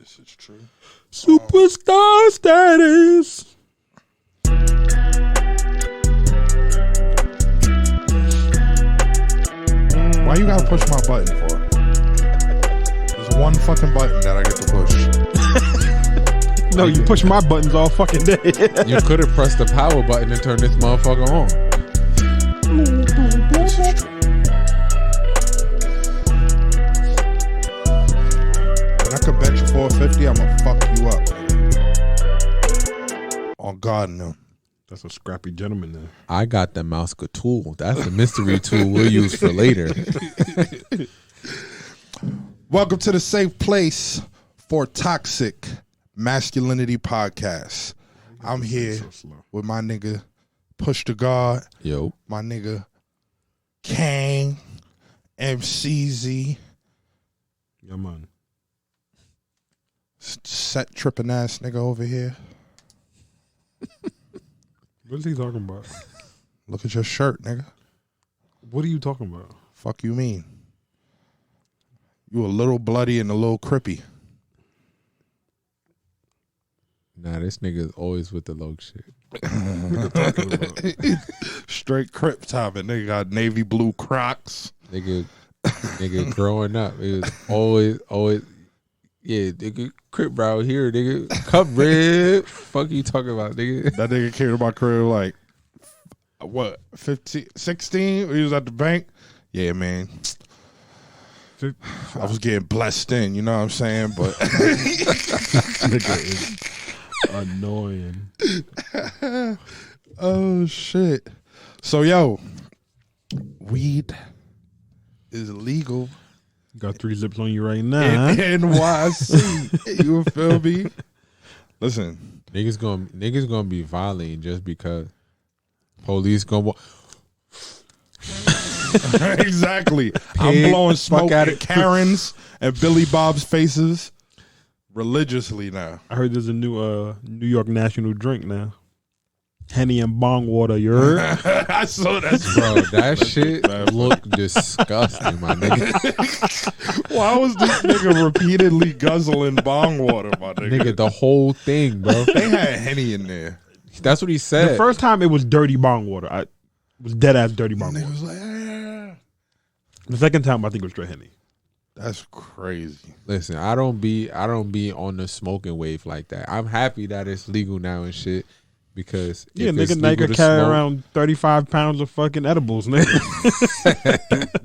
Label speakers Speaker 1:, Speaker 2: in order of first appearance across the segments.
Speaker 1: This is true.
Speaker 2: Superstar status.
Speaker 1: Why you gotta push my button for? There's one fucking button that I get to push.
Speaker 2: No, you push my buttons all fucking day.
Speaker 3: You could have pressed the power button and turned this motherfucker on.
Speaker 1: This is true. When I could bet you 450, I'm gonna fuck you up. On God, no.
Speaker 2: That's a scrappy gentleman there.
Speaker 3: I got the mouse tool. That's the mystery tool we'll use for later.
Speaker 1: Welcome to the safe place for Toxic Masculinity Podcast. I'm here with my nigga Push the God.
Speaker 3: Yo.
Speaker 1: My nigga Kang, MCZ.
Speaker 2: Yeah, man.
Speaker 1: Set tripping ass nigga over here.
Speaker 2: What is he talking about?
Speaker 1: Look at your shirt, nigga.
Speaker 2: What are you talking about?
Speaker 1: Fuck you mean? You a little bloody and a little crippy.
Speaker 3: Nah, this nigga is always with the low shit.
Speaker 1: Straight crip topping. Nigga got navy blue Crocs.
Speaker 3: Nigga growing up, it was always, yeah, nigga, crip bro here, nigga, cup red. Fuck you talking about, nigga?
Speaker 1: That nigga came to my crib like, what, 15, 16? He was at the bank. Yeah, man. I was getting blessed in, you know what I'm saying? But
Speaker 2: Nigga is annoying.
Speaker 1: Oh shit. So yo, weed is legal
Speaker 2: You got 3 zips on you right now.
Speaker 1: in NYC. You feel me? Listen,
Speaker 3: Niggas gonna be violating just because police gonna.
Speaker 1: exactly. I'm blowing smoke
Speaker 3: at
Speaker 1: at
Speaker 3: it.
Speaker 1: Karen's and Billy Bob's faces religiously now.
Speaker 2: I heard there's a new New York national drink now. Henny and bong water, you heard?
Speaker 1: I saw that.
Speaker 3: Bro, that shit look disgusting, my nigga.
Speaker 1: Why was this nigga repeatedly guzzling bong water, my nigga?
Speaker 3: Nigga, the whole thing, bro.
Speaker 1: They had Henny in there.
Speaker 3: That's what he said.
Speaker 2: The first time it was dirty bong water. It was dead ass dirty bong
Speaker 1: Nigga
Speaker 2: water.
Speaker 1: was like, ah.
Speaker 2: The second time I think it was straight Henny.
Speaker 1: That's crazy.
Speaker 3: Listen, I don't be on the smoking wave like that. I'm happy that it's legal now and shit because
Speaker 2: Yeah,
Speaker 3: if it's
Speaker 2: nigga
Speaker 3: legal to
Speaker 2: carry
Speaker 3: smoke,
Speaker 2: around 35 pounds of fucking edibles, nigga.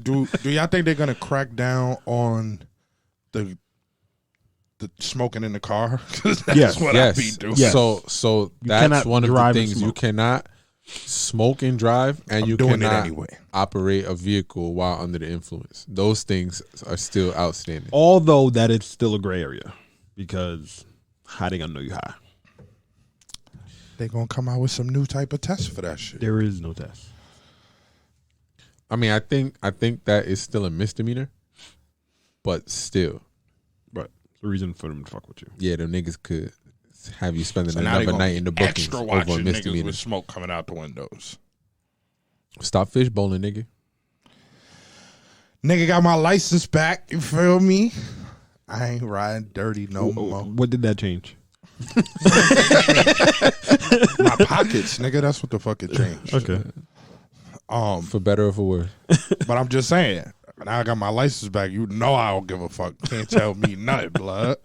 Speaker 1: Do y'all think they're gonna crack down on the smoking in the car? 'Cause that's
Speaker 2: Yes.
Speaker 1: what I be doing.
Speaker 2: Yes.
Speaker 3: So that's
Speaker 2: cannot
Speaker 3: one of the
Speaker 2: drive and
Speaker 3: things you
Speaker 2: smoke.
Speaker 3: cannot smoke and drive, and
Speaker 1: I'm
Speaker 3: you
Speaker 1: doing it
Speaker 3: cannot
Speaker 1: anyway.
Speaker 3: operate a vehicle while under the influence. Those things are still outstanding.
Speaker 2: Although that is still a gray area because how they gonna know you high?
Speaker 1: They gonna come out with some new type of test for that shit.
Speaker 2: There is no test.
Speaker 3: I mean, I think that is still a misdemeanor, but still,
Speaker 2: But it's a reason for them to fuck with you.
Speaker 3: yeah, them niggas could have you spending
Speaker 1: So now they
Speaker 3: another
Speaker 1: gonna
Speaker 3: night in the bookings
Speaker 1: extra
Speaker 3: over
Speaker 1: watching
Speaker 3: a
Speaker 1: niggas
Speaker 3: misdemeanor.
Speaker 1: with smoke coming out the windows.
Speaker 3: Stop fish bowling, nigga.
Speaker 1: Nigga got my license back. You feel me? I ain't riding dirty no more.
Speaker 2: What did that change?
Speaker 1: My pockets, nigga. That's what the fuck it changed.
Speaker 2: Okay.
Speaker 3: For better or for worse.
Speaker 1: But I'm just saying. Now I got my license back. You know I don't give a fuck. Can't tell me nothing, blood.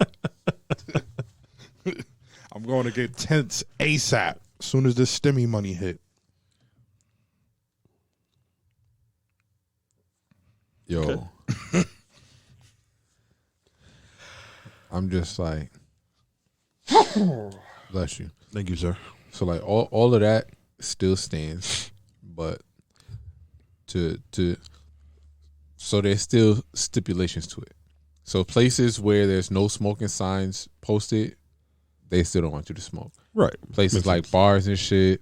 Speaker 1: I'm going to get tents ASAP as soon as this stimmy money hit.
Speaker 3: Yo. I'm just like, bless you.
Speaker 2: Thank you, sir.
Speaker 3: So like all of that still stands, but so there's still stipulations to it. So places where there's no smoking signs posted, they still don't want you to smoke.
Speaker 2: Right.
Speaker 3: Places
Speaker 2: Makes
Speaker 3: like
Speaker 2: sense.
Speaker 3: bars and shit,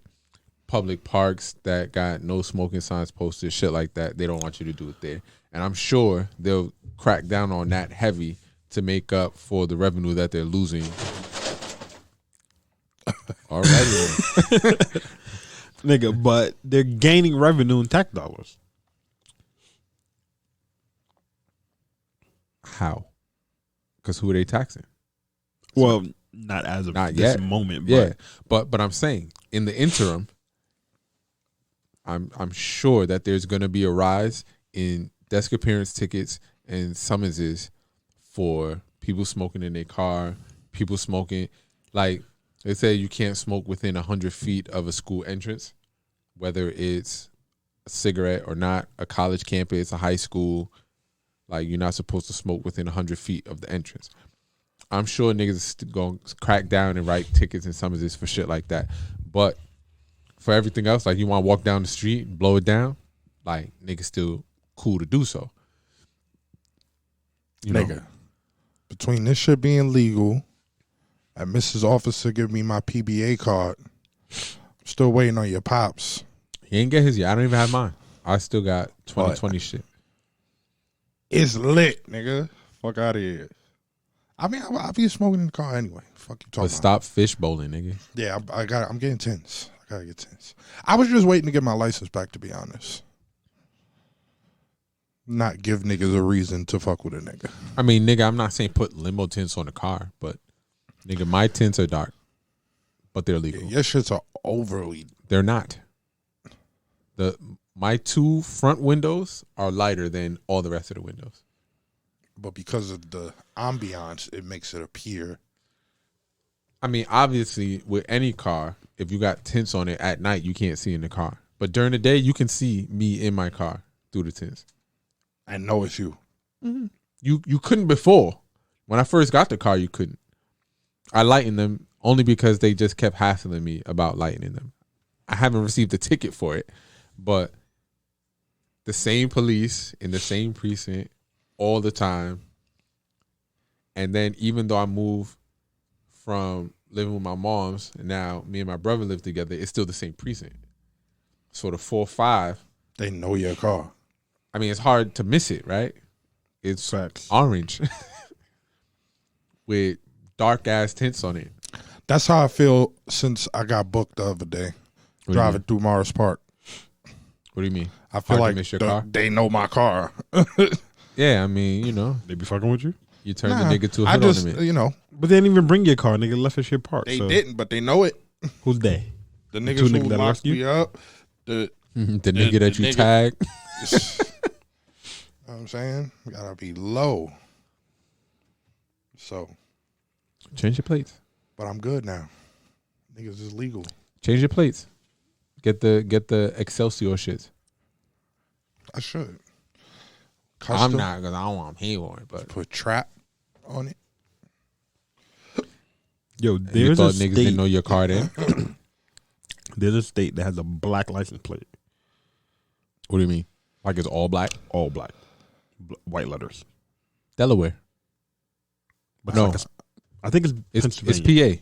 Speaker 3: public parks that got no smoking signs posted, shit like that, they don't want you to do it there. And I'm sure they'll crack down on that heavy to make up for the revenue that they're losing. All right.
Speaker 2: Nigga, but they're gaining revenue in tax dollars.
Speaker 3: How? Because who are they taxing?
Speaker 2: Well, not as of
Speaker 3: Not
Speaker 2: this
Speaker 3: yet.
Speaker 2: moment. But
Speaker 3: Yeah, but I'm saying in the interim, I'm sure that there's going to be a rise in desk appearance tickets and summonses for people smoking in their car, people smoking. Like they say, you can't smoke within 100 feet of a school entrance, whether it's a cigarette or not, a college campus, a high school. Like you're not supposed to smoke within 100 feet of the entrance. I'm sure niggas is going to crack down and write tickets and summonses for shit like that. But for everything else, like you want to walk down the street and blow it down, like niggas still cool to do so. You know?
Speaker 1: Nigga, between this shit being legal and Mrs. Officer give me my PBA card, I'm still waiting on your pops.
Speaker 3: He ain't get his yet. I don't even have mine. I still got 2020 shit.
Speaker 1: It's lit, nigga. Fuck out of here. I mean, I'll be smoking in the car anyway. Fuck you talking
Speaker 3: But stop fish bowling, nigga.
Speaker 1: Yeah, I'm getting tense. I gotta get tense. I was just waiting to get my license back, to be honest. Not give niggas a reason to fuck with a nigga.
Speaker 3: I mean, nigga, I'm not saying put limo tints on the car, but nigga, my tints are dark, but they're legal.
Speaker 1: Yeah, your shits are overly.
Speaker 3: They're not. My 2 front windows are lighter than all the rest of the windows.
Speaker 1: But because of the ambiance, it makes it appear.
Speaker 3: I mean, obviously, with any car, if you got tints on it at night, you can't see in the car. But during the day, you can see me in my car through the tints.
Speaker 1: I know it's you.
Speaker 3: Mm-hmm. You couldn't before. When I first got the car, you couldn't. I lightened them only because they just kept hassling me about lightening them. I haven't received a ticket for it, but the same police in the same precinct all the time. And then even though I moved from living with my mom's and now me and my brother live together, it's still the same precinct. So the 4-5.
Speaker 1: They know your car.
Speaker 3: I mean, it's hard to miss it, right? It's
Speaker 1: Facts.
Speaker 3: orange with dark ass tints on it.
Speaker 1: That's how I feel since I got booked the other day, driving through Morris Park.
Speaker 3: What do you mean?
Speaker 1: I feel
Speaker 3: Hard to
Speaker 1: like
Speaker 3: miss your car?
Speaker 1: they know my car.
Speaker 3: Yeah, I mean, you know,
Speaker 2: they be fucking with you.
Speaker 3: you turn the nigga to a
Speaker 1: I
Speaker 3: hood
Speaker 1: just,
Speaker 3: ornament.
Speaker 1: you know,
Speaker 2: But they didn't even bring your car. Nigga left his shit parked.
Speaker 1: they
Speaker 2: so.
Speaker 1: didn't, but they know it.
Speaker 2: Who's they?
Speaker 1: The
Speaker 2: two
Speaker 1: niggas who
Speaker 2: niggas that
Speaker 1: locked
Speaker 2: left you?
Speaker 1: me up. The
Speaker 3: The nigga that you
Speaker 1: nigga-
Speaker 3: tagged.
Speaker 1: you know what I'm saying? Gotta be low. So,
Speaker 3: Change your plates.
Speaker 1: but I'm good now. Niggas is legal.
Speaker 3: Change your plates. Get the Excelsior shits.
Speaker 1: I should.
Speaker 3: I'm not because I don't want to pay for it. But
Speaker 1: Put trap on it.
Speaker 2: Yo,
Speaker 3: you
Speaker 2: there's
Speaker 3: thought
Speaker 2: a
Speaker 3: niggas didn't
Speaker 2: state.
Speaker 3: know your card in.
Speaker 2: There's a state that has a black license plate,
Speaker 3: What do you mean? Like it's all black?
Speaker 2: all black, white letters.
Speaker 3: Delaware.
Speaker 2: But
Speaker 3: No.
Speaker 2: it's like I think it's
Speaker 3: It's
Speaker 2: Pennsylvania,
Speaker 3: PA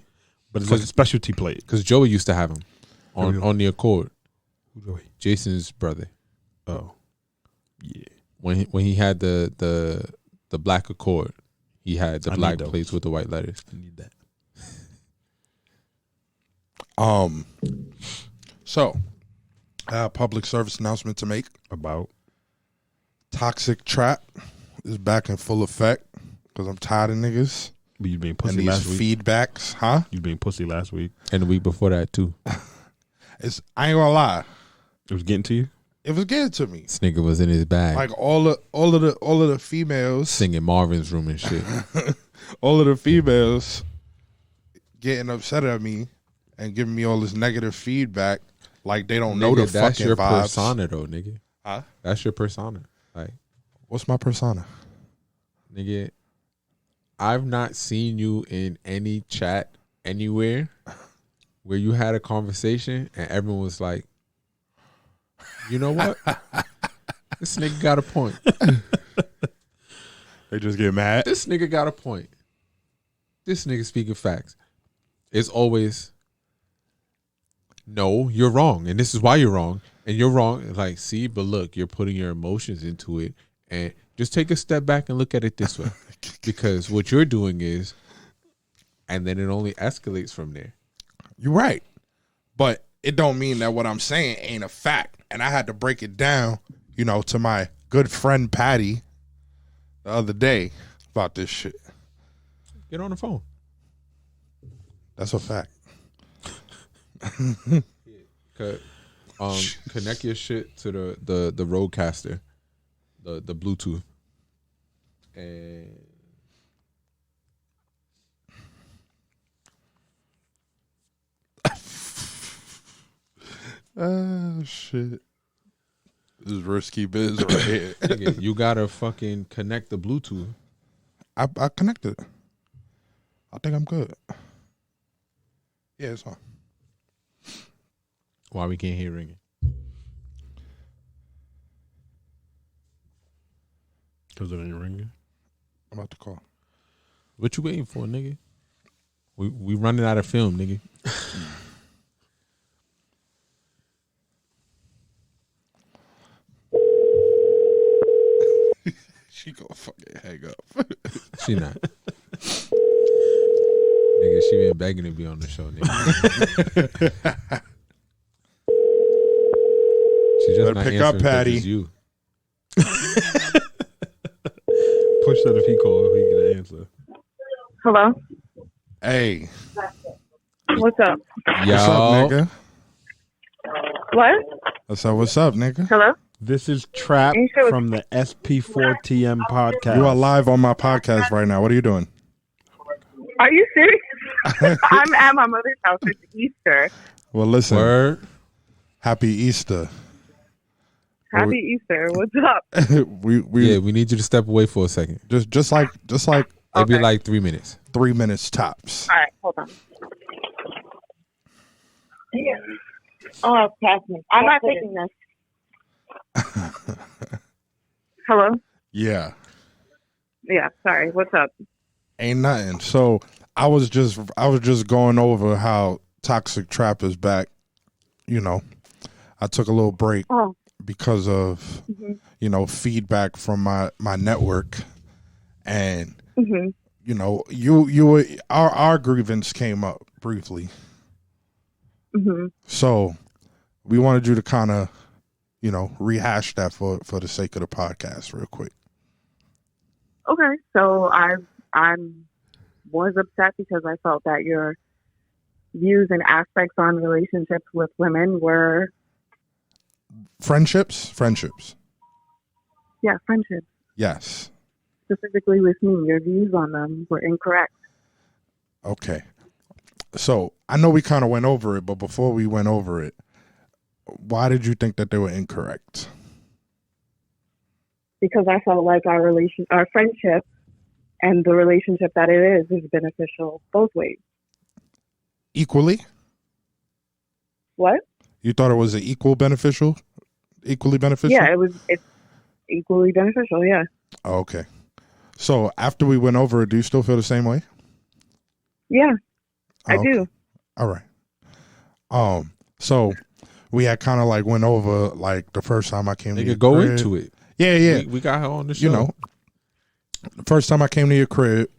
Speaker 2: but it's like a specialty plate.
Speaker 3: because Joey used to have them
Speaker 2: Joey.
Speaker 3: on the Accord.
Speaker 2: Who's Joey?
Speaker 3: Jason's brother.
Speaker 2: Oh, yeah.
Speaker 3: When he had the black Accord, he had the
Speaker 2: I need
Speaker 3: black
Speaker 2: those.
Speaker 3: plates with the white letters.
Speaker 2: I need that.
Speaker 1: So, I have a public service announcement to make.
Speaker 2: About
Speaker 1: Toxic trap is back in full effect because I'm tired of niggas
Speaker 2: but you being
Speaker 1: and
Speaker 2: pussy
Speaker 1: these
Speaker 2: last week.
Speaker 1: feedbacks. Huh?
Speaker 2: You being pussy last week.
Speaker 3: And the week before that too.
Speaker 1: I ain't gonna lie.
Speaker 2: It was getting to you.
Speaker 1: It was getting to me.
Speaker 3: This nigga was in his bag
Speaker 1: Like all of the females,
Speaker 3: singing Marvin's Room and shit.
Speaker 1: all of the females getting upset at me and giving me all this negative feedback, like they don't know
Speaker 3: Nigga,
Speaker 1: the
Speaker 3: that's
Speaker 1: fucking
Speaker 3: your
Speaker 1: vibes.
Speaker 3: persona though, nigga.
Speaker 1: Huh?
Speaker 3: That's your persona. Like,
Speaker 1: What's my persona?
Speaker 3: nigga, I've not seen you in any chat anywhere where you had a conversation and everyone was like, you know what? This nigga got a point.
Speaker 1: They just get mad.
Speaker 3: This nigga got a point. This nigga speaking facts. It's always, no, you're wrong. And this is why you're wrong. And you're wrong. Like, see, but look, you're putting your emotions into it. And just take a step back and look at it this way. Because what you're doing is, and then it only escalates from there.
Speaker 1: You're right, but it don't mean that what I'm saying ain't a fact. And I had to break it down, to my good friend Patty the other day about this shit.
Speaker 3: Get on the phone.
Speaker 1: That's a fact.
Speaker 3: Connect your shit to the Rodecaster, the Bluetooth, and
Speaker 1: Shit. This is risky biz right here.
Speaker 3: nigga, you gotta fucking connect the Bluetooth.
Speaker 1: I connected. I think I'm good. Yeah, it's on.
Speaker 3: Why we can't hear ringing?
Speaker 2: Because it ain't ringing.
Speaker 1: I'm about to call.
Speaker 3: What you waiting for, nigga? We running out of film, nigga.
Speaker 1: She gonna fucking hang up.
Speaker 3: She not. Nigga, she been begging to be on the show, nigga. She just
Speaker 1: Better
Speaker 3: not
Speaker 1: pick
Speaker 3: answering
Speaker 1: up,
Speaker 3: 'cause
Speaker 1: Patty.
Speaker 3: it's you.
Speaker 2: Push that if he called, he can answer.
Speaker 4: Hello?
Speaker 1: Hey,
Speaker 4: What's up?
Speaker 3: Yo,
Speaker 1: what's up, nigga?
Speaker 4: What?
Speaker 1: What's up, nigga?
Speaker 4: Hello?
Speaker 2: This is Trap
Speaker 4: You sure-
Speaker 2: from the SP4TM podcast.
Speaker 1: You are live on my podcast right now. What are you doing?
Speaker 4: Are you serious? I'm at my mother's house. It's Easter.
Speaker 1: Well, listen.
Speaker 3: word.
Speaker 1: Happy Easter.
Speaker 4: Happy Easter. What's up?
Speaker 1: we
Speaker 3: Yeah, we need you to step away for a second.
Speaker 1: just like
Speaker 3: It'd be
Speaker 4: Okay.
Speaker 3: like 3 minutes.
Speaker 1: 3 minutes tops.
Speaker 4: All right, hold on. Yeah. Oh, pass me. I'm not taking this. Hello?
Speaker 1: Yeah.
Speaker 4: Yeah, sorry. What's up?
Speaker 1: Ain't nothing. So I was just going over how Toxic Trap is back. You know, I took a little break
Speaker 4: Oh.
Speaker 1: because of feedback from my network, and
Speaker 4: Mm-hmm.
Speaker 1: you were our grievance came up briefly.
Speaker 4: Mm-hmm.
Speaker 1: So we wanted you to kind of rehash that for the sake of the podcast real quick.
Speaker 4: Okay, so I was upset because I felt that your views and aspects on relationships with women were
Speaker 1: Friendships.
Speaker 4: friendships.
Speaker 1: Yes.
Speaker 4: Specifically with me, your views on them were incorrect.
Speaker 1: Okay. So I know we kind of went over it, but before we went over it, why did you think that they were incorrect?
Speaker 4: Because I felt like our friendship and the relationship that it is beneficial both ways.
Speaker 1: Equally?
Speaker 4: What?
Speaker 1: You thought it was equally beneficial?
Speaker 4: Yeah, it's equally beneficial, yeah.
Speaker 1: Oh, okay. So after we went over it, do you still feel the same way?
Speaker 4: Yeah, I
Speaker 1: okay.
Speaker 4: do.
Speaker 1: All right. So we had kind of like went over like the first time I came to your
Speaker 3: Nigga, go
Speaker 1: crib.
Speaker 3: into it.
Speaker 1: Yeah.
Speaker 3: We got her on the show.
Speaker 1: The first time I came to your crib,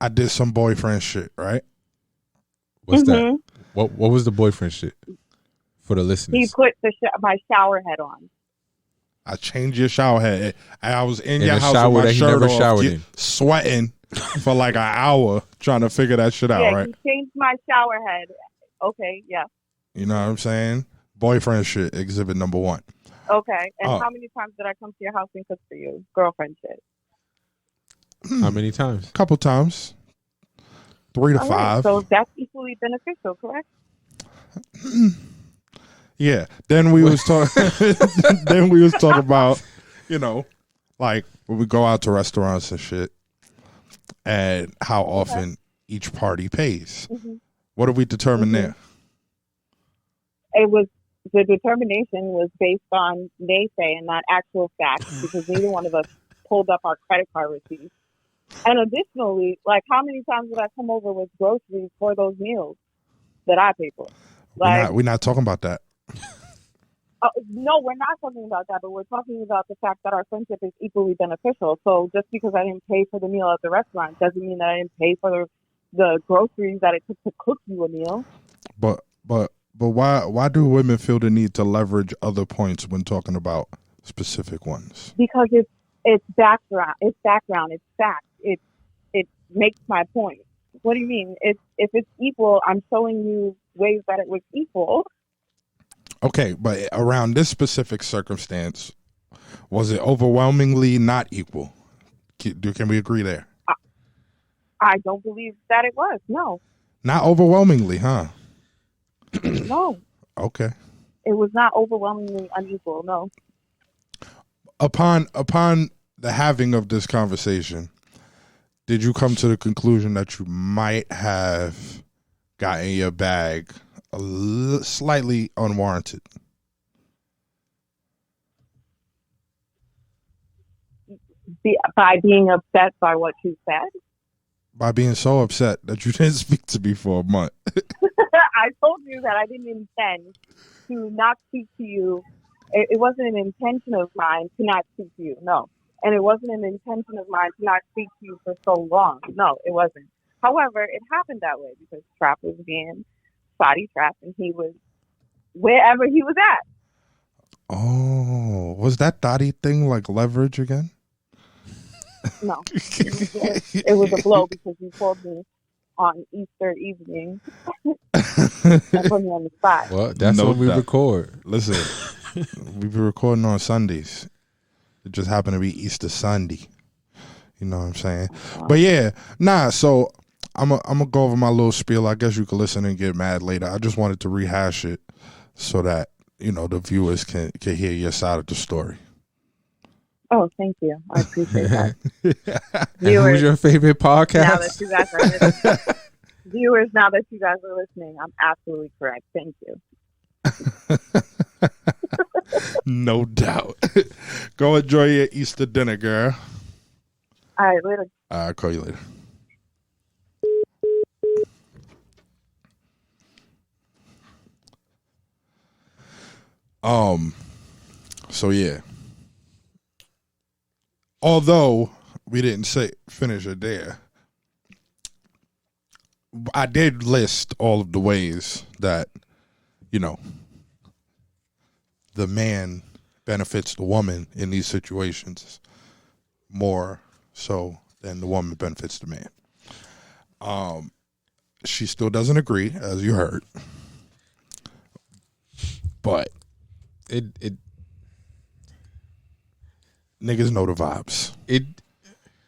Speaker 1: I did some boyfriend shit, right?
Speaker 3: What's that?
Speaker 4: Mhm.
Speaker 3: What was the boyfriend shit for the
Speaker 4: He
Speaker 3: listeners?
Speaker 4: put my shower head on.
Speaker 1: I changed your shower head. I was in
Speaker 3: In
Speaker 1: your
Speaker 3: a
Speaker 1: house
Speaker 3: shower
Speaker 1: with my
Speaker 3: that he
Speaker 1: shirt
Speaker 3: never
Speaker 1: off,
Speaker 3: showered in.
Speaker 1: sweating for like an hour trying to figure that shit out,
Speaker 4: Yeah,
Speaker 1: right?
Speaker 4: he changed my shower head. Okay, yeah.
Speaker 1: You know what I'm saying? Boyfriend shit, exhibit number 1.
Speaker 4: Okay. And
Speaker 1: Oh.
Speaker 4: how many times did I come to your house and cook for you? Girlfriend shit.
Speaker 3: How many times?
Speaker 1: Couple times. 3 to
Speaker 4: All
Speaker 1: 5.
Speaker 4: right, so that's equally beneficial, correct?
Speaker 1: Yeah. Then we was talking. Then we was talking about, like when we go out to restaurants and shit, and how often each party pays.
Speaker 4: Mhm.
Speaker 1: What did we determine there?
Speaker 4: It was the determination was based on naysay and not actual facts because neither one of us pulled up our credit card receipts. And additionally, like how many times did I come over with groceries for those meals that I pay for? Like,
Speaker 1: We're not talking about that.
Speaker 4: no, we're not talking about that, but we're talking about the fact that our friendship is equally beneficial. So just because I didn't pay for the meal at the restaurant doesn't mean that I didn't pay for the groceries that it took to cook you a meal.
Speaker 1: But why do women feel the need to leverage other points when talking about specific ones?
Speaker 4: Because it's background, it's fact. It makes my point. What do you mean? If it's equal, I'm showing you ways that it was equal.
Speaker 1: Okay, but around this specific circumstance, was it overwhelmingly not equal? Can we agree there?
Speaker 4: I don't believe that it was. No.
Speaker 1: Not overwhelmingly, huh?
Speaker 4: No.
Speaker 1: Okay.
Speaker 4: It was not overwhelmingly unequal. No.
Speaker 1: Upon the having of this conversation, did you come to the conclusion that you might have gotten your bag slightly unwarranted?
Speaker 4: By being upset by what you said?
Speaker 1: By being so upset that you didn't speak to me for a month.
Speaker 4: I told you that I didn't intend to not speak to you. It wasn't an intention of mine to not speak to you, no. And it wasn't an intention of mine to not speak to you for so long. No, it wasn't. However, it happened that way because Trap was being body trapped and he was wherever he was at.
Speaker 1: Oh, was that Dottie thing like leverage again?
Speaker 4: No. It was a blow because you told me on Easter evening and put me on the spot.
Speaker 3: Well, that's
Speaker 1: No
Speaker 3: when we
Speaker 1: doubt.
Speaker 3: record.
Speaker 1: Listen, we be recording on Sundays. It just happened to be Easter Sunday. You know what I'm saying? But yeah, so I'm gonna go over my little spiel. I guess you could listen and get mad later. I just wanted to rehash it so that, you know, the viewers can hear your side of the story.
Speaker 4: Oh, thank you. I appreciate that.
Speaker 3: And who's your favorite podcast?
Speaker 4: Now that you guys are listening, viewers, now that you guys are listening, I'm absolutely correct. Thank you.
Speaker 1: No doubt. Go enjoy your Easter dinner, girl.
Speaker 4: All right, later.
Speaker 1: I'll call you later. So yeah. Although we didn't finish it there, I did list all of the ways that, you know, the man benefits the woman in these situations more so than the woman benefits the man. She still doesn't agree, as you heard, but
Speaker 3: It
Speaker 1: niggas know the vibes.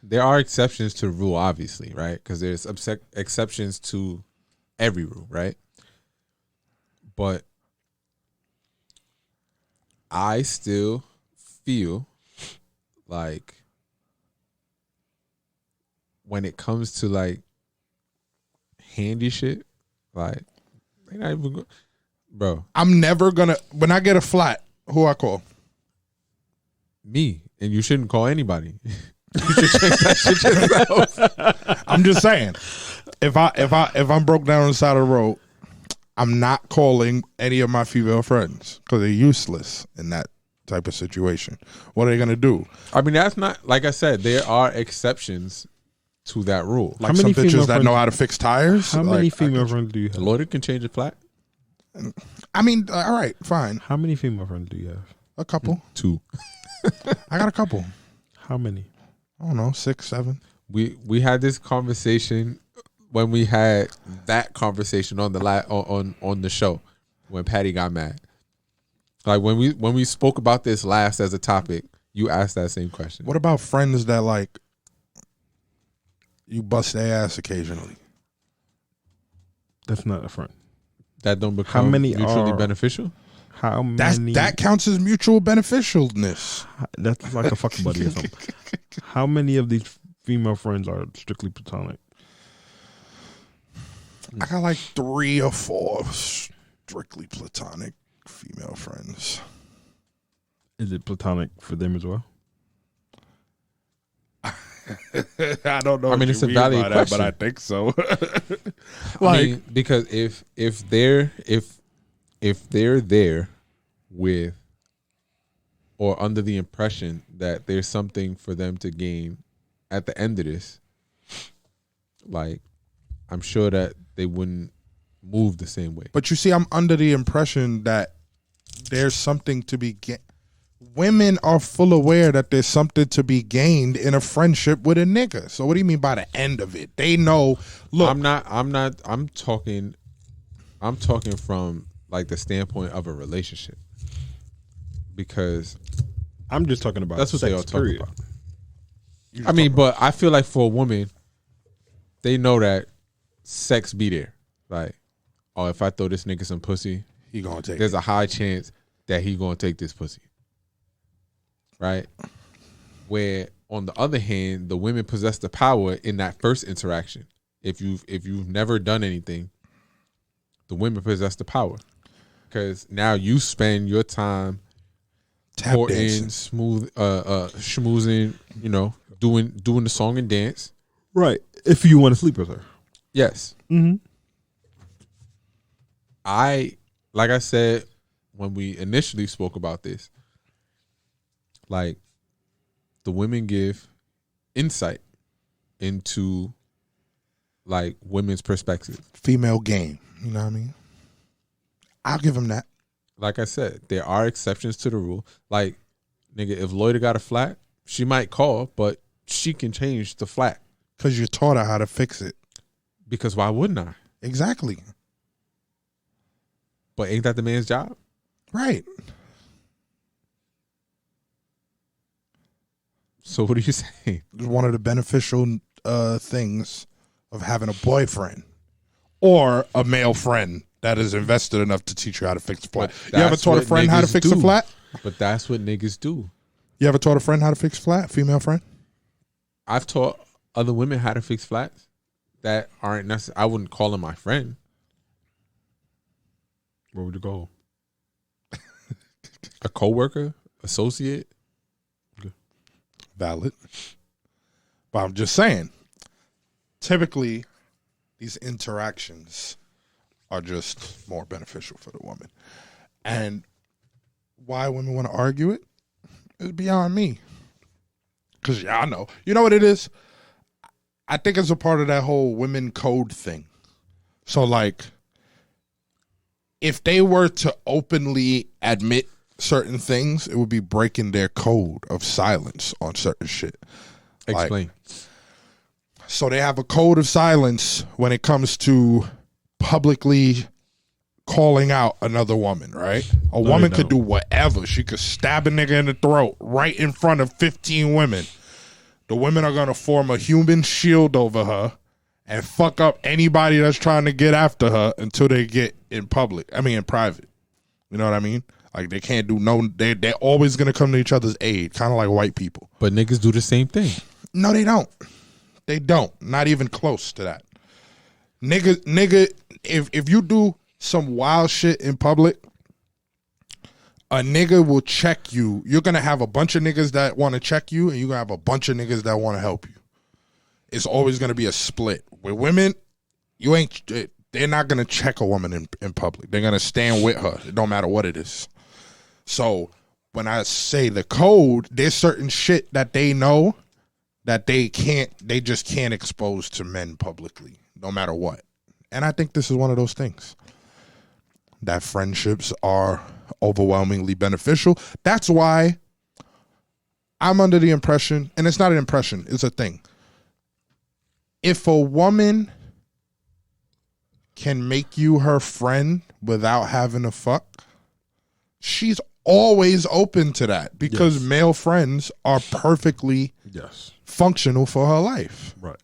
Speaker 3: there are exceptions to the rule, obviously, right? Because there's exceptions to every rule, right? But I still feel like when it comes to like handy shit, like they not even bro.
Speaker 1: I'm never gonna, when I get a flat, who I call?
Speaker 3: Me, and you shouldn't call anybody. You should check that shit yourself.
Speaker 1: I'm just saying, if I'm broke down on the side of the road, I'm not calling any of my female friends because they're useless in that type of situation. What are they gonna do?
Speaker 3: I mean, that's not, like I said, there are exceptions to that rule.
Speaker 1: Like some bitches that know how to fix tires?
Speaker 2: How many
Speaker 1: Like,
Speaker 2: female friends do you
Speaker 3: The
Speaker 2: have?
Speaker 3: lawyer can change a flat.
Speaker 1: I mean, all right, fine.
Speaker 2: How many female friends do you have?
Speaker 1: A couple.
Speaker 3: 2.
Speaker 1: I got a couple.
Speaker 2: How many?
Speaker 1: I don't know, 6, 7.
Speaker 3: We had this conversation when we had that conversation on the on the show when Patty got mad. Like when we spoke about this last as a topic, you asked that same question.
Speaker 1: What about friends that like you bust their ass occasionally?
Speaker 2: That's not a friend.
Speaker 3: That don't become
Speaker 2: many
Speaker 3: mutually
Speaker 2: are-
Speaker 3: beneficial?
Speaker 2: How many?
Speaker 1: That counts as mutual beneficialness.
Speaker 2: That's like a fuck buddy or something. How many of these female friends are strictly platonic?
Speaker 1: I got like 3 or 4 strictly platonic female friends.
Speaker 2: Is it platonic for them as well?
Speaker 1: I don't know.
Speaker 3: I mean,
Speaker 1: what
Speaker 3: it's
Speaker 1: you
Speaker 3: a valid
Speaker 1: by
Speaker 3: question.
Speaker 1: that, but I think so.
Speaker 3: I mean, because if they're there with or under the impression that there's something for them to gain at the end of this, like I'm sure that they wouldn't move the same way.
Speaker 1: But you see, I'm under the impression that there's something to be women are full aware that there's something to be gained in a friendship with a nigga. So what do you mean by the end of it? They know. Look,
Speaker 3: I'm talking from like the standpoint of a relationship, because
Speaker 2: I'm just talking about
Speaker 3: that's what
Speaker 2: sex,
Speaker 3: they all talk
Speaker 2: period.
Speaker 3: about. I mean, but I feel like for a woman, they know that sex be there. Like, oh, if I throw this nigga some pussy,
Speaker 1: he gonna take.
Speaker 3: There's a high chance that he gonna take this pussy, right? Where on the other hand, the women possess the power in that first interaction. If you've never done anything, the women possess the power, because now you spend your time courting, smooth, schmoozing, you know, doing the song and dance.
Speaker 2: Right. If you want to sleep with her.
Speaker 3: Yes.
Speaker 2: Mm-hmm.
Speaker 3: Like I said when we initially spoke about this, like, the women give insight into like women's perspective.
Speaker 1: Female game. You know what I mean? I'll give them that.
Speaker 3: Like I said, there are exceptions to the rule. Like, nigga, if Lloyd got a flat, she might call, but she can change the flat.
Speaker 1: Because you taught her how to fix it.
Speaker 3: Because why wouldn't I?
Speaker 1: Exactly.
Speaker 3: But ain't that the man's job?
Speaker 1: Right.
Speaker 3: So what are you saying?
Speaker 1: One of the beneficial things of having a boyfriend or a male friend that is invested enough to teach you how to fix a flat. You ever taught a friend how to fix a flat?
Speaker 3: But that's what niggas do.
Speaker 1: You ever taught a friend how to fix a flat? Female friend?
Speaker 3: I've taught other women how to fix flats that aren't necessary. I wouldn't call them my friend.
Speaker 2: Where would you go?
Speaker 3: A coworker, associate.
Speaker 1: Valid. But I'm just saying, typically these interactions are just more beneficial for the woman. And why women want to argue it is beyond me. Because y'all know. You know what it is? I think it's a part of that whole women code thing. So, like, if they were to openly admit certain things, it would be breaking their code of silence on certain shit.
Speaker 3: Explain.
Speaker 1: So they have a code of silence when it comes to publicly calling out another woman, right? A woman could do whatever. She could stab a nigga in the throat right in front of 15 women. The women are going to form a human shield over her and fuck up anybody that's trying to get after her until they get in private. You know what I mean? Like, they can't do they're always going to come to each other's aid, kind of like white people.
Speaker 3: But niggas do the same thing.
Speaker 1: No, they don't. They don't. Not even close to that. Nigga, if you do some wild shit in public, a nigga will check you. You're going to have a bunch of niggas that want to check you, and you're going to have a bunch of niggas that want to help you. It's always going to be a split. With women, they're not going to check a woman in public. They're going to stand with her. It don't matter what it is. So when I say the code, there's certain shit that they know that they just can't expose to men publicly, no matter what. And I think this is one of those things. That friendships are overwhelmingly beneficial. That's why I'm under the impression, and it's not an impression, it's a thing. If a woman can make you her friend without having to fuck, she's always open to that, because male friends are perfectly functional for her life.
Speaker 2: Right.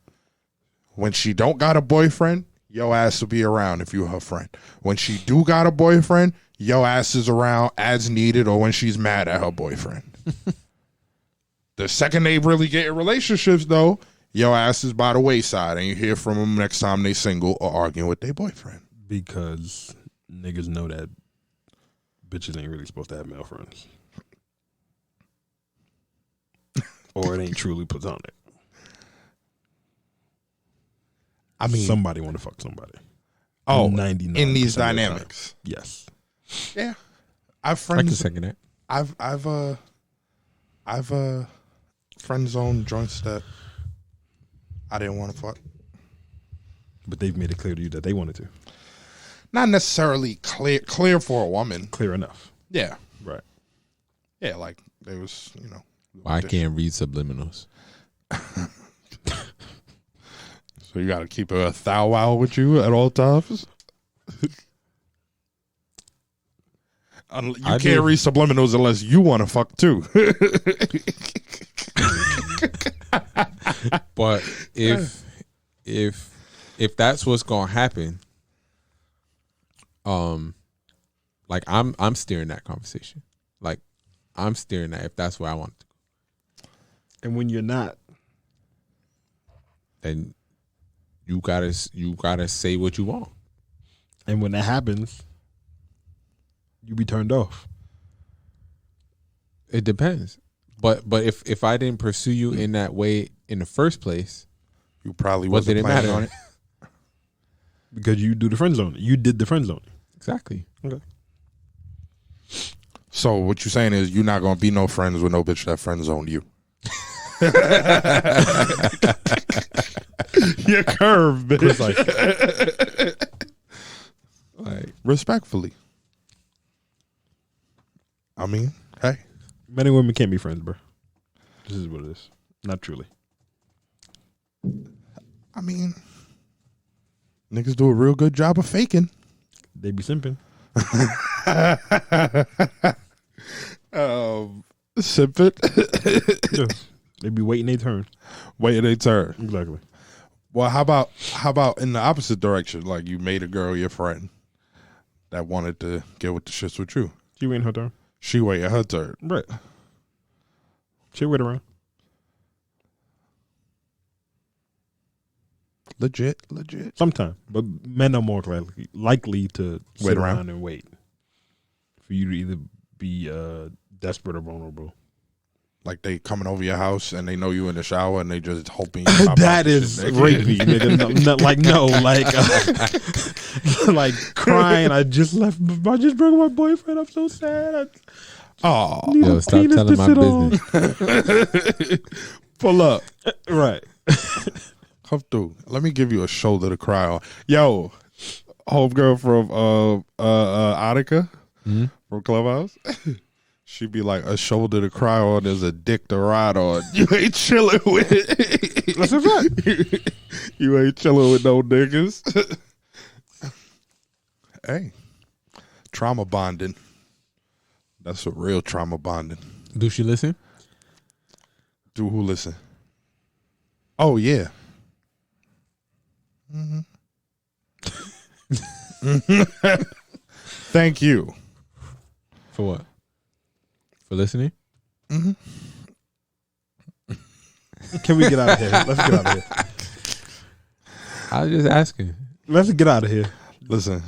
Speaker 1: When she don't got a boyfriend, your ass will be around if you're her friend. When she do got a boyfriend, your ass is around as needed, or when she's mad at her boyfriend. The second they really get in relationships, though, your ass is by the wayside, and you hear from them next time they single or arguing with their boyfriend.
Speaker 2: Because niggas know that bitches ain't really supposed to have male friends. Or it ain't truly platonic.
Speaker 1: I mean,
Speaker 2: somebody want to fuck somebody.
Speaker 1: Oh, 99% in these dynamics.
Speaker 2: Yes.
Speaker 1: Yeah. I've friends.
Speaker 3: I can second that.
Speaker 1: I've friend zone joints that I didn't want to fuck.
Speaker 2: But they've made it clear to you that they wanted to.
Speaker 1: Not necessarily clear for a woman.
Speaker 2: Clear enough.
Speaker 1: Yeah.
Speaker 2: Right.
Speaker 1: Yeah, like they was, you know.
Speaker 3: I can't read subliminals.
Speaker 1: So you got to keep a thou wow with you at all times. You can't read subliminals unless you want to fuck too.
Speaker 3: But if that's what's gonna happen, like I'm steering that conversation. Like I'm steering that if that's where I want it to go.
Speaker 2: And when you're not,
Speaker 3: then you gotta say what you want.
Speaker 2: and when that happens, you be turned off.
Speaker 3: It depends. But if I didn't pursue you in that way in the first place,
Speaker 1: You probably
Speaker 3: what did
Speaker 1: wasn't
Speaker 3: it
Speaker 1: planning
Speaker 3: matter?
Speaker 1: on it.
Speaker 2: Because you do the friend zone. You did the friend zone.
Speaker 3: Exactly.
Speaker 2: Okay.
Speaker 1: So what you saying is you're not gonna be no friends with no bitch that friend zoned you. You're curved, bitch.
Speaker 3: Like
Speaker 1: Respectfully. I mean, hey.
Speaker 2: Men and women can't be friends, bro. This is what it is. Not truly.
Speaker 1: I mean, niggas do a real good job of faking.
Speaker 2: They be simping.
Speaker 1: Sip it.
Speaker 2: Yes. They be waiting their turn.
Speaker 1: Waiting their turn.
Speaker 2: Exactly.
Speaker 1: Well, how about in the opposite direction? Like you made a girl your friend that wanted to get with the shits with you.
Speaker 2: She waiting her turn.
Speaker 1: She waited her turn.
Speaker 2: Right. She wait around.
Speaker 1: Legit.
Speaker 2: Sometimes. But men are more likely to sit
Speaker 1: Wait around.
Speaker 2: around and wait for you to either be desperate or vulnerable.
Speaker 1: Like they coming over your house and they know you in the shower and they just hoping you pop
Speaker 2: That
Speaker 1: out and
Speaker 2: is
Speaker 1: shit.
Speaker 2: rapey, nigga. Like crying. I just broke my boyfriend. I'm so sad.
Speaker 1: Oh,
Speaker 2: Need
Speaker 3: yo,
Speaker 2: a
Speaker 3: stop
Speaker 2: penis
Speaker 3: telling
Speaker 2: to
Speaker 3: my
Speaker 2: sit on.
Speaker 3: business.
Speaker 1: pull up.
Speaker 2: Right.
Speaker 1: Come through. Let me give you a shoulder to cry on. Yo, homegirl from Attica from Clubhouse. She'd be like, a shoulder to cry on is a dick to ride on. You ain't chilling with it.
Speaker 2: That's a fact.
Speaker 1: You ain't chilling with no niggas. Hey, trauma bonding. That's a real trauma bonding.
Speaker 3: Do she listen?
Speaker 1: Do who listen? Oh, yeah. Thank you.
Speaker 3: For what? For listening?
Speaker 2: Can we get out of here? Let's get out of here.
Speaker 3: I was just asking.
Speaker 2: Let's get out of here.
Speaker 1: Listen.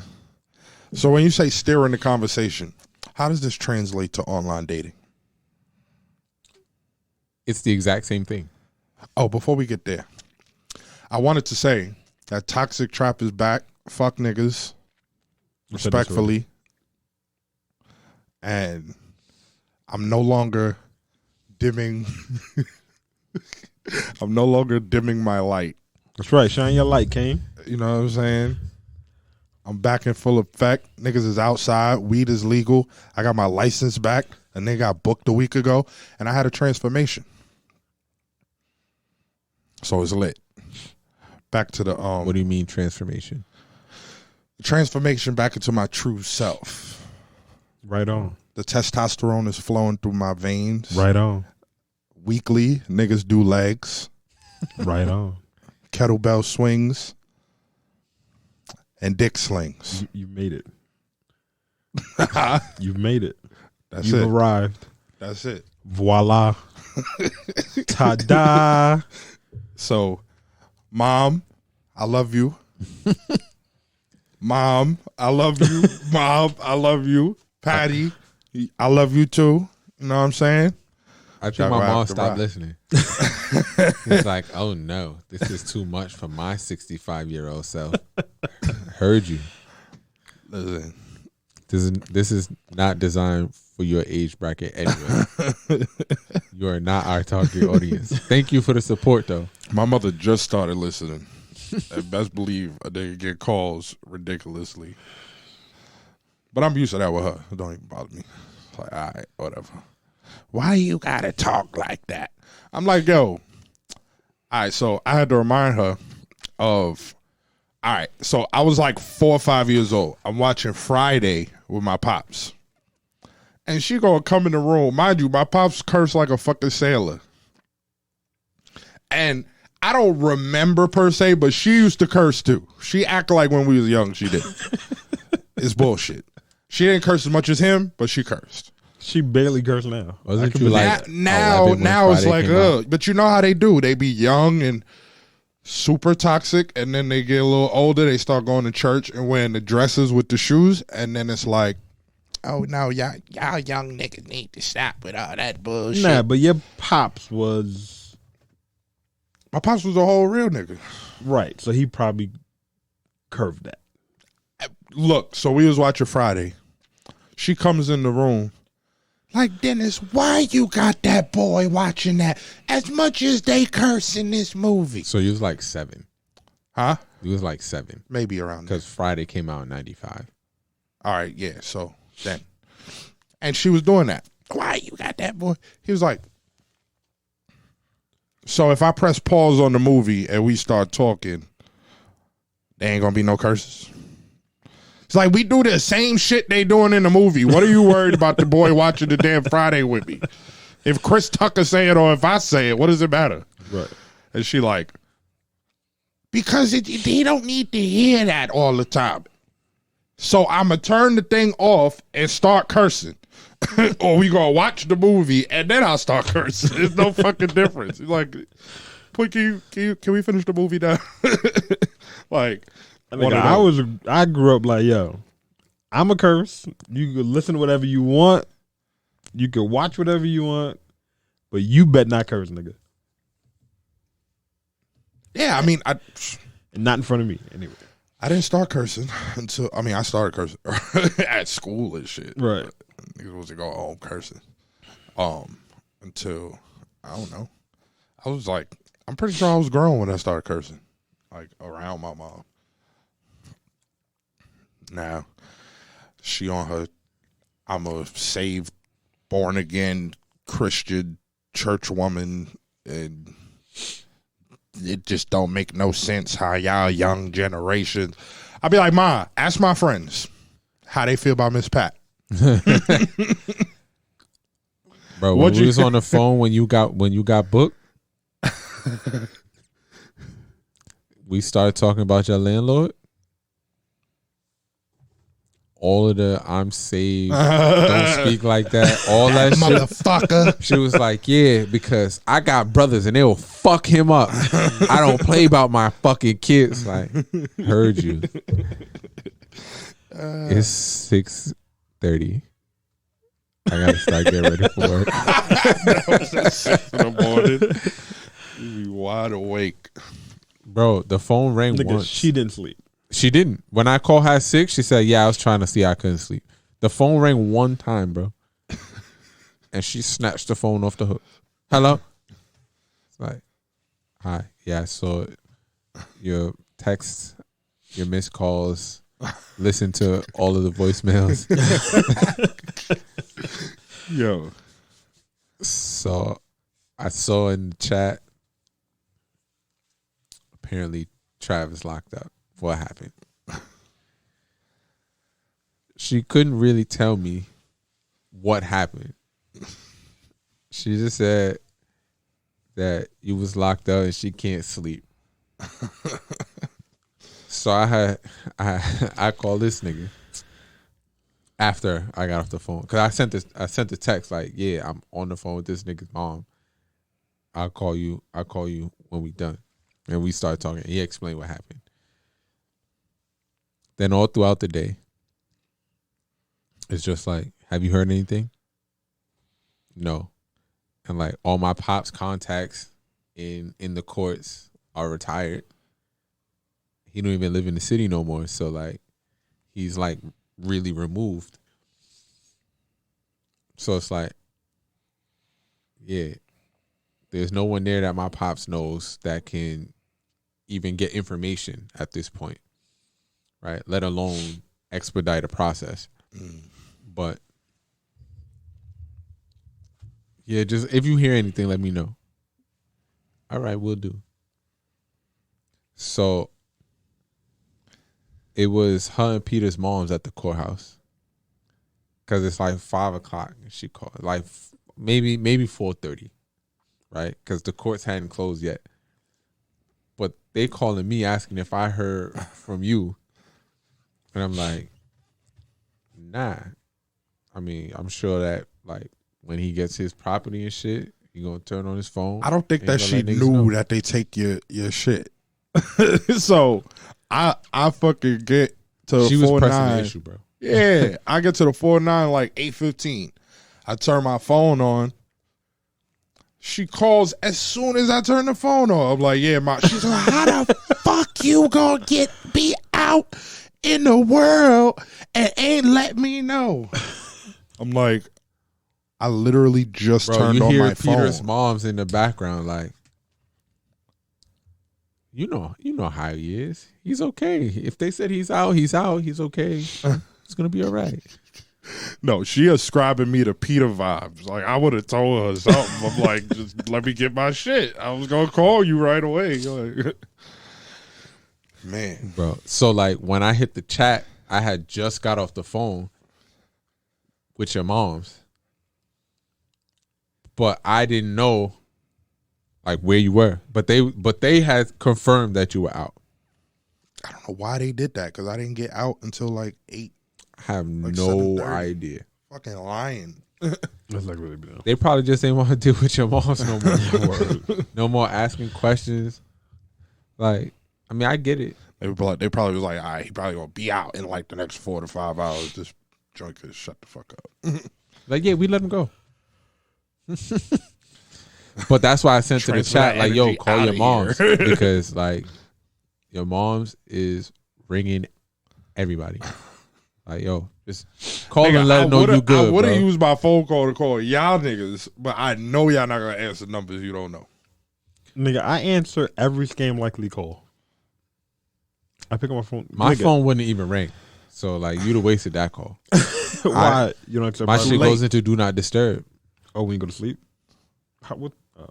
Speaker 1: So when you say steering the conversation, how does this translate to online dating?
Speaker 3: It's the exact same thing.
Speaker 1: Oh, before we get there, I wanted to say that toxic trap is back. Fuck niggas. Respectfully. And I'm no longer dimming. I'm no longer dimming my light.
Speaker 2: That's right. Shine your light, Kane.
Speaker 1: You know what I'm saying? I'm back in full effect. Niggas is outside. Weed is legal. I got my license back. A nigga got booked a week ago. And I had a transformation. So it's lit. Back to the
Speaker 3: What do you mean transformation?
Speaker 1: transformation back into my true self.
Speaker 2: Right on.
Speaker 1: The testosterone is flowing through my veins.
Speaker 2: Right on.
Speaker 1: Weekly, niggas do legs,
Speaker 2: Right on.
Speaker 1: kettlebell swings, and dick slings.
Speaker 2: You made it. You've made it.
Speaker 1: That's
Speaker 2: You've
Speaker 1: it.
Speaker 2: arrived.
Speaker 1: That's it.
Speaker 2: Voila. Ta-da.
Speaker 1: So, Mom, I love you. Mom, I love you. Mom, I love you. Patty, I love you too. You know what I'm saying?
Speaker 3: I think
Speaker 1: Y'all
Speaker 3: my
Speaker 1: gonna
Speaker 3: mom
Speaker 1: have to
Speaker 3: stopped
Speaker 1: ride.
Speaker 3: listening. It's like, oh no, this is too much for my 65-year-old self. Heard you.
Speaker 1: Listen,
Speaker 3: This is not designed for your age bracket anyway. You are not our target audience. Thank you for the support though.
Speaker 1: my mother just started listening. And best believe a nigga get calls ridiculously. But I'm used to that with her. It don't even bother me. It's like, all right, whatever. Why you gotta talk like that? I'm like, yo. All right, so I had to remind her of. All right, so I was like 4 or 5 years old. I'm watching Friday with my pops, and she gonna come in the room. Mind you, my pops cursed like a fucking sailor, and I don't remember per se, but she used to curse too. She acted like when we was young, she did. It's bullshit. She didn't curse as much as him, but she cursed.
Speaker 2: She barely cursed now.
Speaker 3: Wasn't you like
Speaker 1: now it's like, but you know how they do. They be young and super toxic, and then they get a little older. They start going to church and wearing the dresses with the shoes, and then it's like, oh no, y'all young niggas need to stop with all that bullshit.
Speaker 2: Nah, but your pops was
Speaker 1: My pops was a whole real nigga.
Speaker 2: right, so he probably curved that.
Speaker 1: Look, so we was watching Friday. She comes in the room. Like, Dennis, why you got that boy watching that as much as they curse in this movie?
Speaker 3: So you was like 7.
Speaker 1: Huh?
Speaker 3: You was like 7.
Speaker 1: Maybe around there.
Speaker 3: Because Friday came out in 95.
Speaker 1: All right, yeah, so then. And she was doing that. Why you got that boy? He was like, so if I press pause on the movie and we start talking, there ain't gonna be no curses? It's like, we do the same shit they doing in the movie. What are you worried about the boy watching the damn Friday with me? If Chris Tucker say it or if I say it, what does it matter?
Speaker 2: Right.
Speaker 1: And she like, because they don't need to hear that all the time. So I'm going to turn the thing off and start cursing. Or we going to watch the movie and then I'll start cursing. There's no fucking difference. It's like, can we finish the movie now? Like,
Speaker 2: I grew up like, yo, I'm a curse. You can listen to whatever you want. You can watch whatever you want, but you bet not curse, nigga.
Speaker 1: Yeah, I mean,
Speaker 2: And not in front of me, anyway.
Speaker 1: I didn't start cursing until, I started cursing at school and shit.
Speaker 2: Right.
Speaker 1: Niggas was to go home cursing. Until, I don't know. I was like, I'm pretty sure I was grown when I started cursing. Like, around my mom. Now, she on her, I'm a saved, born again Christian church woman, and it just don't make no sense how y'all young generations. I'll be like, Ma, ask my friends how they feel about Miss Pat.
Speaker 3: Bro, when we was on the phone when you got booked, we started talking about your landlord. All of the I'm saved, don't speak like that, all that
Speaker 1: motherfucker.
Speaker 3: Shit. She was like, yeah, because I got brothers and they'll fuck him up. I don't play about my fucking kids. Like, heard you. It's 6:30. I gotta start getting ready for work.
Speaker 1: It's 6 in the morning. You be wide awake.
Speaker 3: Bro, the phone rang
Speaker 2: Nigga,
Speaker 3: once.
Speaker 2: she didn't sleep.
Speaker 3: She didn't. When I called her at 6, she said, yeah, I was trying to see I couldn't sleep. The phone rang one time, bro. And she snatched the phone off the hook. Hello? It's like, hi. Yeah, I saw your texts, your missed calls, listen to all of the voicemails.
Speaker 1: Yo.
Speaker 3: So I saw in the chat, apparently Travis locked up. What happened? She couldn't really tell me what happened. She just said that you was locked up and she can't sleep. So I called this nigga after I got off the phone, because I sent the text like, yeah, I'm on the phone with this nigga's mom. I'll call you when we done. And we started talking. He explained what happened. Then all throughout the day, it's just like, have you heard anything? No. And like all my pops' contacts in the courts are retired. He don't even live in the city no more. So like he's like really removed. So it's like, yeah, there's no one there that my pops knows that can even get information at this point. Right, let alone expedite a process. But Yeah, just if you hear anything, let me know. All right, we'll do. So it was her and Peter's moms at the courthouse. Cause it's like 5 o'clock. She called like maybe 4:30, right? Cause the courts hadn't closed yet. But they calling me asking if I heard from you, and I'm like, nah. I mean, I'm sure that like when he gets his property and shit, he gonna turn on his phone.
Speaker 1: I don't think
Speaker 3: and
Speaker 1: that
Speaker 3: he
Speaker 1: she
Speaker 3: gonna let niggas
Speaker 1: knew
Speaker 3: know.
Speaker 1: that they take your shit. So I fucking get to
Speaker 3: She
Speaker 1: the
Speaker 3: was
Speaker 1: 4-9.
Speaker 3: pressing the issue, bro.
Speaker 1: Yeah, I get to the 4-9 like 8:15. I turn my phone on. She calls as soon as I turn the phone on. I'm like, yeah, ma. She's like, how the fuck you gonna be out in the world and ain't let me know? I'm like, I literally just
Speaker 3: Bro,
Speaker 1: turned
Speaker 3: you
Speaker 1: on
Speaker 3: hear
Speaker 1: my
Speaker 3: Peter's
Speaker 1: phone.
Speaker 3: mom's in the background, like, you know how he is. He's okay. If they said he's out, he's out. He's okay. It's gonna be all right.
Speaker 1: No, she ascribing me to Peter vibes. Like, I would have told her something. I'm like, just let me get my shit. I was gonna call you right away. Like, man,
Speaker 3: Bro. So like when I hit the chat, I had just got off the phone with your moms. But I didn't know like where you were. But they had confirmed that you were out.
Speaker 1: I don't know why they did that because I didn't get out until like 8.
Speaker 3: I have
Speaker 1: Like
Speaker 3: no
Speaker 1: 7:30.
Speaker 3: idea.
Speaker 1: Fucking lying.
Speaker 2: That's like really bad.
Speaker 3: They probably just didn't want to deal with your moms no more. No more asking questions. Like, I mean, I get it.
Speaker 1: They probably was like, all right, he probably gonna be out in like the next 4 to 5 hours. This joint could shut the fuck up.
Speaker 3: Like, yeah, we let him go. But that's why I sent to the
Speaker 1: Transfer
Speaker 3: chat,
Speaker 1: that
Speaker 3: like, yo,
Speaker 1: energy
Speaker 3: call
Speaker 1: outta
Speaker 3: your moms.
Speaker 1: here.
Speaker 3: Because, like, your moms is ringing everybody. Like, yo, just call
Speaker 1: Nigga,
Speaker 3: and let them know you good,
Speaker 1: I would have
Speaker 3: bro.
Speaker 1: used my phone call to call y'all niggas, but I know y'all not gonna answer numbers you don't know.
Speaker 2: Nigga, I answer every scam likely call. I pick up my phone.
Speaker 3: My
Speaker 2: Nigga,
Speaker 3: phone wouldn't even ring. So, like, you'd have wasted that call.
Speaker 2: Why? You don't accept
Speaker 3: My shit
Speaker 2: late.
Speaker 3: goes into do not disturb.
Speaker 2: Oh, when you go to sleep? How, what? Oh.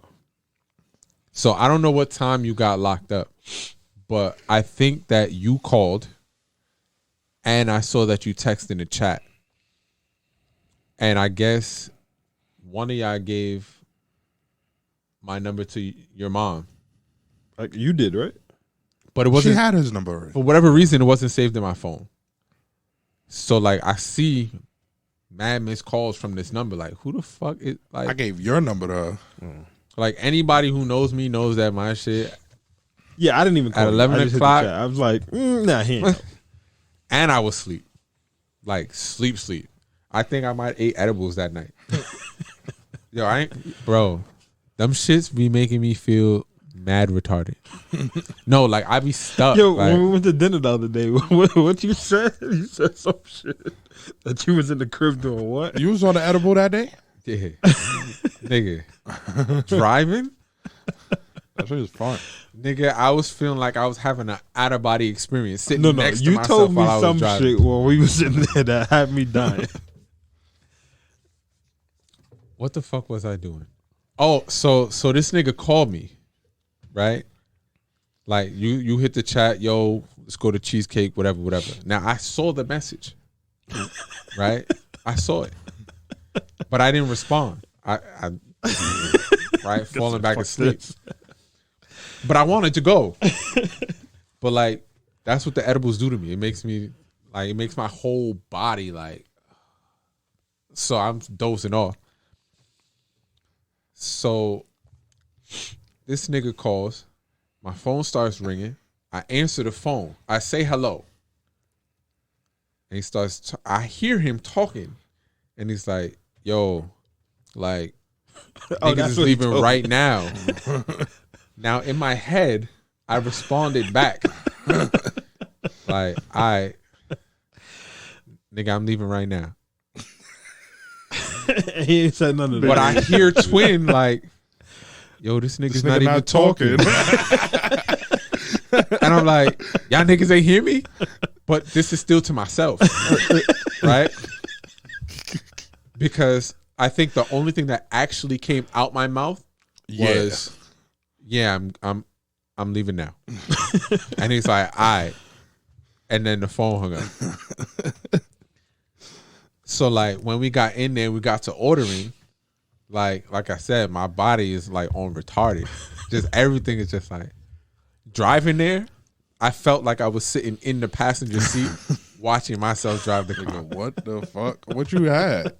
Speaker 3: So I don't know what time you got locked up, but I think that you called and I saw that you texted in the chat. And I guess one of y'all gave my number to your mom.
Speaker 2: Like you did, right?
Speaker 3: But it
Speaker 1: She
Speaker 3: wasn't,
Speaker 1: had his number already.
Speaker 3: for whatever reason, it wasn't saved in my phone. So like I see mad missed calls from this number. Like, who the fuck is like?
Speaker 1: I gave your number to her.
Speaker 3: Like anybody who knows me knows that my shit.
Speaker 2: Yeah, I didn't even call
Speaker 3: At
Speaker 2: you.
Speaker 3: 11
Speaker 2: I just hit the
Speaker 3: o'clock?
Speaker 2: chat. I was like, nah, he ain't.
Speaker 3: And I was asleep. Like sleep. I think I might ate edibles that night. Yo, I ain't, bro. Them shits be making me feel mad retarded. No, like I be stuck.
Speaker 2: Yo,
Speaker 3: like,
Speaker 2: when we went to dinner the other day, what you said? You said some shit that you was in the crib doing what?
Speaker 1: You was on the edible that day?
Speaker 3: yeah, nigga, driving.
Speaker 1: That shit was fun.
Speaker 3: Nigga, I was feeling like I was having an out of body experience sitting
Speaker 2: No,
Speaker 3: next to
Speaker 2: you
Speaker 3: myself
Speaker 2: told me
Speaker 3: while I was
Speaker 2: some
Speaker 3: driving.
Speaker 2: shit while we was in there that had me dying.
Speaker 3: What the fuck was I doing? Oh, so this nigga called me, right? Like you hit the chat, yo, let's go to cheesecake, whatever. Now I saw the message, right? I saw it, but I didn't respond. I right, falling back asleep. But I wanted to go, but like that's what the edibles do to me. It makes me like it makes my whole body like. So I'm dozing off. So this nigga calls, my phone starts ringing. I answer the phone. I say hello. And he starts, I hear him talking. And he's like, yo, like, niggas
Speaker 2: that's
Speaker 3: is
Speaker 2: what he
Speaker 3: leaving
Speaker 2: told
Speaker 3: right now. Now, in my head, I responded back. Like, nigga, I'm leaving right now.
Speaker 2: He ain't said none of that.
Speaker 3: But I hear Twin like, yo, this nigga's not even talking. And I'm like, y'all niggas ain't hear me? But this is still to myself. Right? Because I think the only thing that actually came out my mouth was, "Yeah, I'm leaving now." And he's like, "All right," and then the phone hung up. So like when we got in there, we got to ordering. Like I said, my body is like on retarded. Just everything is just like driving there. I felt like I was sitting in the passenger seat watching myself drive the car.
Speaker 1: What the fuck? What you had?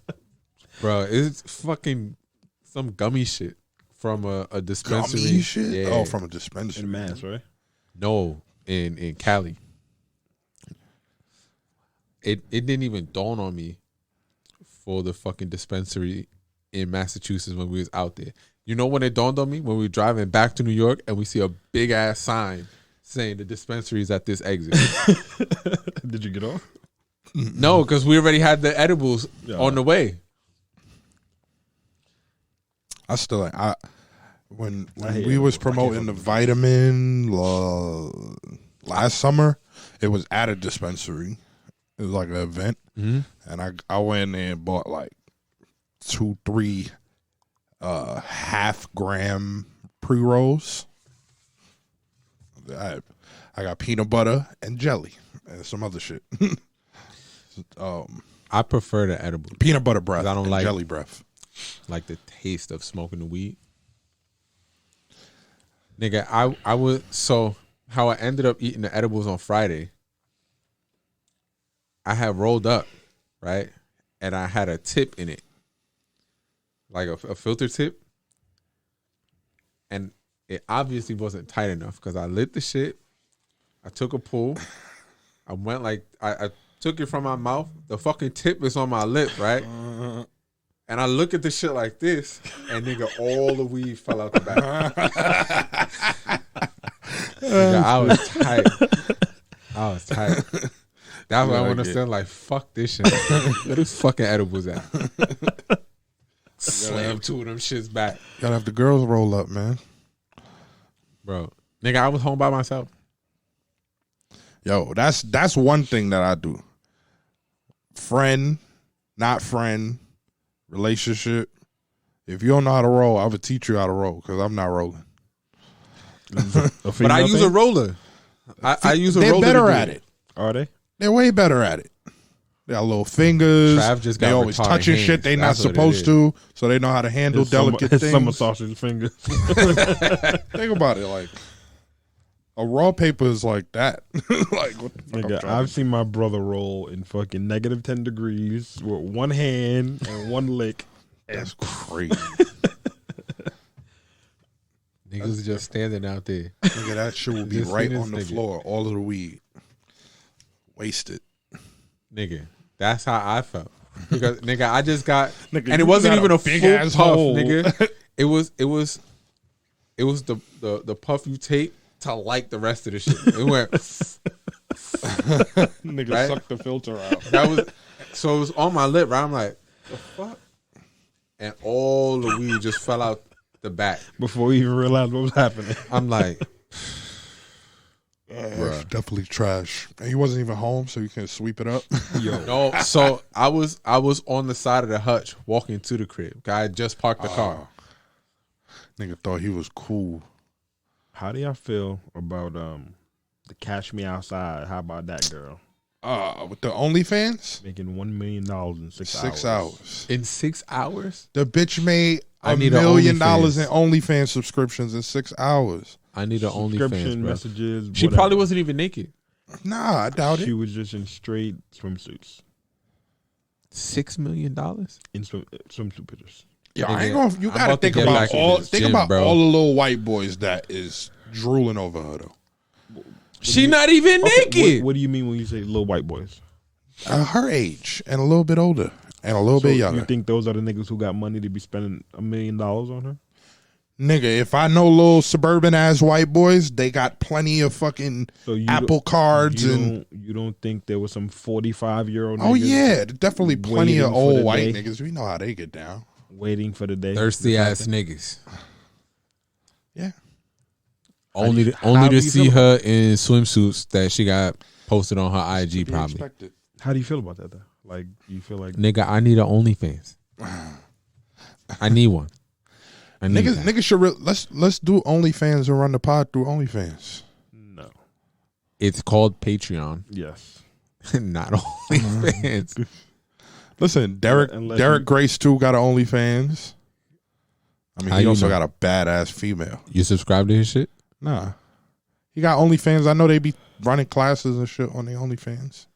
Speaker 3: Bro, it's fucking some gummy shit from a dispensary.
Speaker 1: Gummy shit?
Speaker 3: Yeah.
Speaker 1: Oh, from a dispensary.
Speaker 2: In Mass, right?
Speaker 3: No, in Cali. It didn't even dawn on me for the fucking dispensary in Massachusetts when we was out there. You know when it dawned on me? When we were driving back to New York and we see a big ass sign saying the dispensary is at this exit.
Speaker 2: Did you get off?
Speaker 3: No, because we already had the edibles on the way.
Speaker 1: I still like when we was promoting the vitamin last summer, it was at a dispensary. It was like an event, and I went in there and bought like 2-3 half-gram pre-rolls. I got peanut butter and jelly and some other shit.
Speaker 3: I prefer the edible.
Speaker 1: Peanut butter breath.
Speaker 3: I don't
Speaker 1: and
Speaker 3: like
Speaker 1: jelly breath.
Speaker 3: Like the taste of smoking the weed. Nigga, I would, so how I ended up eating the edibles on Friday, I had rolled up, right? And I had a tip in it. Like a filter tip. And it obviously wasn't tight enough because I lit the shit. I took a pull. I went like, I took it from my mouth. The fucking tip is on my lip, right? And I look at the shit like this, and nigga, all the weed fell out the back. Nigga, I was tight. That's why I understand. Like, fuck this shit. Where those fucking edibles at? Slam 2 of them shits back,
Speaker 1: Gotta have the girls roll up, man.
Speaker 3: bro. Nigga, I was home by myself.
Speaker 1: Yo, that's one thing that I do. Friend, not friend, relationship. If you don't know how to roll, I would teach you how to roll because I'm not rolling.
Speaker 3: But I use a roller. I use a
Speaker 1: They're
Speaker 3: roller.
Speaker 1: better at it.
Speaker 2: Are they?
Speaker 1: They're way better at it. They got little fingers.
Speaker 3: Trav just got
Speaker 1: they always
Speaker 3: retarded
Speaker 1: touching
Speaker 3: hands.
Speaker 1: shit they not
Speaker 3: That's what it
Speaker 1: supposed
Speaker 3: is.
Speaker 1: to, so they know how to handle delicate things.
Speaker 2: Summer sausage fingers.
Speaker 1: Think about it, like a raw paper is like that. Like what the fuck?
Speaker 2: Nigga, I've seen my brother roll in fucking -10 degrees with one hand and one lick.
Speaker 1: That's crazy.
Speaker 3: Niggas just standing out there.
Speaker 1: Nigga, that shit will be
Speaker 3: Just
Speaker 1: right
Speaker 3: seen
Speaker 1: on the
Speaker 3: this nigga.
Speaker 1: floor. All of the weed wasted.
Speaker 3: Nigga, that's how I felt. Because nigga, I just got,
Speaker 1: Nigga,
Speaker 3: and it
Speaker 1: you
Speaker 3: wasn't
Speaker 1: got
Speaker 3: even
Speaker 1: a
Speaker 3: a
Speaker 1: big
Speaker 3: full
Speaker 1: ass
Speaker 3: puff,
Speaker 1: hole.
Speaker 3: nigga. It was the puff you take to like the rest of the shit. It went.
Speaker 1: Nigga,
Speaker 3: Right?
Speaker 1: suck the filter out.
Speaker 3: That was so it was on my lip. Right, I'm like, the fuck, and all the weed just fell out the back.
Speaker 2: Before we even realized what was happening.
Speaker 3: I'm like,
Speaker 1: It's definitely trash. And he wasn't even home, so you can sweep it up.
Speaker 3: no. So I was on the side of the hutch walking to the crib. I had just parked the car.
Speaker 1: Nigga thought he was cool.
Speaker 2: How do y'all feel about the Cash Me Outside? How about that girl
Speaker 1: With the OnlyFans?
Speaker 2: making $1 million in 6 hours?
Speaker 1: 6 hours.
Speaker 3: In 6 hours,
Speaker 1: The bitch made
Speaker 3: I
Speaker 1: $1
Speaker 3: need a
Speaker 1: million in
Speaker 3: OnlyFans.
Speaker 1: OnlyFans subscriptions in 6 hours.
Speaker 3: I need an OnlyFans,
Speaker 2: Subscription
Speaker 3: bro.
Speaker 2: messages.
Speaker 3: She
Speaker 2: whatever.
Speaker 3: probably wasn't even naked.
Speaker 1: Nah, I doubt
Speaker 2: She
Speaker 1: it.
Speaker 2: was just in straight swimsuits,
Speaker 3: $6 million.
Speaker 2: in swimsuit pictures.
Speaker 1: Yo, I
Speaker 3: Nigga,
Speaker 1: ain't gonna. You
Speaker 3: I'm
Speaker 1: gotta
Speaker 3: about to
Speaker 1: think
Speaker 3: get
Speaker 1: about
Speaker 3: back into
Speaker 1: all.
Speaker 3: this
Speaker 1: Think
Speaker 3: gym,
Speaker 1: about
Speaker 3: bro.
Speaker 1: all the little white boys that is drooling over her though.
Speaker 3: She not even naked.
Speaker 2: What do you mean when you say little white boys?
Speaker 1: Her age and a little bit older and a little bit younger.
Speaker 2: You think those are the niggas who got money to be spending $1 million on her?
Speaker 1: Nigga, if I know little suburban ass white boys, they got plenty of fucking
Speaker 2: So you
Speaker 1: Apple cards and.
Speaker 2: you don't think there was some 45-year-old
Speaker 1: Oh
Speaker 2: niggas
Speaker 1: yeah, there's definitely plenty of
Speaker 2: waiting for
Speaker 1: old
Speaker 2: the
Speaker 1: white
Speaker 2: day.
Speaker 1: niggas. We know how they get down.
Speaker 2: waiting for the day?
Speaker 3: Thirsty ass niggas.
Speaker 1: Yeah.
Speaker 3: Only
Speaker 2: how do
Speaker 3: to
Speaker 2: you
Speaker 3: see
Speaker 2: feel
Speaker 3: her in swimsuits that she got posted on her IG probably.
Speaker 2: How do you feel about that though? Like, do you feel like
Speaker 3: Nigga, I need an OnlyFans. I need one. I need that.
Speaker 1: Niggas should let's do OnlyFans and run the pod through OnlyFans.
Speaker 2: No.
Speaker 3: It's called Patreon,
Speaker 2: Yes.
Speaker 3: not OnlyFans.
Speaker 1: Listen,
Speaker 2: Unless
Speaker 1: Derek
Speaker 2: you-
Speaker 1: Grace too got an OnlyFans. I mean,
Speaker 3: How
Speaker 1: he
Speaker 3: you
Speaker 1: also
Speaker 3: know?
Speaker 1: got a badass female.
Speaker 3: You subscribe to his shit?
Speaker 1: Nah, he got OnlyFans. I know they be running classes and shit on the OnlyFans.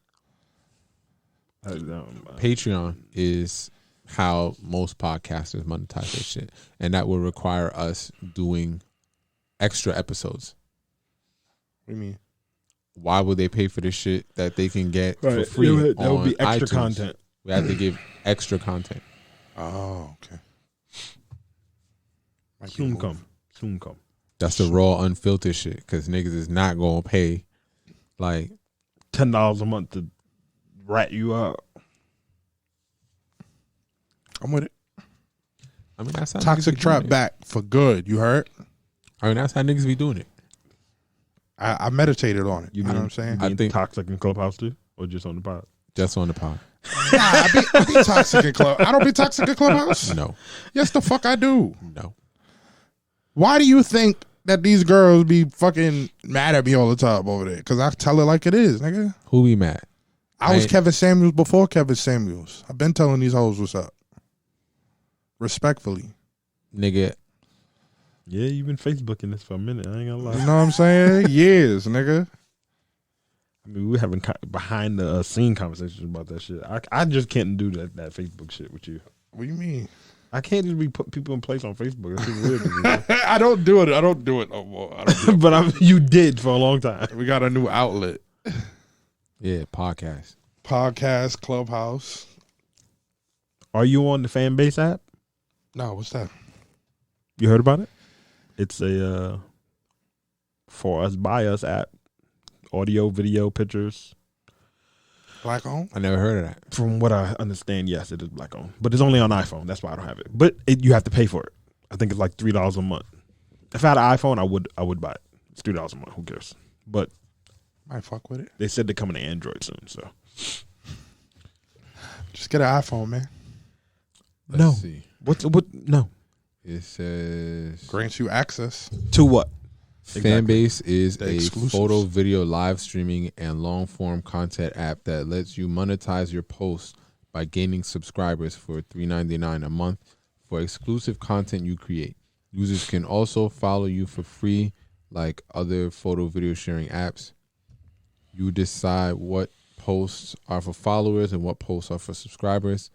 Speaker 3: Patreon is how most podcasters monetize their shit, and that will require us doing extra episodes.
Speaker 1: What do you mean?
Speaker 3: Why would they pay for this shit that they can get for
Speaker 2: Right.
Speaker 3: free?
Speaker 2: That would be
Speaker 3: on
Speaker 2: extra
Speaker 3: iTunes?
Speaker 2: content.
Speaker 3: We have to give extra content.
Speaker 1: Oh, okay. Might be a
Speaker 2: Soon
Speaker 1: move.
Speaker 2: come. Soon come.
Speaker 3: That's the raw, unfiltered shit. Because niggas is not gonna pay like
Speaker 2: $10 a month to rat you out.
Speaker 1: I'm with it.
Speaker 3: I mean that's how
Speaker 1: Toxic
Speaker 3: niggas be
Speaker 1: Trap
Speaker 3: doing it.
Speaker 1: back for good. You heard?
Speaker 3: I mean that's how niggas be doing it.
Speaker 1: I meditated on it. You know what I'm saying?
Speaker 3: I think-
Speaker 2: toxic in Clubhouse too, or just on the pod?
Speaker 3: Just on the pod.
Speaker 1: Nah, I be toxic in club. I don't be toxic in Clubhouse.
Speaker 3: No,
Speaker 1: Yes, the fuck I do.
Speaker 3: no.
Speaker 1: Why do you think that these girls be fucking mad at me all the time over there? Because I tell it like it is, nigga.
Speaker 3: Who be mad?
Speaker 1: I was
Speaker 3: I-
Speaker 1: Kevin Samuels before Kevin Samuels. I've been telling these hoes what's up. Respectfully.
Speaker 3: Nigga,
Speaker 2: Yeah, you've been Facebooking this for a minute. I ain't gonna
Speaker 1: You
Speaker 2: lie.
Speaker 1: know what I'm saying? Years, nigga.
Speaker 2: I mean, we're having behind the scene conversations about that shit. I just can't do that Facebook shit with you.
Speaker 1: What do you mean?
Speaker 2: I can't just be put people in place on Facebook. That's just weird to me. Man.
Speaker 1: I don't do it. I don't do it no more. I don't do
Speaker 2: But you did for a long time.
Speaker 1: it. We got a new outlet.
Speaker 3: yeah, podcast.
Speaker 1: Podcast, Clubhouse.
Speaker 2: Are you on the fan base app?
Speaker 1: No, what's that?
Speaker 2: You heard about it? It's a for us by us app. Audio, video, pictures.
Speaker 1: Black owned?
Speaker 3: I never heard of that.
Speaker 2: From what I understand, yes, it is black owned, but it's only on iPhone. That's why I don't have it. But you have to pay for it. I think it's like $3 a month. If I had an iPhone, I would buy it. It's $3 a month. Who cares? But
Speaker 1: Might fuck with it.
Speaker 2: they said they're coming to Android soon. So
Speaker 1: Just get an iPhone, man.
Speaker 3: Let's
Speaker 2: no,
Speaker 3: see.
Speaker 2: what? No,
Speaker 3: It says
Speaker 1: Grants you access.
Speaker 2: to what?
Speaker 3: Fanbase is
Speaker 1: The
Speaker 3: a
Speaker 1: exclusives.
Speaker 3: photo, video, live streaming, and long form content app that lets you monetize your posts by gaining subscribers for $3.99 a month for exclusive content you create. Users can also follow you for free, like other photo video sharing apps. You decide what posts are for followers and what posts are for subscribers.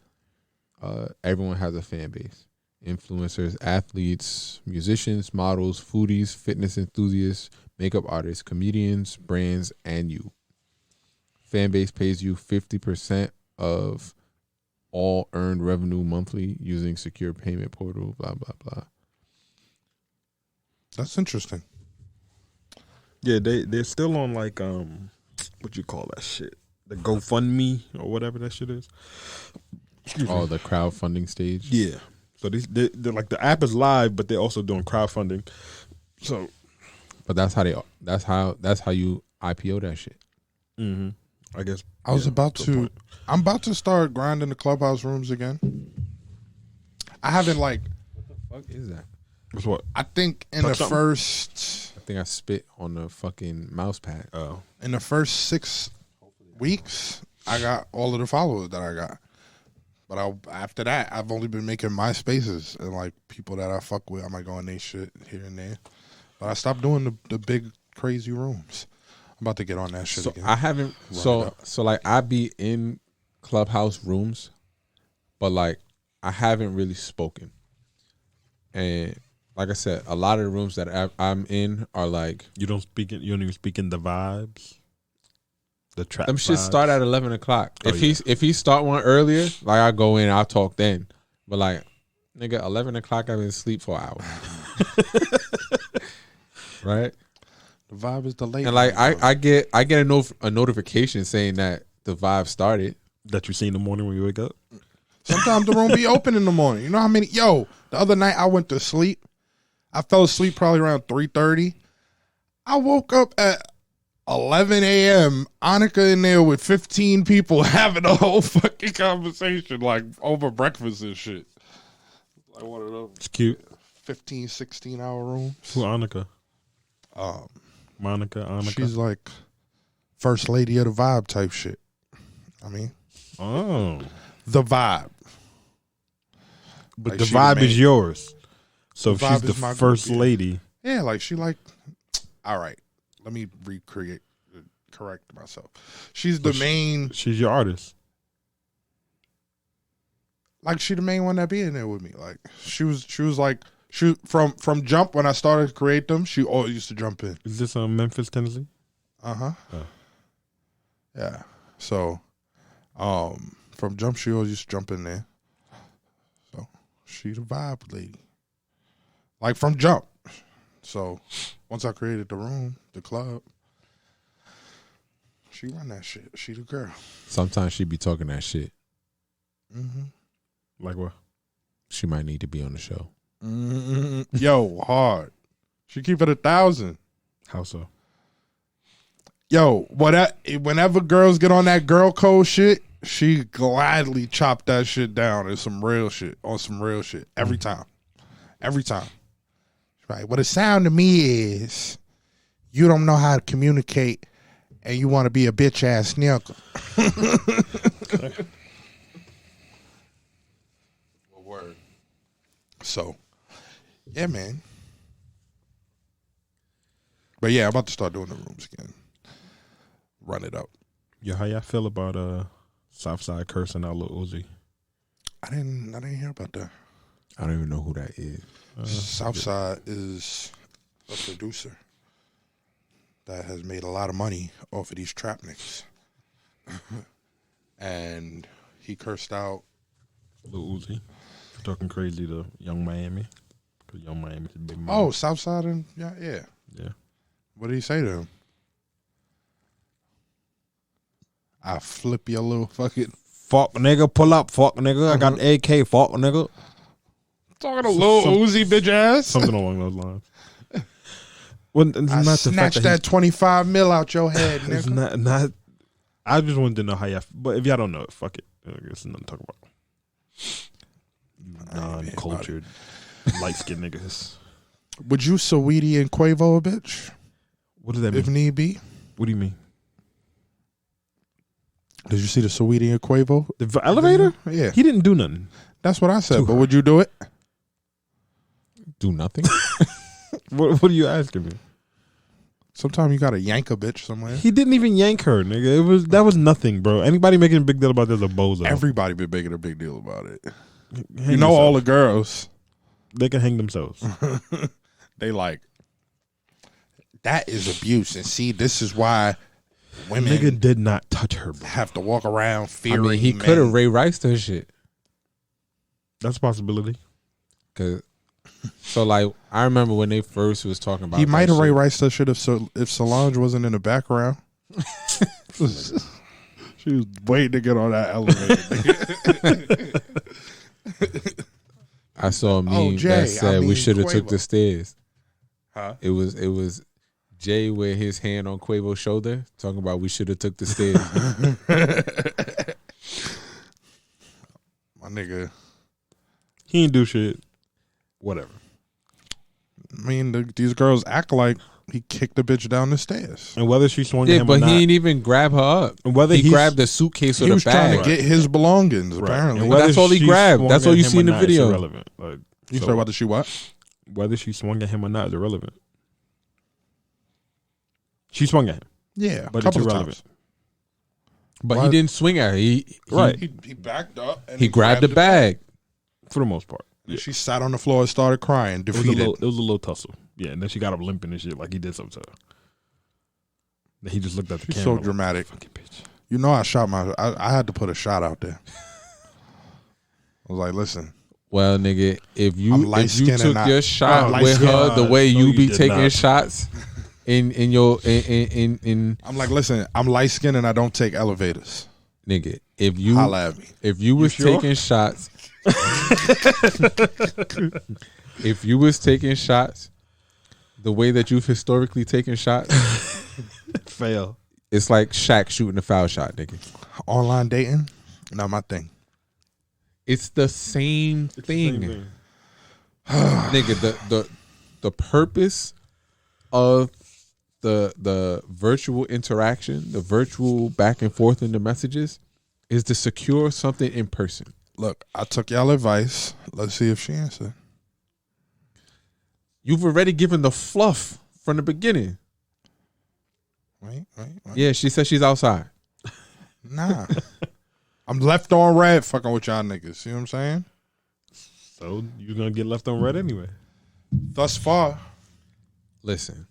Speaker 3: Everyone has a fan base. Influencers, athletes, musicians, models, foodies, fitness enthusiasts, makeup artists, comedians, brands, and you. Fanbase pays you 50% of all earned revenue monthly using secure payment portal, blah, blah, blah.
Speaker 1: That's interesting.
Speaker 2: Yeah, they're still on like what you call that shit? The GoFundMe or whatever that shit is.
Speaker 3: Oh, the crowdfunding stage.
Speaker 2: Yeah. So they're like the app is live, but they're also doing crowdfunding. So
Speaker 3: But that's how you IPO that shit.
Speaker 2: I guess
Speaker 1: I was about
Speaker 2: good
Speaker 1: to.
Speaker 2: point.
Speaker 1: I'm about to start grinding the Clubhouse rooms again. I haven't like.
Speaker 3: What is that?
Speaker 2: What's what?
Speaker 1: I think in the
Speaker 2: Touch something?
Speaker 1: first
Speaker 3: I think I spit on the fucking mouse pad.
Speaker 2: Oh,
Speaker 1: in the first 6 weeks, I got all of the followers that I got. But after that, I've only been making my spaces and like people that I fuck with. I might go in their shit here and there. But I stopped doing the big crazy rooms. I'm about to get on that shit
Speaker 3: So
Speaker 1: again.
Speaker 3: I haven't. So like I be in Clubhouse rooms, but like I haven't really spoken. And like I said, a lot of the rooms that I'm in are like
Speaker 2: you don't even speak in the vibes. The trap.
Speaker 3: them shit
Speaker 2: vibes.
Speaker 3: start at 11:00.
Speaker 2: Oh,
Speaker 3: If he start one earlier, like I go in, I'll talk then. But like nigga, 11:00, I've been asleep for an hour. Right?
Speaker 1: The vibe is the late.
Speaker 3: And like
Speaker 1: night,
Speaker 3: I get a notification saying that the vibe started.
Speaker 2: that you see in the morning when you wake up.
Speaker 1: Sometimes the room be open in the morning. You know how many? Yo, the other night I went to sleep. I fell asleep probably around 3:30. I woke up at 11 a.m. Annika in there with 15 people having a whole fucking conversation like over breakfast and shit. Like one of those
Speaker 2: It's cute.
Speaker 1: 15, 16-hour rooms.
Speaker 2: Who Annika?
Speaker 1: Um,
Speaker 2: Monica.
Speaker 1: she's like first lady of the vibe type shit. I mean, the vibe.
Speaker 2: But
Speaker 1: Like,
Speaker 2: the
Speaker 1: she
Speaker 2: vibe
Speaker 1: the
Speaker 2: is
Speaker 1: main-
Speaker 2: yours. So if
Speaker 1: The
Speaker 2: she's
Speaker 1: vibe
Speaker 2: the
Speaker 1: is my
Speaker 2: first
Speaker 1: group, yeah.
Speaker 2: lady,
Speaker 1: Yeah, like she like. All right, let me correct myself. She's the main.
Speaker 2: she's your artist.
Speaker 1: Like she the main one that be in there with me. Like she was like from jump when I started to create them. She always used to jump in.
Speaker 2: Is this Memphis, Tennessee?
Speaker 1: Uh-huh. Yeah. So, from jump, she always used to jump in there. So, she the vibe lady. Like, from jump. So, once I created the room, the club, she run that shit. She the girl.
Speaker 3: Sometimes she be talking that shit.
Speaker 1: Mm-hmm.
Speaker 2: Like what?
Speaker 3: She might need to be on the show.
Speaker 1: Mm-hmm. Yo, hard. She keep it 1,000.
Speaker 2: How so?
Speaker 1: Yo, whenever girls get on that girl code shit, she gladly chop that shit down on some real shit. Every time. Right. What it sound to me is you don't know how to communicate and you want to be a bitch ass nigga. Word. So, yeah, man. But yeah, I'm about to start doing the rooms again. Run it up.
Speaker 2: Yo, how y'all feel about Southside cursing out Lil Uzi?
Speaker 1: I didn't hear about that.
Speaker 3: I don't even know who that is.
Speaker 1: Southside is a producer that has made a lot of money off of these trap niggas. And he cursed out
Speaker 2: Lil Uzi talking crazy to Young Miami because Young Miami's a big man.
Speaker 1: Oh, Southside and yeah. What did he say to him? I flip your little fucking
Speaker 2: fuck nigga, pull up, fuck nigga. I got an AK, fuck nigga.
Speaker 1: talking to Lil Uzi bitch ass.
Speaker 2: Something along those lines. Well, it's
Speaker 1: I
Speaker 2: not the
Speaker 1: snatched
Speaker 2: fact
Speaker 1: that 25 mil out your head,
Speaker 2: it's
Speaker 1: nigga.
Speaker 2: not. I just wanted to know how y'all. But if y'all don't know it, fuck it. I guess nothing to talk about. Non-cultured, light-skinned niggas.
Speaker 1: Would you Saweetie and Quavo a bitch?
Speaker 2: What does that mean?
Speaker 1: If need be.
Speaker 2: What do you mean?
Speaker 1: Did you see the Saweetie and Quavo?
Speaker 2: The elevator?
Speaker 1: Yeah.
Speaker 2: He didn't do nothing.
Speaker 1: That's what I said. But would you do it?
Speaker 3: Do nothing?
Speaker 2: What are you asking me?
Speaker 1: Sometimes you gotta yank a bitch somewhere.
Speaker 2: He didn't even yank her, nigga. That was nothing, bro. Anybody making a big deal about this is a bozo.
Speaker 1: Everybody been making a big deal about it.
Speaker 2: Hang
Speaker 1: You know
Speaker 2: yourself.
Speaker 1: all the girls.
Speaker 2: They can hang themselves.
Speaker 1: They like that is abuse. And see, this is why women
Speaker 2: Nigga did not touch her, bro.
Speaker 1: have to walk around
Speaker 3: I
Speaker 1: fearing.
Speaker 3: mean, he
Speaker 1: men.
Speaker 3: could have Ray Rice her shit.
Speaker 2: That's a possibility.
Speaker 3: So like, I remember when they first was talking about.
Speaker 1: He might have
Speaker 3: that
Speaker 1: Ray
Speaker 3: shit.
Speaker 1: Rice that shit if Solange wasn't in the background. She was waiting to get on that elevator.
Speaker 3: I saw a meme
Speaker 1: Jay,
Speaker 3: that said we
Speaker 1: mean
Speaker 3: should have took
Speaker 1: Quavo.
Speaker 3: the stairs.
Speaker 1: Huh?
Speaker 3: It was Jay with his hand on Quavo's shoulder, talking about we should have took the stairs.
Speaker 1: My nigga.
Speaker 2: He ain't do shit. Whatever.
Speaker 1: I mean, these girls act like he kicked the bitch down the stairs.
Speaker 2: And whether she swung at
Speaker 3: Yeah,
Speaker 2: him or
Speaker 3: but
Speaker 2: not,
Speaker 3: he ain't even grab her up.
Speaker 2: and whether
Speaker 3: He
Speaker 2: he's-
Speaker 3: grabbed the suitcase or
Speaker 1: He
Speaker 3: the
Speaker 1: was trying
Speaker 3: bag.
Speaker 1: to get his belongings, apparently.
Speaker 2: and
Speaker 3: Well,
Speaker 2: whether
Speaker 3: that's all he
Speaker 2: she
Speaker 3: grabbed.
Speaker 2: swung
Speaker 3: That's
Speaker 2: at
Speaker 3: all you
Speaker 2: him
Speaker 3: see
Speaker 2: or
Speaker 3: in the
Speaker 2: not, it's
Speaker 3: video.
Speaker 2: irrelevant. Like,
Speaker 1: You
Speaker 2: so
Speaker 1: said whether she what?
Speaker 2: whether she swung at him or not is irrelevant. She swung at him,
Speaker 1: Yeah,
Speaker 2: but
Speaker 1: a
Speaker 2: it's
Speaker 1: couple of
Speaker 2: irrelevant.
Speaker 1: times.
Speaker 3: But
Speaker 1: Why-
Speaker 3: he didn't swing at her. He
Speaker 2: Right.
Speaker 1: He backed up and
Speaker 3: He grabbed the bag.
Speaker 2: For the most part.
Speaker 1: And she sat on the floor and started crying,
Speaker 2: It was,
Speaker 1: defeated.
Speaker 2: it was a little tussle. Yeah, and then she got up limping and shit like he did something to her. Then he just looked at the
Speaker 1: She's
Speaker 2: camera.
Speaker 1: so
Speaker 2: like,
Speaker 1: dramatic.
Speaker 2: fucking bitch.
Speaker 1: You know, I had to put a shot out there. I was like, listen,
Speaker 3: Well, nigga, if
Speaker 1: I'm
Speaker 3: you
Speaker 1: light-skinned
Speaker 3: took
Speaker 1: and I-
Speaker 3: your shot
Speaker 1: I'm
Speaker 3: with her
Speaker 1: light-skinned.
Speaker 3: the way
Speaker 2: No,
Speaker 3: you
Speaker 2: you
Speaker 3: be
Speaker 2: did
Speaker 3: taking
Speaker 2: not.
Speaker 3: shots in your in
Speaker 1: I'm like, listen, I'm light skinned and I don't take elevators.
Speaker 3: nigga, if you
Speaker 1: Holla at me.
Speaker 3: if you was
Speaker 2: sure?
Speaker 3: taking shots if you was taking shots the way that you've historically taken shots,
Speaker 2: Fail.
Speaker 3: it's like Shaq shooting a foul shot, nigga.
Speaker 1: Online dating, not my thing.
Speaker 3: It's the same thing. Nigga, the purpose of the virtual interaction, the virtual back and forth in the messages, is to secure something in person.
Speaker 1: Look, I took y'all advice. Let's see if she answered.
Speaker 3: You've already given the fluff from the beginning.
Speaker 1: Wait.
Speaker 3: Yeah, she said she's outside.
Speaker 1: Nah. I'm left on red fucking with y'all niggas. See what I'm saying?
Speaker 2: So you're gonna get left on red anyway.
Speaker 1: Thus far.
Speaker 3: Listen.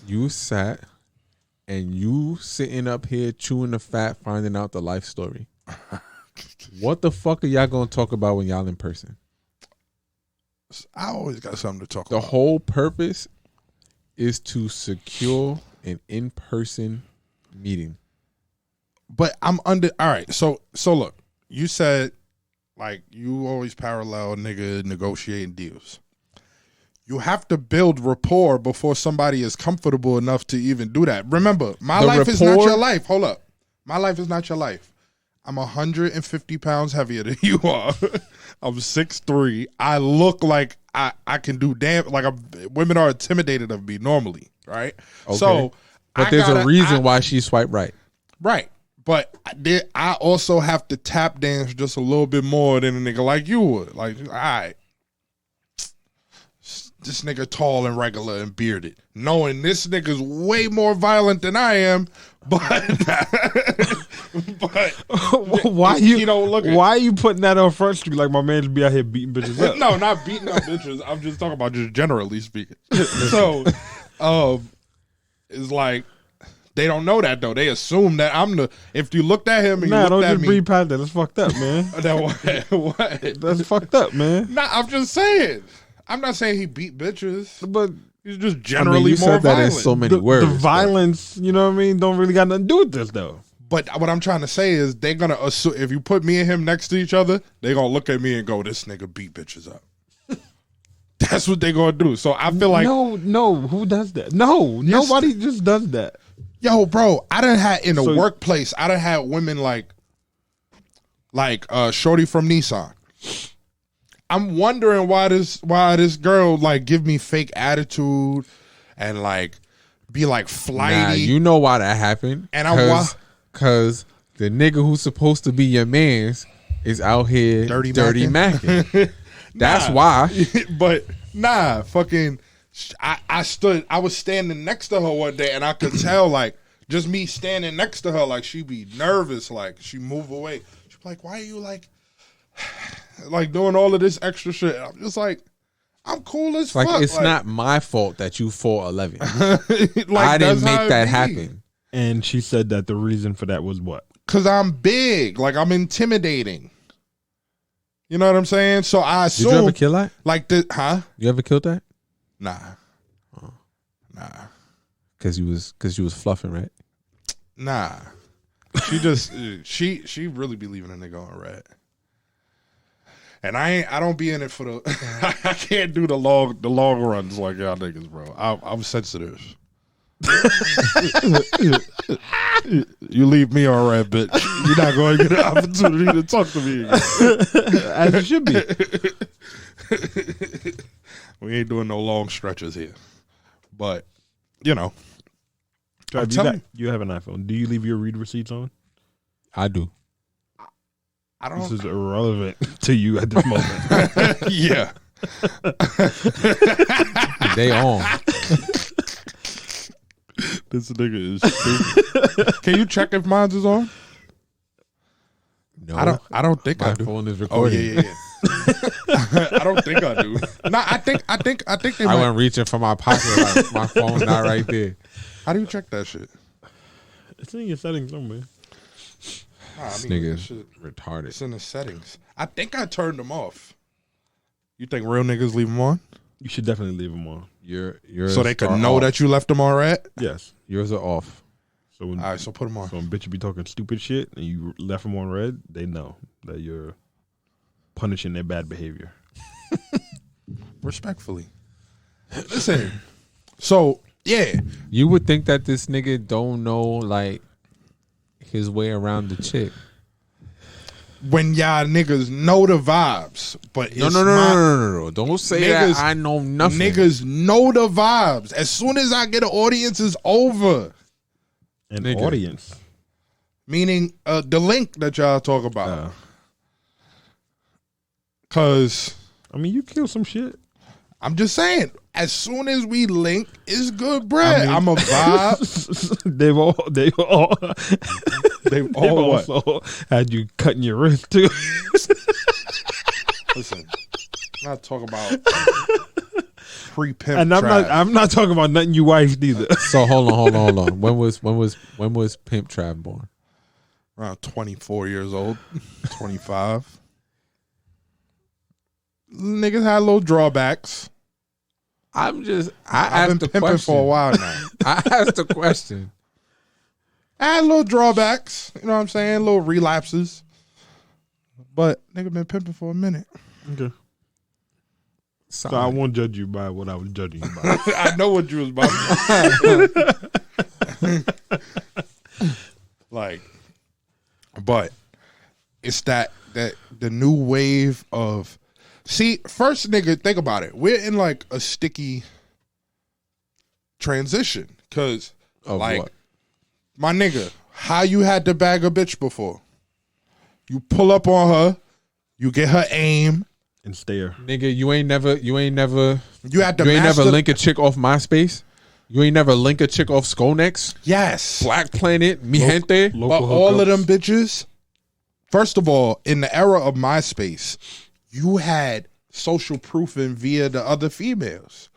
Speaker 3: You sat and you sitting up here chewing the fat, finding out the life story. What the fuck are y'all gonna talk about when y'all in person?
Speaker 1: I always got something to talk
Speaker 3: The
Speaker 1: about.
Speaker 3: whole purpose is to secure an in-person meeting.
Speaker 1: But I'm under. All right. So look, you said like you always parallel nigga negotiating deals. You have to build rapport before somebody is comfortable enough to even do that. Remember, my
Speaker 3: The
Speaker 1: life is not
Speaker 3: rapport-
Speaker 1: your life. Hold up. My life is not your life. I'm 150 pounds heavier than you are. I'm 6'3". I look like I can do damn. Like women are intimidated of me normally, right?
Speaker 3: Okay.
Speaker 1: So,
Speaker 3: But there's a reason why she swiped right.
Speaker 1: right. But I also have to tap dance just a little bit more than a nigga like you would. Like, all right, this nigga tall and regular and bearded, knowing this nigga's way more violent than I am, but
Speaker 2: Why
Speaker 1: you don't look at
Speaker 2: Why are you putting that on Front Street like my man's be out here beating bitches up?
Speaker 1: no, not beating up bitches. I'm just talking about just generally speaking. So, it's like they don't know that though. They assume that I'm the. If you looked at him and
Speaker 2: Nah,
Speaker 1: you
Speaker 2: don't
Speaker 1: looked at
Speaker 2: just
Speaker 1: me,
Speaker 2: breathe past that. That's fucked up, man.
Speaker 1: that what?
Speaker 2: That's fucked up, man.
Speaker 1: Nah, I'm just saying. I'm not saying he beat bitches.
Speaker 2: But
Speaker 1: He's just
Speaker 3: I
Speaker 1: generally
Speaker 3: mean, you
Speaker 1: more
Speaker 3: said that in
Speaker 1: violent.
Speaker 3: so many words.
Speaker 2: the violence, you know what I mean, don't really got nothing to do with this though.
Speaker 1: But what I'm trying to say is they're gonna assume if you put me and him next to each other, they're gonna look at me and go, "This nigga beat bitches up." That's what they're gonna do. So I feel like,
Speaker 2: no, who does that? No,
Speaker 1: Yes.
Speaker 2: nobody just does that.
Speaker 1: yo, bro, I done had in the
Speaker 2: So-
Speaker 1: workplace, I done had women like Shorty from Nissan. I'm wondering why this girl like give me fake attitude and like be like flighty.
Speaker 3: Nah, you know why that happened.
Speaker 1: And I
Speaker 3: Cause the nigga who's supposed to be your man's is out here
Speaker 1: Dirty
Speaker 3: macking. That's
Speaker 1: Nah.
Speaker 3: why.
Speaker 1: But nah, fucking, I was standing next to her one day and I could tell like just me standing next to her, like she be nervous, like she move away. She's like, why are you like doing all of this extra shit? I'm just like, I'm cool as
Speaker 3: Like
Speaker 1: fuck.
Speaker 3: it's not my fault that you 4'11".
Speaker 1: like,
Speaker 3: I
Speaker 1: that's
Speaker 3: didn't
Speaker 1: how
Speaker 3: make
Speaker 1: it
Speaker 3: that
Speaker 1: be.
Speaker 3: happen.
Speaker 2: And she said that the reason for that was what?
Speaker 1: Cause I'm big, like I'm intimidating. You know what I'm saying? So I
Speaker 3: Did you
Speaker 1: assume
Speaker 3: ever kill that?
Speaker 1: like the
Speaker 3: You ever killed that?
Speaker 1: Nah.
Speaker 3: Cause you was fluffing, right?
Speaker 1: Nah. She just she really be leaving a nigga on red. And I don't be in it for the I can't do the long runs like y'all niggas, bro. I'm sensitive. You leave me on red, bitch. You're not going to get an opportunity to talk to me again.
Speaker 2: As it should be.
Speaker 1: We ain't doing no long stretches here. But, you know. I'm
Speaker 2: Trav,
Speaker 1: telling
Speaker 2: you have an iPhone. Do you leave your read receipts on?
Speaker 3: I do.
Speaker 1: I
Speaker 2: This
Speaker 1: don't
Speaker 2: is irrelevant to you at this moment.
Speaker 1: yeah.
Speaker 3: They on.
Speaker 1: This nigga is stupid. Can you check if mine's is on?
Speaker 3: No,
Speaker 1: I don't think
Speaker 3: my
Speaker 1: I do.
Speaker 3: phone is
Speaker 1: Oh
Speaker 3: recording.
Speaker 1: yeah. I don't think I do. Nah, I think they
Speaker 3: I
Speaker 1: might.
Speaker 3: went reaching for my pocket, like my phone's not right there.
Speaker 1: How do you check that shit?
Speaker 2: It's in your settings somewhere.
Speaker 1: Nah,
Speaker 3: This
Speaker 1: that
Speaker 3: nigga
Speaker 1: shit-
Speaker 3: is retarded.
Speaker 1: it's in the settings. I think I turned them off. You think real niggas leave them on
Speaker 2: You should definitely leave them on.
Speaker 3: Yours
Speaker 1: so they could
Speaker 3: are
Speaker 1: know
Speaker 3: off.
Speaker 1: that you left them on red?
Speaker 2: Yes.
Speaker 3: Yours are off.
Speaker 2: So when,
Speaker 1: All right, so put them on.
Speaker 2: so when bitch be talking stupid shit and you left them on red, they know that you're punishing their bad behavior.
Speaker 1: Respectfully. Listen. So yeah,
Speaker 3: You would think that this nigga don't know like his way around the chick.
Speaker 1: when y'all niggas know the vibes, but
Speaker 3: No. Don't say
Speaker 1: niggas,
Speaker 3: that I know nothing.
Speaker 1: Niggas know the vibes. As soon as I get an audience, is over.
Speaker 2: An
Speaker 3: Nigga.
Speaker 2: audience.
Speaker 1: Meaning the link that y'all talk about. Cause
Speaker 2: I mean, you kill some shit.
Speaker 1: I'm just saying, as soon as we link, it's good bread. I'm a vibe.
Speaker 2: They've
Speaker 1: all what?
Speaker 2: also had you cutting your wrist too.
Speaker 1: Listen, I'm not talking about pre-pimp.
Speaker 2: And I'm not talking about nothing you wife either.
Speaker 3: So hold on. When was Pimp Trav born?
Speaker 1: Around 24 years old, 25. Niggas had little drawbacks.
Speaker 3: I've been
Speaker 1: pimping for a while now.
Speaker 3: I asked the question.
Speaker 1: I had little drawbacks, you know what I'm saying? Little relapses. But nigga been pimping for a minute.
Speaker 2: Okay. So I won't judge you by what I was judging you by.
Speaker 1: I know what you was about. Like, but it's that the new wave of, see, first nigga, think about it. We're in like a sticky transition. Cause like
Speaker 3: what?
Speaker 1: My nigga, how you had to bag a bitch before? You pull up on her, you get her aim
Speaker 2: and stare.
Speaker 3: Nigga, you ain't never
Speaker 1: you had to
Speaker 3: never link a chick off MySpace. You ain't never link a chick off Skonex,
Speaker 1: yes,
Speaker 3: Black Planet, Mi Gente.
Speaker 1: but all of them bitches. First of all, in the era of MySpace, you had social proofing via the other females.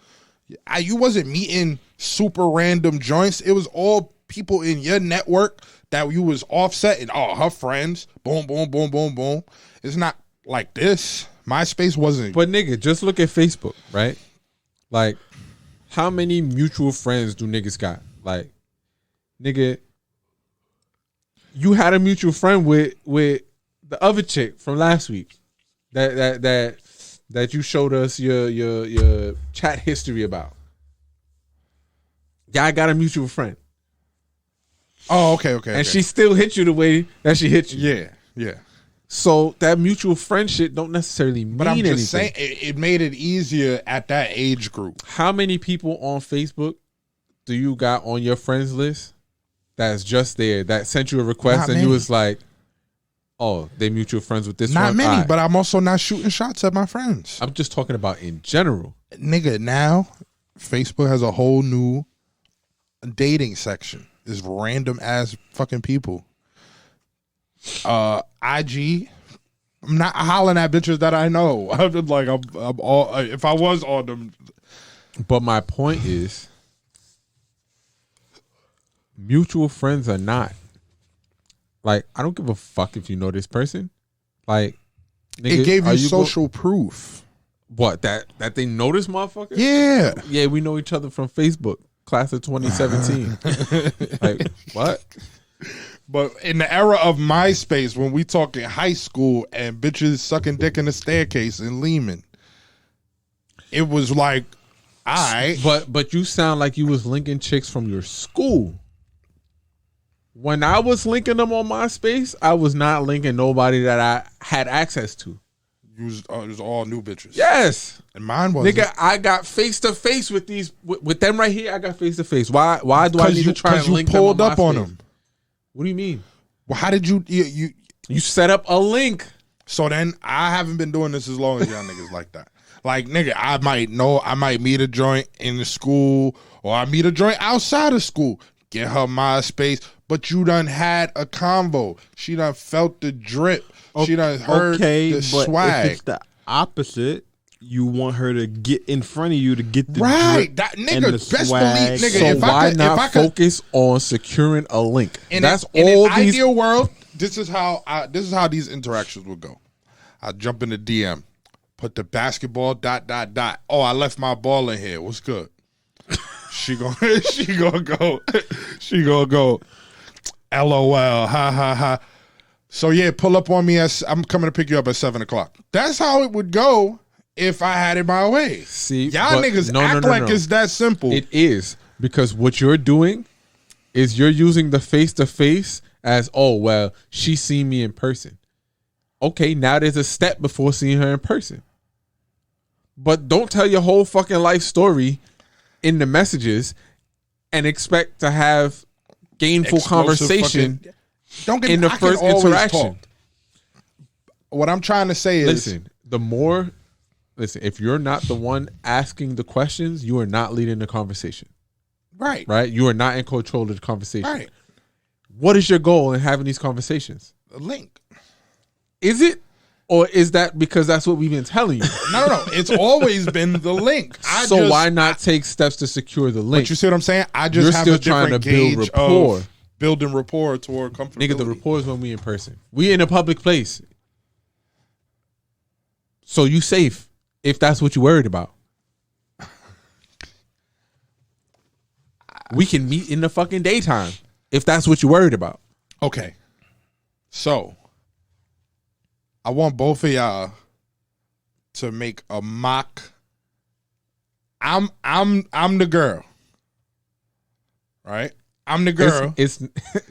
Speaker 1: You wasn't meeting super random joints. It was all people in your network that you was offsetting. Oh, her friends. Boom, boom, boom, boom, boom. It's not like this. MySpace wasn't.
Speaker 3: But nigga, just look at Facebook, right? Like, how many mutual friends do niggas got? Like, nigga, you had a mutual friend with the other chick from last week that you showed us your chat history about. Y'all got a mutual friend.
Speaker 1: Oh, okay.
Speaker 3: And she still hit you the way that she hit you.
Speaker 1: Yeah.
Speaker 3: So that mutual friendship don't necessarily mean
Speaker 1: But I'm just
Speaker 3: anything.
Speaker 1: saying, it made it easier at that age group.
Speaker 3: How many people on Facebook do you got on your friends list that's just there, that sent you a request
Speaker 1: Not
Speaker 3: and
Speaker 1: many.
Speaker 3: you was like, oh, they mutual friends with this
Speaker 1: Not
Speaker 3: one?
Speaker 1: many,
Speaker 3: All right.
Speaker 1: but I'm also not shooting shots at my friends.
Speaker 3: I'm just talking about in general.
Speaker 1: Nigga, now Facebook has a whole new dating section. It's random ass fucking people. IG, I'm not hollering at bitches that I know. I'm just like, I'm all, if I was on them.
Speaker 3: But my point is, mutual friends are not. Like, I don't give a fuck if you know this person. Like, nigga,
Speaker 1: It gave
Speaker 3: are
Speaker 1: you social
Speaker 3: go-
Speaker 1: proof.
Speaker 3: What, that they know this motherfucker?
Speaker 1: Yeah.
Speaker 3: Yeah, we know each other from Facebook, class of 2017. Like, what?
Speaker 1: But in the era of MySpace, when we talking high school and bitches sucking dick in the staircase in Lehman, it was like, all right.
Speaker 3: But you sound like you was linking chicks from your school. When I was linking them on MySpace, I was not linking nobody that I had access to.
Speaker 1: It was all new bitches.
Speaker 3: Yes.
Speaker 1: And mine wasn't.
Speaker 3: Nigga, I got face to face with these with them right here. I got face to face. Why do I need to try and link them
Speaker 1: pulled up on
Speaker 3: MySpace?
Speaker 1: them.
Speaker 3: What do you mean?
Speaker 1: Well, how did you
Speaker 3: set up a link?
Speaker 1: So then I haven't been doing this as long as y'all niggas like that. Like, nigga, I might meet a joint in the school or I meet a joint outside of school. Get her MySpace, but you done had a convo. She done felt the drip. She done heard the swag.
Speaker 2: If it's the opposite, you want her to get in front of you to get the
Speaker 1: right.
Speaker 2: drip
Speaker 1: That
Speaker 2: and
Speaker 1: nigga,
Speaker 2: the
Speaker 1: best
Speaker 2: swag.
Speaker 1: believe, nigga.
Speaker 3: So
Speaker 1: if
Speaker 3: why
Speaker 1: I could,
Speaker 3: not
Speaker 1: if I could,
Speaker 3: focus on securing a link?
Speaker 1: in
Speaker 3: That's
Speaker 1: in
Speaker 3: all
Speaker 1: an
Speaker 3: these.
Speaker 1: ideal world, this is how these interactions would go. I jump in the DM, put the basketball ... Oh, I left my ball in here. What's good? She gonna go. LOL. Ha ha ha. So yeah, pull up on me. I'm coming to pick you up at 7:00. That's how it would go if I had it my way.
Speaker 3: See,
Speaker 1: y'all niggas act like it's that simple.
Speaker 3: It is, because what you're doing is you're using the face to face as, oh well, she seen me in person. Okay, now there's a step before seeing her in person. But don't tell your whole fucking life story in the messages and expect to have gainful
Speaker 1: Explosive
Speaker 3: conversation
Speaker 1: Don't get
Speaker 3: in
Speaker 1: me,
Speaker 3: the
Speaker 1: I can
Speaker 3: first
Speaker 1: always
Speaker 3: interaction.
Speaker 1: talk. What I'm trying to say is,
Speaker 3: Listen, if you're not the one asking the questions, you are not leading the conversation.
Speaker 1: right,
Speaker 3: Right? You are not in control of the conversation.
Speaker 1: right,
Speaker 3: What is your goal in having these conversations?
Speaker 1: a link.
Speaker 3: Is it? Or is that because that's what we've been telling you?
Speaker 1: No. It's always been the link.
Speaker 3: Why not take steps to secure the link?
Speaker 1: But you see what I'm saying? I just
Speaker 3: You're
Speaker 1: have
Speaker 3: still
Speaker 1: a different
Speaker 3: trying to build
Speaker 1: gauge
Speaker 3: rapport.
Speaker 1: of building rapport toward comfortability.
Speaker 3: Nigga, the rapport is when we in person. We in a public place. So you safe if that's what you're worried about. We can meet in the fucking daytime if that's what you're worried about.
Speaker 1: Okay. So I want both of y'all to make a mock. I'm the girl. Right? I'm the girl.
Speaker 3: It's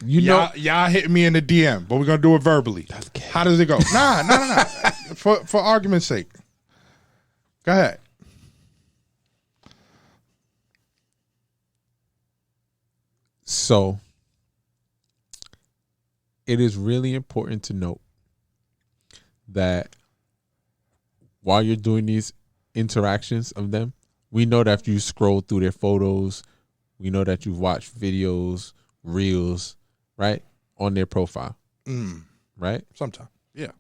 Speaker 3: you know
Speaker 1: y'all hitting me in the DM, but we're gonna do it verbally. How does it go? Nah. For argument's sake. Go ahead.
Speaker 3: So it is really important to note that while you're doing these interactions of them, we know that you scroll through their photos, we know that you've watched videos, reels, right, on their profile, right?
Speaker 1: Sometimes, yeah.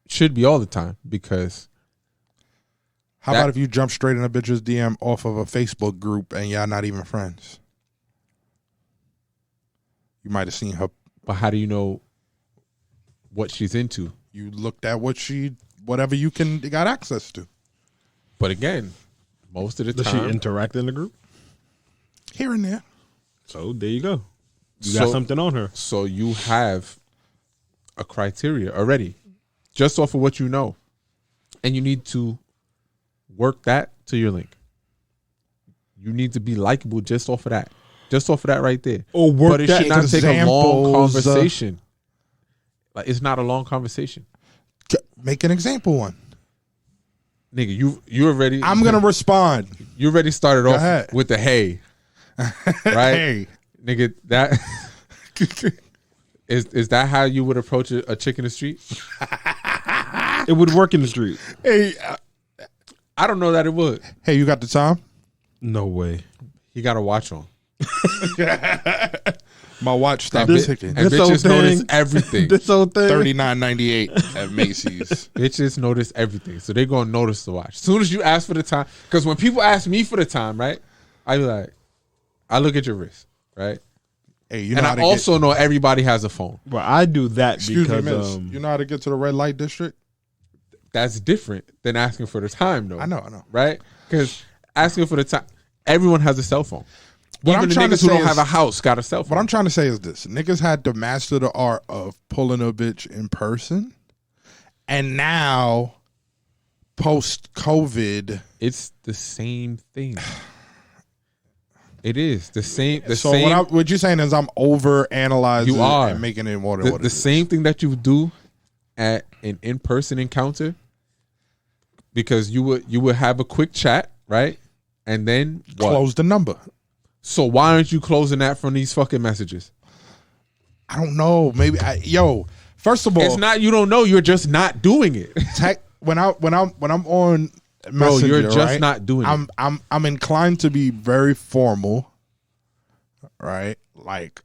Speaker 3: Should be all the time, because
Speaker 1: How about if you jump straight in a bitch's DM off of a Facebook group and y'all not even friends? You might have seen her.
Speaker 3: But how do you know what she's into?
Speaker 1: You looked at whatever you got access to.
Speaker 3: But again, most of the
Speaker 2: Does
Speaker 3: time,
Speaker 2: she interact in the group?
Speaker 1: Here and there.
Speaker 2: So there you go. You got something on her.
Speaker 3: So you have a criteria already, just off of what you know, and you need to work that to your link. You need to be likable just off of that. Just off of that right there.
Speaker 2: Or work
Speaker 3: but it
Speaker 2: that
Speaker 3: should not take a long
Speaker 1: examples,
Speaker 3: conversation. Like, it's not a long conversation.
Speaker 1: Make an example one.
Speaker 3: Nigga, you already.
Speaker 1: I'm gonna respond.
Speaker 3: You already started
Speaker 1: Go
Speaker 3: off
Speaker 1: ahead.
Speaker 3: with the hey, right?
Speaker 1: Hey,
Speaker 3: Nigga, that is that how you would approach a chick in the street?
Speaker 2: It would work in the street.
Speaker 1: hey,
Speaker 3: I don't know that it would.
Speaker 1: hey! You got the time?
Speaker 2: No way.
Speaker 3: He got a watch on.
Speaker 1: My watch stopped
Speaker 2: This-
Speaker 1: ticking.
Speaker 3: And
Speaker 2: This whole
Speaker 3: bitches notice
Speaker 2: thing-
Speaker 3: everything.
Speaker 2: This whole thing.
Speaker 1: $39.98 at Macy's.
Speaker 3: Bitches notice everything. So they're going to notice the watch. As soon as you ask for the time. Because when people ask me for the time, right, I be like, I look at your wrist, right?
Speaker 1: Hey, you know
Speaker 3: And
Speaker 1: how
Speaker 3: I
Speaker 1: to
Speaker 3: also know everybody has a phone.
Speaker 2: Well, I do that
Speaker 1: Excuse me,
Speaker 2: because
Speaker 1: miss. You know how to get to the red light district?
Speaker 3: That's different than asking for the time, though.
Speaker 1: I know.
Speaker 3: Right? Because asking for the time, everyone has a cell phone.
Speaker 1: What
Speaker 3: Even
Speaker 1: I'm
Speaker 3: the
Speaker 1: trying to
Speaker 3: niggas who
Speaker 1: say
Speaker 3: don't
Speaker 1: is-
Speaker 3: have a house got a cell phone.
Speaker 1: What I'm trying to say is this: niggas had to master the art of pulling a bitch in person, and now, post COVID,
Speaker 3: It's the same thing. It is the same.
Speaker 1: so what you're saying is I'm over analyzing
Speaker 3: You are.
Speaker 1: and making it more than what it
Speaker 3: the
Speaker 1: is.
Speaker 3: same thing that you do at an in-person encounter, because you would have a quick chat, right? And then what?
Speaker 1: Close the number.
Speaker 3: So why aren't you closing that from these fucking messages?
Speaker 1: I don't know. Maybe first of all,
Speaker 3: It's not you don't know. You're just not doing it.
Speaker 1: when I'm on
Speaker 3: Bro,
Speaker 1: Messenger,
Speaker 3: you're just
Speaker 1: right,
Speaker 3: not doing it.
Speaker 1: I'm inclined to be very formal, right? Like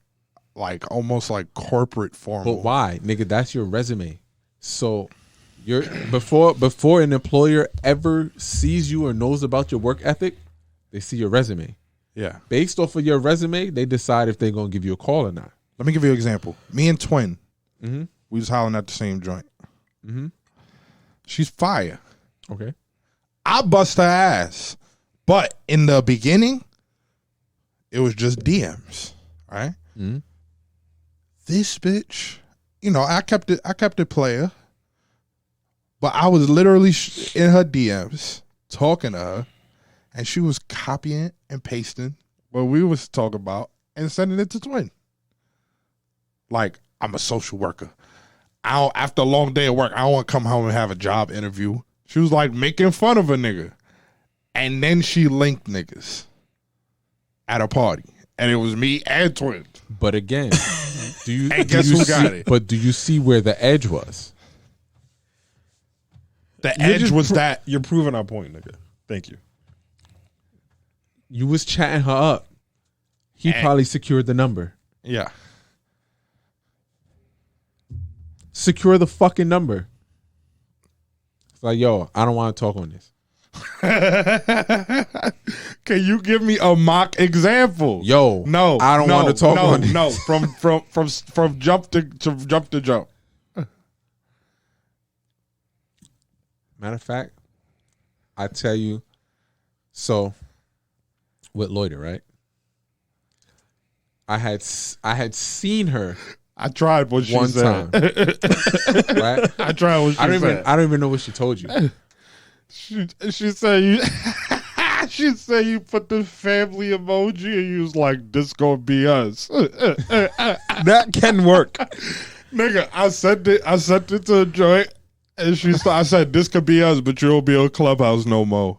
Speaker 1: almost like corporate formal.
Speaker 3: But why, nigga? That's your resume. So you're before an employer ever sees you or knows about your work ethic, they see your resume.
Speaker 1: Yeah.
Speaker 3: Based off of your resume, they decide if they're gonna give you a call or not.
Speaker 1: Let me give you an example. Me and Twin,
Speaker 3: Mm-hmm.
Speaker 1: we was hollering at the same joint.
Speaker 3: Mm-hmm.
Speaker 1: She's fire.
Speaker 3: Okay.
Speaker 1: I bust her ass, but in the beginning, it was just DMs, right?
Speaker 3: Mm-hmm.
Speaker 1: This bitch, I kept it player, but I was literally in her DMs talking to her, and she was copying and pasting what we was talking about and sending it to Twin. Like, I'm a social worker. after a long day of work, I don't want to come home and have a job interview. She was like making fun of a nigga. And then she linked niggas at a party. And it was me and Twin.
Speaker 3: But again, do you
Speaker 1: And guess who got it?
Speaker 3: But do you see where the edge was?
Speaker 1: The edge was that.
Speaker 2: You're proving our point, nigga. Thank you.
Speaker 3: You was chatting her up. He probably secured the number.
Speaker 1: Yeah.
Speaker 3: Secure the fucking number. It's like, yo, I don't want to talk on this.
Speaker 1: Can you give me a mock example?
Speaker 3: Yo,
Speaker 1: no,
Speaker 3: I don't want to talk on this.
Speaker 1: No, from jump to jump.
Speaker 3: Matter of fact, I tell you, so with Loiter, right? I had seen her.
Speaker 1: I tried what she
Speaker 3: one
Speaker 1: said.
Speaker 3: time, right?
Speaker 1: I tried what she said.
Speaker 3: I don't even know what she told you.
Speaker 1: She said you. She said you put the family emoji and you was like, "This gonna be us."
Speaker 2: That can work.
Speaker 1: Nigga, I sent it to a joint, and I said, "This could be us, but you don't be on Clubhouse no more."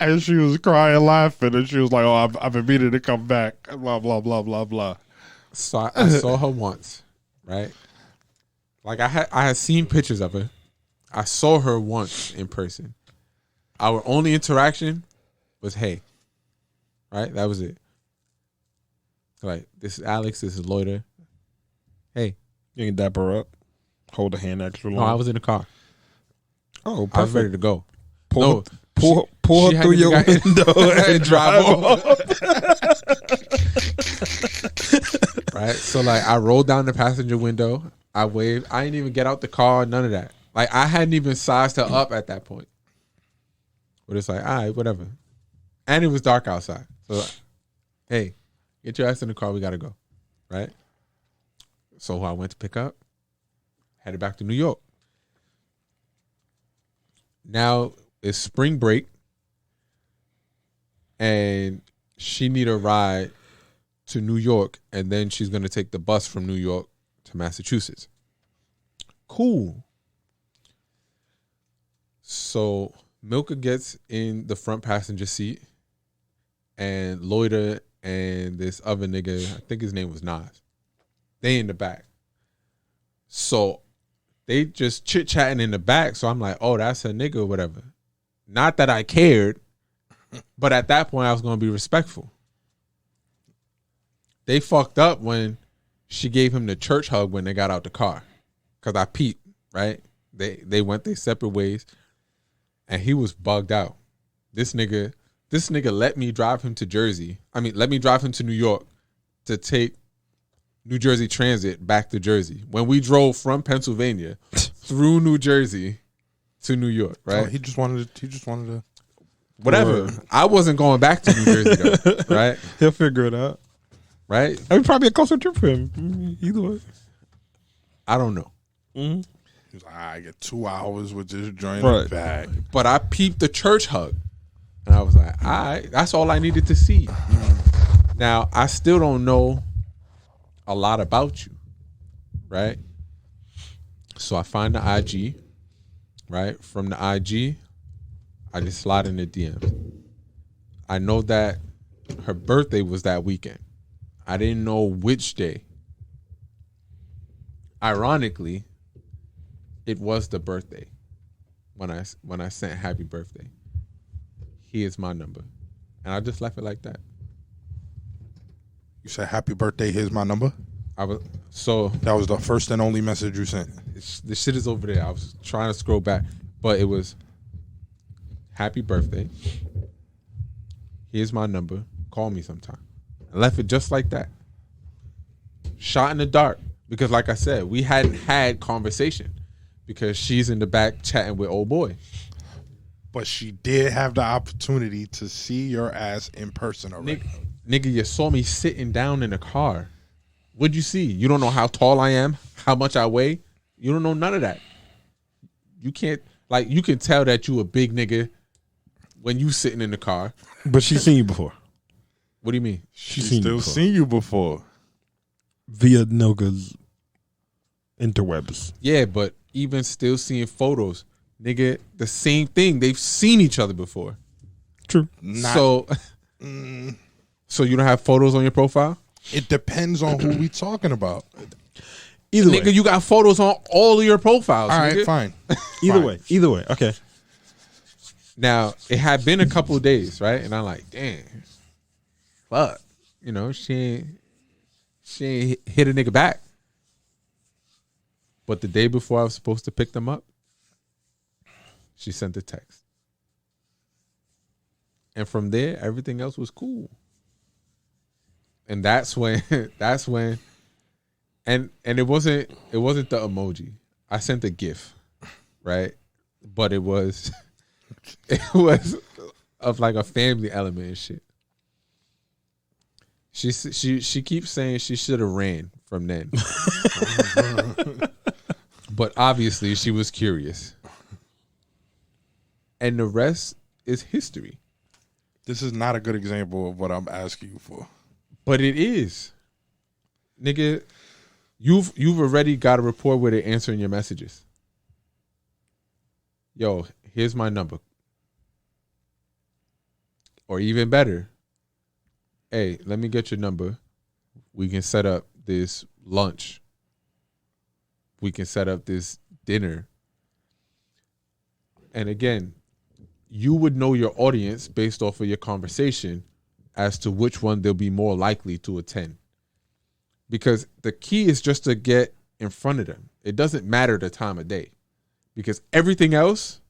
Speaker 1: And she was crying, laughing, and she was like, "Oh, I've been meaning to come back." Blah blah blah blah blah.
Speaker 3: So I saw her once, right? Like I had seen pictures of her. I saw her once in person. Our only interaction was, "Hey," right? That was it. Like, this is Alex. This is Loiter. Hey,
Speaker 2: You can dap her up, hold a hand extra long.
Speaker 3: no, I was in the car.
Speaker 2: Oh, perfect.
Speaker 3: I was ready to go.
Speaker 2: Pull
Speaker 3: she
Speaker 2: her through your
Speaker 3: hadn't even
Speaker 2: window and drive off.
Speaker 3: Right? So, like, I rolled down the passenger window. I waved. I didn't even get out the car. None of that. Like, I hadn't even sized her up at that point. But it's like, all right, whatever. And it was dark outside. So, hey, get your ass in the car. We got to go. Right? So I went to pick up. Headed back to New York. Now it's spring break. And she need a ride to New York. And then she's going to take the bus from New York to Massachusetts. Cool. So Milka gets in the front passenger seat, and Loiter and this other nigga, I think his name was Nas, they in the back. So they just chit-chatting in the back. So I'm like, oh, that's a nigga or whatever. Not that I cared, but at that point I was going to be respectful. They fucked up when she gave him the church hug when they got out the car. Because I peeped, right? They went their separate ways. And he was bugged out. This nigga let me drive him to Jersey. Let me drive him to New York to take New Jersey Transit back to Jersey. When we drove from Pennsylvania through New Jersey to New York, right?
Speaker 1: Oh, he just wanted to.
Speaker 3: Whatever. I wasn't going back to New Jersey though, right?
Speaker 2: He'll figure it out.
Speaker 3: Right?
Speaker 2: It would probably be a closer trip for him. Either way.
Speaker 3: I don't know.
Speaker 2: Mm-hmm.
Speaker 1: He's like, I get 2 hours with this joint
Speaker 2: Right.
Speaker 1: back.
Speaker 3: But I peeped the church hug. And I was like, all right, that's all I needed to see. Now, I still don't know a lot about you, right? So I find the IG, right? From the IG, I just slide in the DMs. I know that her birthday was that weekend. I didn't know which day. Ironically, it was the birthday when I sent happy birthday. Here's my number. And I just left it like that.
Speaker 1: You said happy birthday, here's my number? That was the first and only message you sent.
Speaker 3: The shit is over there. I was trying to scroll back. But it was happy birthday. Here's my number. Call me sometime. I left it just like that. Shot in the dark. Because like I said, we hadn't had conversation. Because she's in the back chatting with old boy.
Speaker 1: But she did have the opportunity to see your ass in person already.
Speaker 3: Nigga, you saw me sitting down in the car. What'd you see? You don't know how tall I am, how much I weigh. You don't know none of that. You can't, like, you can tell that you a big nigga when you sitting in the car.
Speaker 2: But she's seen you before.
Speaker 3: What do you mean?
Speaker 1: She's still seen you before.
Speaker 2: Via Noga's Interwebs.
Speaker 3: Yeah, but even still seeing photos, nigga, the same thing. They've seen each other before.
Speaker 2: True.
Speaker 3: So you don't have photos on your profile?
Speaker 1: It depends on who we talking about.
Speaker 2: Either
Speaker 3: Nigga,
Speaker 2: way.
Speaker 3: you got photos on all of your profiles.
Speaker 1: All right,
Speaker 3: nigga.
Speaker 1: fine.
Speaker 2: Either way. Okay.
Speaker 3: Now, it had been a couple of days, right? And I'm like, damn, fuck. You know, she ain't hit a nigga back. But the day before I was supposed to pick them up, she sent a text. And from there, everything else was cool. And that's when and it wasn't the emoji. I sent a GIF, right? But it was of like a family element and shit. She keeps saying she should have ran from then. But obviously she was curious. And the rest is history.
Speaker 1: This is not a good example of what I'm asking you for.
Speaker 3: But it is. Nigga, you've already got a report where they're answering your messages. Yo, here's my number. Or even better, hey, let me get your number. We can set up this lunch. We can set up this dinner. And again, you would know your audience based off of your conversation as to which one they'll be more likely to attend. Because the key is just to get in front of them. It doesn't matter the time of day. Because everything else,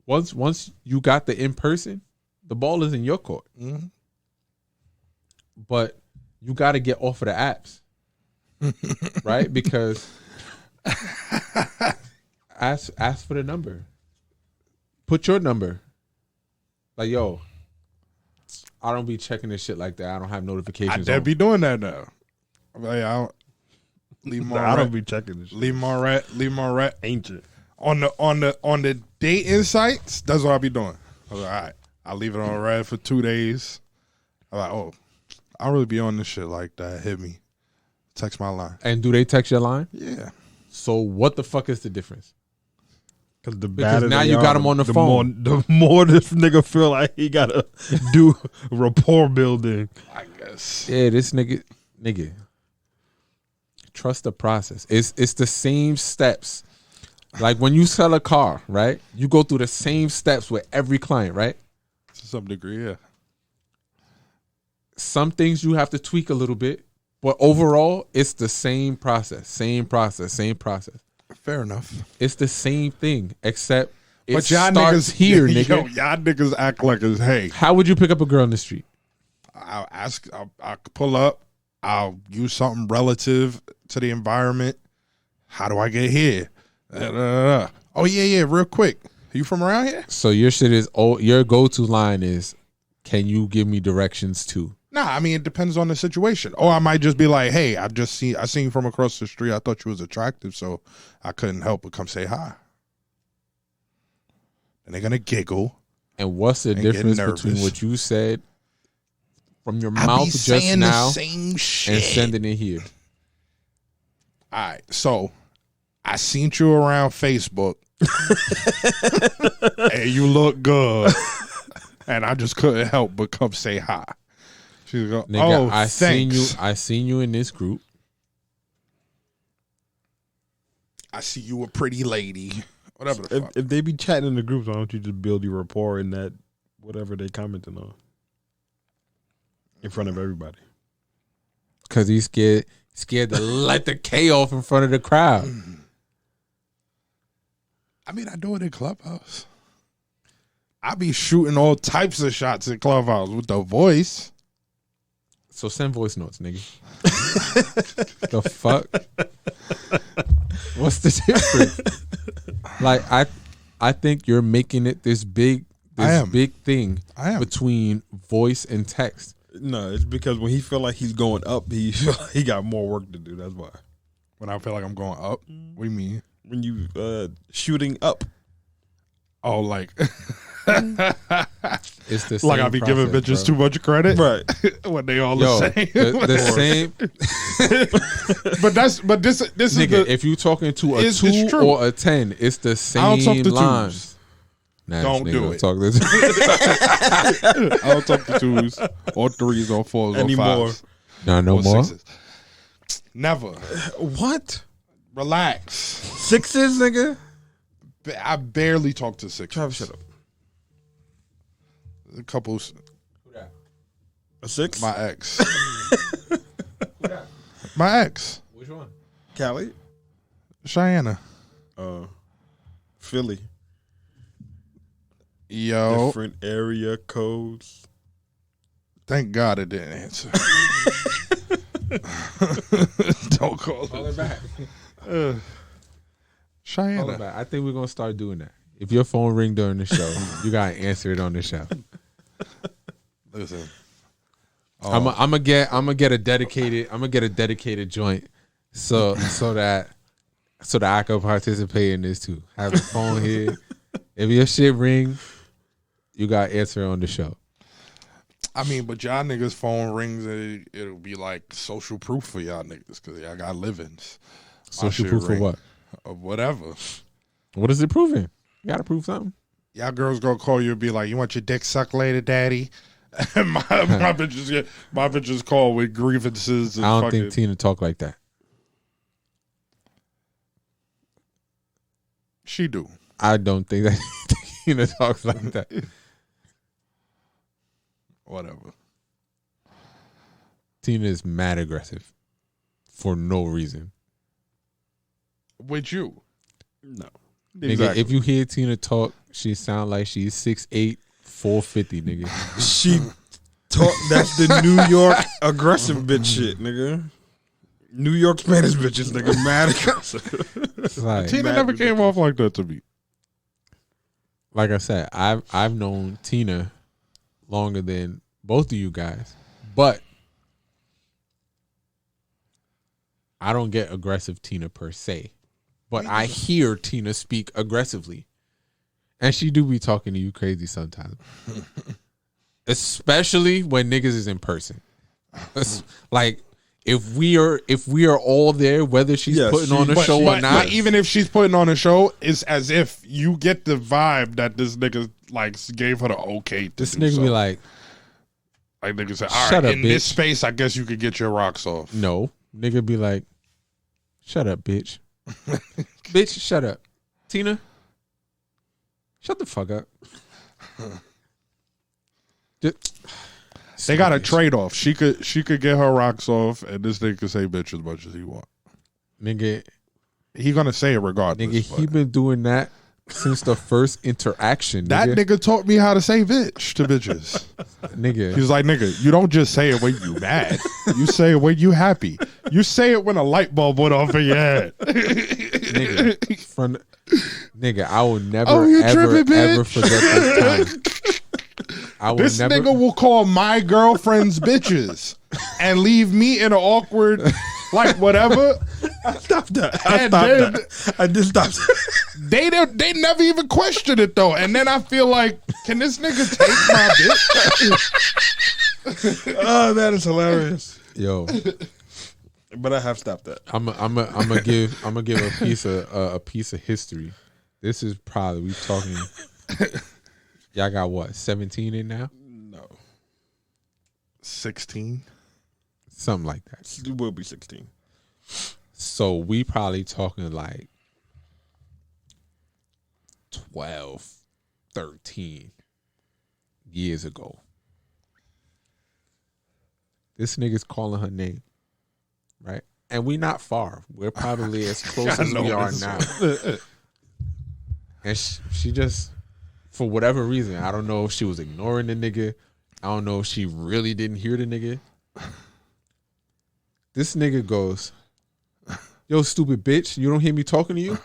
Speaker 3: once you got the in-person, the ball is in your court.
Speaker 1: Mm-hmm.
Speaker 3: But you got to get off of the apps. Right? Because ask for the number. Put your number. Like, yo, I don't be checking this shit like that. I don't have notifications.
Speaker 1: I'd be doing that now. Like, I don't leave more.
Speaker 2: I don't be checking this shit.
Speaker 1: Leave more rat.
Speaker 2: Ancient.
Speaker 1: On the dating sites, that's what I'll be doing. I was like, all right, I'll leave it on red for 2 days. I'm like, oh, I don't really be on this shit like that. Hit me. Text my line.
Speaker 3: And do they text your line?
Speaker 1: Yeah.
Speaker 3: So what the fuck is the difference?
Speaker 2: Because
Speaker 3: now you got him on the phone.
Speaker 2: The more this nigga feel like he gotta do rapport building.
Speaker 1: I guess.
Speaker 3: Yeah, this nigga, trust the process. It's the same steps. Like when you sell a car, right? You go through the same steps with every client, right?
Speaker 1: To some degree, yeah.
Speaker 3: Some things you have to tweak a little bit, but overall, it's the same process.
Speaker 1: Fair enough.
Speaker 3: It's the same thing, except it
Speaker 1: But y'all
Speaker 3: starts
Speaker 1: niggas
Speaker 3: here, nigga.
Speaker 1: Yo, y'all niggas act like it's, hey,
Speaker 3: How would you pick up a girl in the street?
Speaker 1: I'll pull up. I'll use something relative to the environment. How do I get here? Oh, yeah, real quick. Are you from around here?
Speaker 3: So your shit is, your go-to line is, can you give me directions to?
Speaker 1: Nah, I mean, it depends on the situation. Or I might just be like, hey, I seen you from across the street. I thought you was attractive, so I couldn't help but come say hi. And they're going to giggle.
Speaker 3: And what's the
Speaker 1: And get
Speaker 3: difference
Speaker 1: nervous.
Speaker 3: between what you said from your
Speaker 1: I
Speaker 3: mouth
Speaker 1: be
Speaker 3: just
Speaker 1: saying
Speaker 3: now
Speaker 1: the same shit.
Speaker 3: and sending it here?
Speaker 1: All right, so I seen you around Facebook, and you look good, and I just couldn't help but come say hi. She's going,
Speaker 3: Nigga,
Speaker 1: oh,
Speaker 3: I
Speaker 1: thanks.
Speaker 3: seen you in this group.
Speaker 1: I see you a pretty lady. Whatever the fuck.
Speaker 2: If they be chatting in the groups, why don't you just build your rapport in that whatever they commenting on in front of everybody?
Speaker 3: Because he's scared to let the K off in front of the crowd.
Speaker 1: I mean, I do it in Clubhouse. I be shooting all types of shots in Clubhouse with the voice.
Speaker 3: So send voice notes, nigga. The fuck? What's the difference? Like, I think you're making it this big thing
Speaker 1: I am.
Speaker 3: between voice and text.
Speaker 2: No, it's because when he feel like he's going up, he got more work to do. That's why.
Speaker 1: When I feel like I'm going up. What do you mean?
Speaker 2: When you shooting up.
Speaker 1: Oh, like
Speaker 3: It's the same
Speaker 1: like I be giving
Speaker 3: process,
Speaker 1: bitches
Speaker 3: It's the
Speaker 1: like I
Speaker 3: same
Speaker 1: be giving
Speaker 3: process,
Speaker 1: bitches
Speaker 3: bro.
Speaker 1: too much credit,
Speaker 2: Right.
Speaker 1: when they all
Speaker 3: Yo,
Speaker 1: the same.
Speaker 3: the same
Speaker 1: but this is
Speaker 3: nigga.
Speaker 1: the
Speaker 3: If you talking to a
Speaker 1: it's
Speaker 3: 2
Speaker 1: true.
Speaker 3: or a 10, it's the
Speaker 1: I don't talk
Speaker 3: same
Speaker 1: to
Speaker 3: lines.
Speaker 1: twos. Don't
Speaker 3: nigga,
Speaker 1: do it.
Speaker 3: Talk this.
Speaker 1: I don't talk to twos or threes or fours
Speaker 2: Anymore.
Speaker 1: or fives
Speaker 3: No
Speaker 1: or
Speaker 3: more.
Speaker 1: sixes. Never.
Speaker 2: What?
Speaker 1: Relax.
Speaker 2: Sixes, nigga?
Speaker 1: I barely talk to sixes.
Speaker 2: Travis, shut up.
Speaker 1: A couple.
Speaker 2: A six?
Speaker 1: My ex. My ex.
Speaker 3: Which one?
Speaker 2: Cali?
Speaker 1: Cheyenne.
Speaker 2: Philly.
Speaker 1: Yo.
Speaker 2: Different area codes.
Speaker 1: Thank God it didn't answer. Don't call
Speaker 3: Call
Speaker 1: it.
Speaker 3: it back.
Speaker 1: Cheyenne.
Speaker 3: Call it back. I think we're gonna start doing that. If your phone ring during the show, you gotta answer it on the show.
Speaker 1: Listen.
Speaker 3: I'm gonna get a dedicated joint so that I can participate in this too. Have a phone here. If your shit ring, you got to answer on the show.
Speaker 1: I mean, but y'all niggas phone rings, it'll be like social proof for y'all niggas because y'all got livings.
Speaker 3: Social
Speaker 1: shit
Speaker 3: proof for
Speaker 1: ring.
Speaker 3: what?
Speaker 1: Of whatever.
Speaker 3: What is it proving? You got to prove something.
Speaker 1: Y'all girls gonna call you and be like, "You want your dick sucked later, daddy?" And my bitches call with grievances. And
Speaker 3: I don't
Speaker 1: fucking,
Speaker 3: think Tina talk like that.
Speaker 1: she do.
Speaker 3: I don't think that Tina talks like that.
Speaker 1: Whatever.
Speaker 3: Tina is mad aggressive for no reason.
Speaker 1: With you.
Speaker 2: No.
Speaker 3: Nigga, if you hear Tina talk, she sound like she's 6'8", 450, nigga.
Speaker 2: She talk. That's the New York aggressive bitch shit, nigga. New York Spanish bitches, nigga, mad aggressive.
Speaker 3: It's like,
Speaker 1: Tina never came off like that to me.
Speaker 3: like I said, I've known Tina longer than both of you guys, but I don't get aggressive Tina per se. But I hear Tina speak aggressively. And she do be talking to you crazy sometimes. Especially when niggas is in person. Like if we are all there, whether she's putting on a show or not.
Speaker 1: But even if she's putting on a show, it's as if you get the vibe that this nigga like gave her the okay to
Speaker 3: This
Speaker 1: do
Speaker 3: nigga
Speaker 1: so.
Speaker 3: be like
Speaker 1: nigga say, all
Speaker 3: shut
Speaker 1: right,
Speaker 3: up,
Speaker 1: in this
Speaker 3: bitch.
Speaker 1: space, I guess you could get your rocks off.
Speaker 3: no. Nigga be like, shut up, bitch. Bitch, shut up. Tina, shut the fuck up.
Speaker 1: They got a trade off. She could get her rocks off, and this nigga could say bitch as much as he want.
Speaker 3: Nigga,
Speaker 1: He gonna say it regardless.
Speaker 3: nigga, he been doing that since the first interaction.
Speaker 1: that
Speaker 3: Nigga.
Speaker 1: nigga taught me how to say bitch to bitches.
Speaker 3: Nigga.
Speaker 1: He's like, nigga, you don't just say it when you mad. You say it when you happy. You say it when a light bulb went off in your head.
Speaker 3: Nigga, nigga, I will never,
Speaker 1: Oh, you
Speaker 3: ever,
Speaker 1: tripping, bitch?
Speaker 3: ever forget this time. I will
Speaker 1: This
Speaker 3: never.
Speaker 1: nigga will call my girlfriends bitches and leave me in an awkward, like whatever.
Speaker 2: Stop that. I
Speaker 1: And
Speaker 2: stopped
Speaker 1: then-
Speaker 2: that. I just stopped.
Speaker 1: They never even questioned it though. And then I feel like, can this nigga take my bitch?
Speaker 2: Oh, that is hilarious.
Speaker 3: Yo,
Speaker 2: But I have stopped that.
Speaker 3: I'm gonna give a piece of history. This is probably we talking. Y'all got what 17 in now?
Speaker 1: No. 16?
Speaker 2: Something like that. It will be 16.
Speaker 3: So we probably talking like 12, 13 years ago. This nigga's calling her name, right? And we not far. We're probably as close as we are now. And she just, for whatever reason, I don't know if she was ignoring the nigga. I don't know if she really didn't hear the nigga. This nigga goes, yo, stupid bitch, you don't hear me talking to you?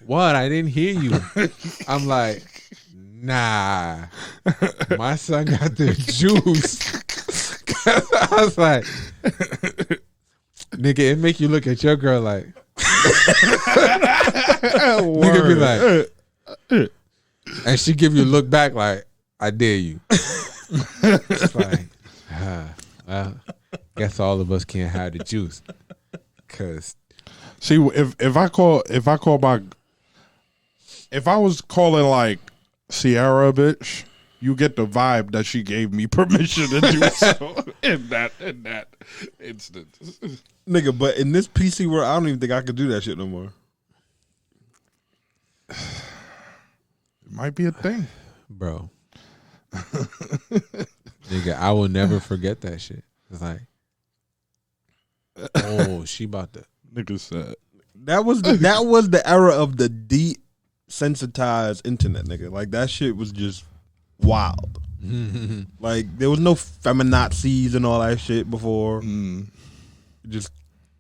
Speaker 3: What? I didn't hear you. I'm like, nah. My son got the juice. I was like, nigga, it make you look at your girl like, nigga be like, and she give you a look back like, I dare you. It's like, well, guess all of us can't have the juice. Cause
Speaker 1: See, if I was calling like Sierra a bitch, you get the vibe that she gave me permission to do so in that instance.
Speaker 2: Nigga, but in this PC world, I don't even think I could do that shit no more.
Speaker 1: It might be a thing.
Speaker 3: bro. Nigga, I will never forget that shit. It's like, oh, she about to.
Speaker 1: Nigga said
Speaker 2: That was the era of the desensitized internet, nigga. Like that shit was just wild. Like there was no feminazis and all that shit before. It just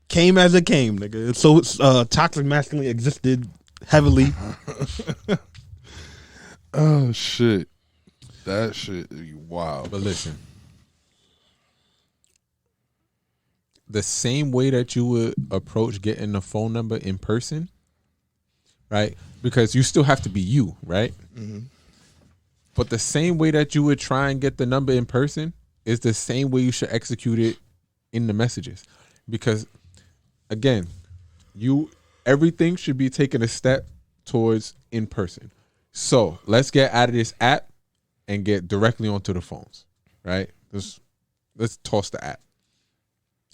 Speaker 2: came as it came, nigga. So toxic masculinity existed heavily.
Speaker 1: oh shit. That shit is wild.
Speaker 3: But listen, the same way that you would approach getting the phone number in person, right? Because you still have to be you, right?
Speaker 1: Mm-hmm.
Speaker 3: But the same way that you would try and get the number in person is the same way you should execute it in the messages. Because again, everything should be taking a step towards in person. So let's get out of this app and get directly onto the phones, right? Let's toss the app.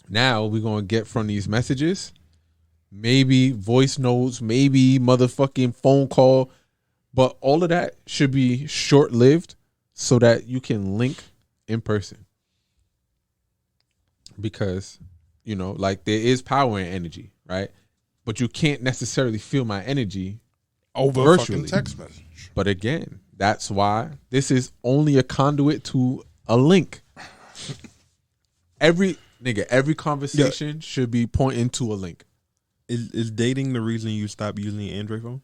Speaker 3: Now we're going to get from these messages, maybe voice notes, maybe motherfucking phone call, but all of that should be short-lived so that you can link in person. Because, like there is power in energy, right? But you can't necessarily feel my energy
Speaker 1: Over
Speaker 3: virtually.
Speaker 1: fucking text message.
Speaker 3: But again, that's why this is only a conduit to a link. Every conversation should be pointing to a link.
Speaker 2: Is dating the reason you stopped using the Android phone?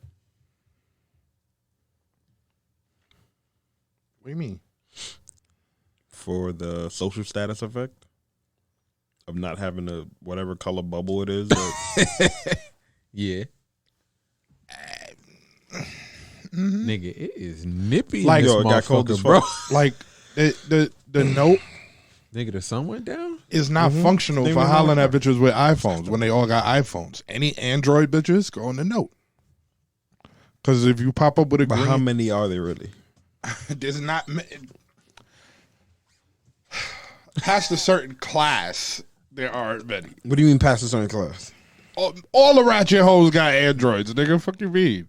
Speaker 1: What do you mean?
Speaker 2: For the social status effect of not having a whatever color bubble it is.
Speaker 3: Yeah. Nigga, it is nippy.
Speaker 1: Like,
Speaker 3: in this
Speaker 2: yo, it got cold
Speaker 3: motherfucker,
Speaker 2: as
Speaker 3: bro.
Speaker 2: fuck.
Speaker 1: Like the note
Speaker 3: Nigga, the sun went down.
Speaker 1: is not functional
Speaker 2: They
Speaker 1: for
Speaker 2: were
Speaker 1: hollering
Speaker 2: not-
Speaker 1: at bitches with iPhones when they all got iPhones. Any Android bitches go on the note. Because if you pop up with a
Speaker 2: But
Speaker 1: green,
Speaker 2: how many are there really?
Speaker 1: there's not past a certain class. There aren't many.
Speaker 2: What do you mean past a certain class?
Speaker 1: All the ratchet hoes got Androids. Nigga, fuck you mean?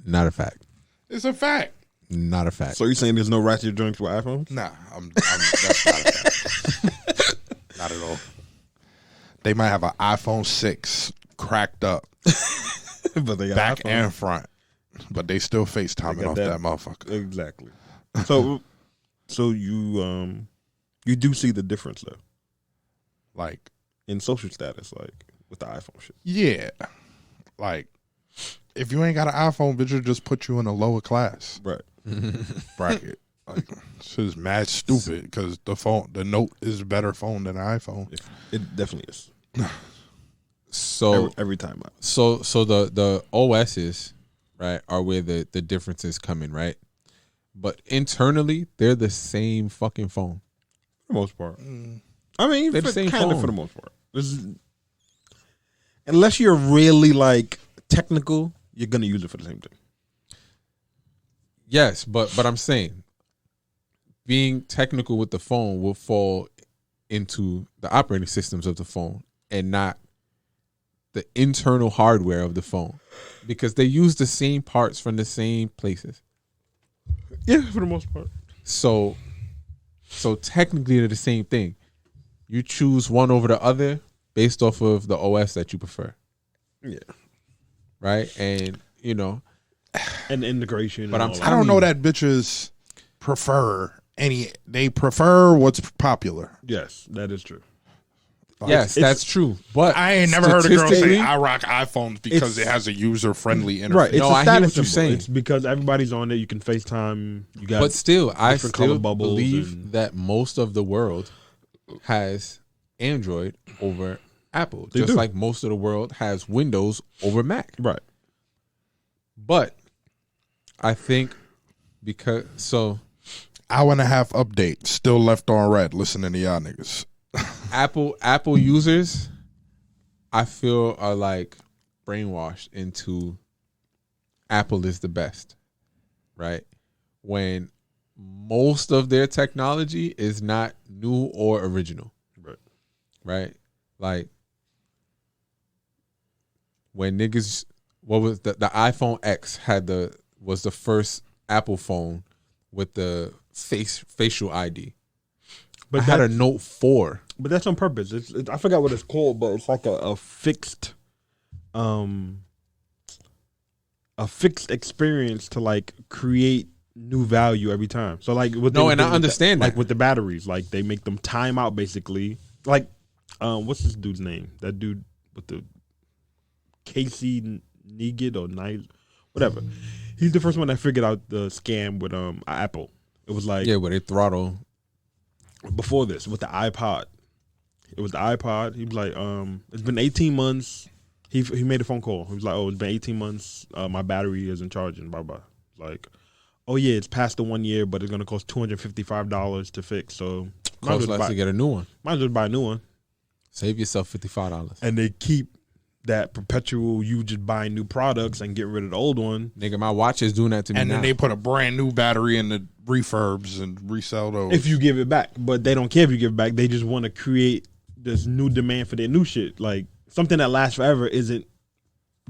Speaker 3: Not a fact.
Speaker 1: It's a fact.
Speaker 3: Not a fact.
Speaker 2: So you're saying there's no ratchet joints with iPhones?
Speaker 1: Nah, that's not a fact. Not at all. They might have an iPhone 6 cracked up,
Speaker 2: But they got
Speaker 1: back
Speaker 2: iPhones.
Speaker 1: and front, but they still FaceTiming
Speaker 2: got
Speaker 1: off
Speaker 2: that-
Speaker 1: that motherfucker.
Speaker 2: Exactly. So you do see the difference though
Speaker 1: Like,
Speaker 2: in social status, like with the iPhone shit.
Speaker 1: yeah. Like, if you ain't got an iPhone, bitch, just put you in a lower class
Speaker 2: Right.
Speaker 1: bracket. Like, this is mad stupid because the note is a better phone than an iPhone.
Speaker 2: It definitely is.
Speaker 3: So
Speaker 2: Every time out.
Speaker 3: So the OSs, right, are where the differences come in, right? But internally, they're the same fucking phone.
Speaker 2: For the most part. I mean,
Speaker 3: They're the same
Speaker 2: kind of
Speaker 3: phone.
Speaker 2: for the most part. Unless you're really like technical, you're gonna use it for the same thing.
Speaker 3: Yes, but I'm saying being technical with the phone will fall into the operating systems of the phone and not the internal hardware of the phone, because they use the same parts from the same places.
Speaker 2: Yeah, for the most part.
Speaker 3: So technically they're the same thing. You choose one over the other based off of the OS that you prefer,
Speaker 2: Yeah.
Speaker 3: right? And
Speaker 2: And the integration.
Speaker 3: But
Speaker 2: and
Speaker 3: I'm
Speaker 2: all
Speaker 1: I don't
Speaker 2: that.
Speaker 1: know that bitches prefer they prefer what's popular.
Speaker 2: Yes, that is true.
Speaker 3: yes, that's true. But
Speaker 1: I ain't never heard a girl say
Speaker 3: statistically-
Speaker 1: I rock iPhones because it has a user friendly interface.
Speaker 2: Right. It's
Speaker 3: No,
Speaker 2: a
Speaker 3: I hear
Speaker 2: status
Speaker 3: what you're
Speaker 2: symbol.
Speaker 3: saying.
Speaker 2: It's because everybody's on it. You can FaceTime. You got
Speaker 3: But still, I
Speaker 2: different color
Speaker 3: still
Speaker 2: bubbles
Speaker 3: believe
Speaker 2: and-
Speaker 3: that most of the world has Android over Apple,
Speaker 2: They
Speaker 3: just
Speaker 2: do.
Speaker 3: like most of the world has Windows over Mac.
Speaker 2: right.
Speaker 3: But I think because
Speaker 1: hour and a half update, still left on red. Listening to y'all niggas.
Speaker 3: Apple users, I feel, are like brainwashed into Apple is the best, right? When most of their technology is not new or original, right? Like when niggas, what was the iPhone X was the first Apple phone with the facial ID. But I had a Note 4.
Speaker 2: But that's on purpose. It's I forgot what it's called, but it's like a fixed experience to like create new value every time. So like with
Speaker 3: I understand that.
Speaker 2: Like with the batteries, like they make them time out basically. Like what's this dude's name? That dude with the Casey Neigid or Night, whatever. He's the first one that figured out the scam with Apple. It was like
Speaker 3: where they throttle.
Speaker 2: Before this, with the iPod. It was the iPod. He was like, it's been 18 months. He made a phone call. He was like, oh, it's been 18 months. My battery isn't charging. Blah, blah. Like, oh, yeah, it's past the 1 year, but it's going to cost $255 to fix. So,
Speaker 3: costs less to get a new one.
Speaker 2: Might as well buy a new one.
Speaker 3: Save yourself $55.
Speaker 2: And they keep that perpetual you just buying new products and getting rid of the old one.
Speaker 3: Nigga, my watch is doing that to me
Speaker 1: and
Speaker 3: now.
Speaker 1: Then they put a brand new battery in the refurbs and resell those.
Speaker 2: If you give it back. But they don't care if you give it back. They just want to create this new demand for their new shit. Like, something that lasts forever isn't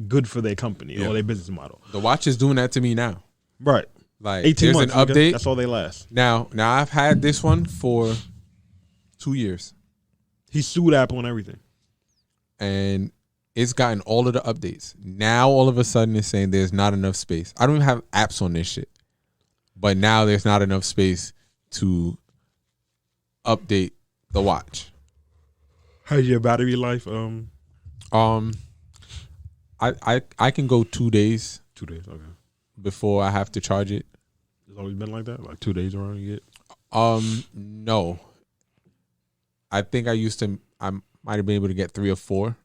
Speaker 2: good for their company or their business model.
Speaker 3: The watch is doing that to me now.
Speaker 2: Right.
Speaker 3: Like
Speaker 2: 18
Speaker 3: there's
Speaker 2: months,
Speaker 3: an update.
Speaker 2: That's all they last.
Speaker 3: Now I've had this one for 2 years.
Speaker 2: He sued Apple and everything.
Speaker 3: And it's gotten all of the updates. Now all of a sudden it's saying there's not enough space. I don't even have apps on this shit. But now there's not enough space to update the watch.
Speaker 2: How's your battery life?
Speaker 3: I can go 2 days.
Speaker 2: 2 days, okay.
Speaker 3: Before I have to charge it.
Speaker 2: It's always been like that? Like 2 days around you get?
Speaker 3: No. I think I might have been able to get 3 or 4.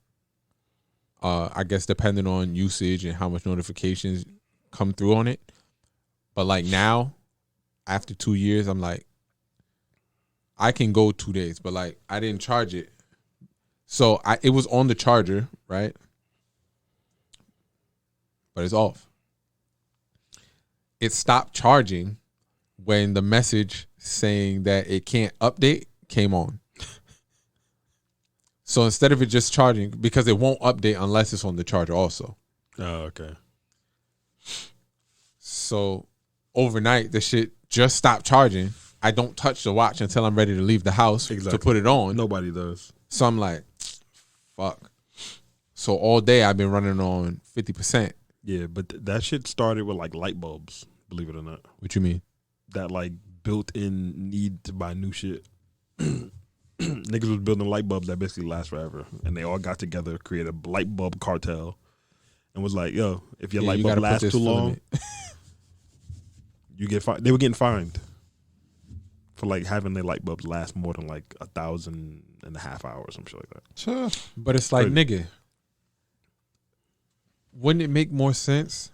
Speaker 3: I guess depending on usage and how much notifications come through on it. But like now, after 2 years, I'm like, I can go 2 days, but like I didn't charge it. So it was on the charger, right? But it's off. It stopped charging when the message saying that it can't update came on. So instead of it just charging, because it won't update unless it's on the charger also.
Speaker 2: Oh, okay.
Speaker 3: So overnight, the shit just stopped charging. I don't touch the watch until I'm ready to leave the house to put it on.
Speaker 2: Nobody does.
Speaker 3: So I'm like, fuck. So all day I've been running on 50%.
Speaker 2: Yeah, but that shit started with like light bulbs, believe it or not.
Speaker 3: What you mean?
Speaker 2: That like built-in need to buy new shit. Niggas was building light bulbs that basically last forever. And they all got together, created a light bulb cartel, and was like, yo, if your light bulb lasts too long, you get fined. They were getting fined for like having their light bulbs last more than like 1,500 hours or some shit like that.
Speaker 3: But it's like, nigga, wouldn't it make more sense?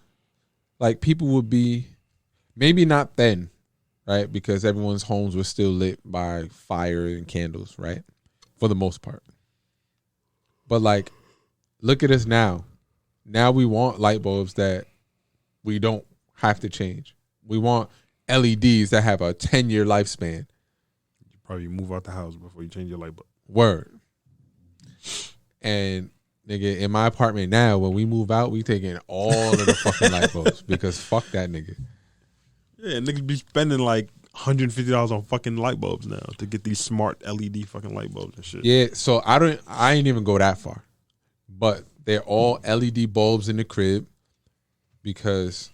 Speaker 3: Like people would be, maybe not then, right? Because everyone's homes were still lit by fire and candles, right? For the most part. But like, look at us now. Now we want light bulbs that we don't have to change. We want LEDs that have a 10-year lifespan.
Speaker 2: You probably move out the house before you change your light bulb.
Speaker 3: Word. And nigga, in my apartment now, when we move out, we taking all of the fucking light bulbs because fuck that nigga.
Speaker 2: Yeah, niggas be spending like $150 on fucking light bulbs now to get these smart LED fucking light bulbs and shit.
Speaker 3: Yeah, so I ain't even go that far. But they're all LED bulbs in the crib because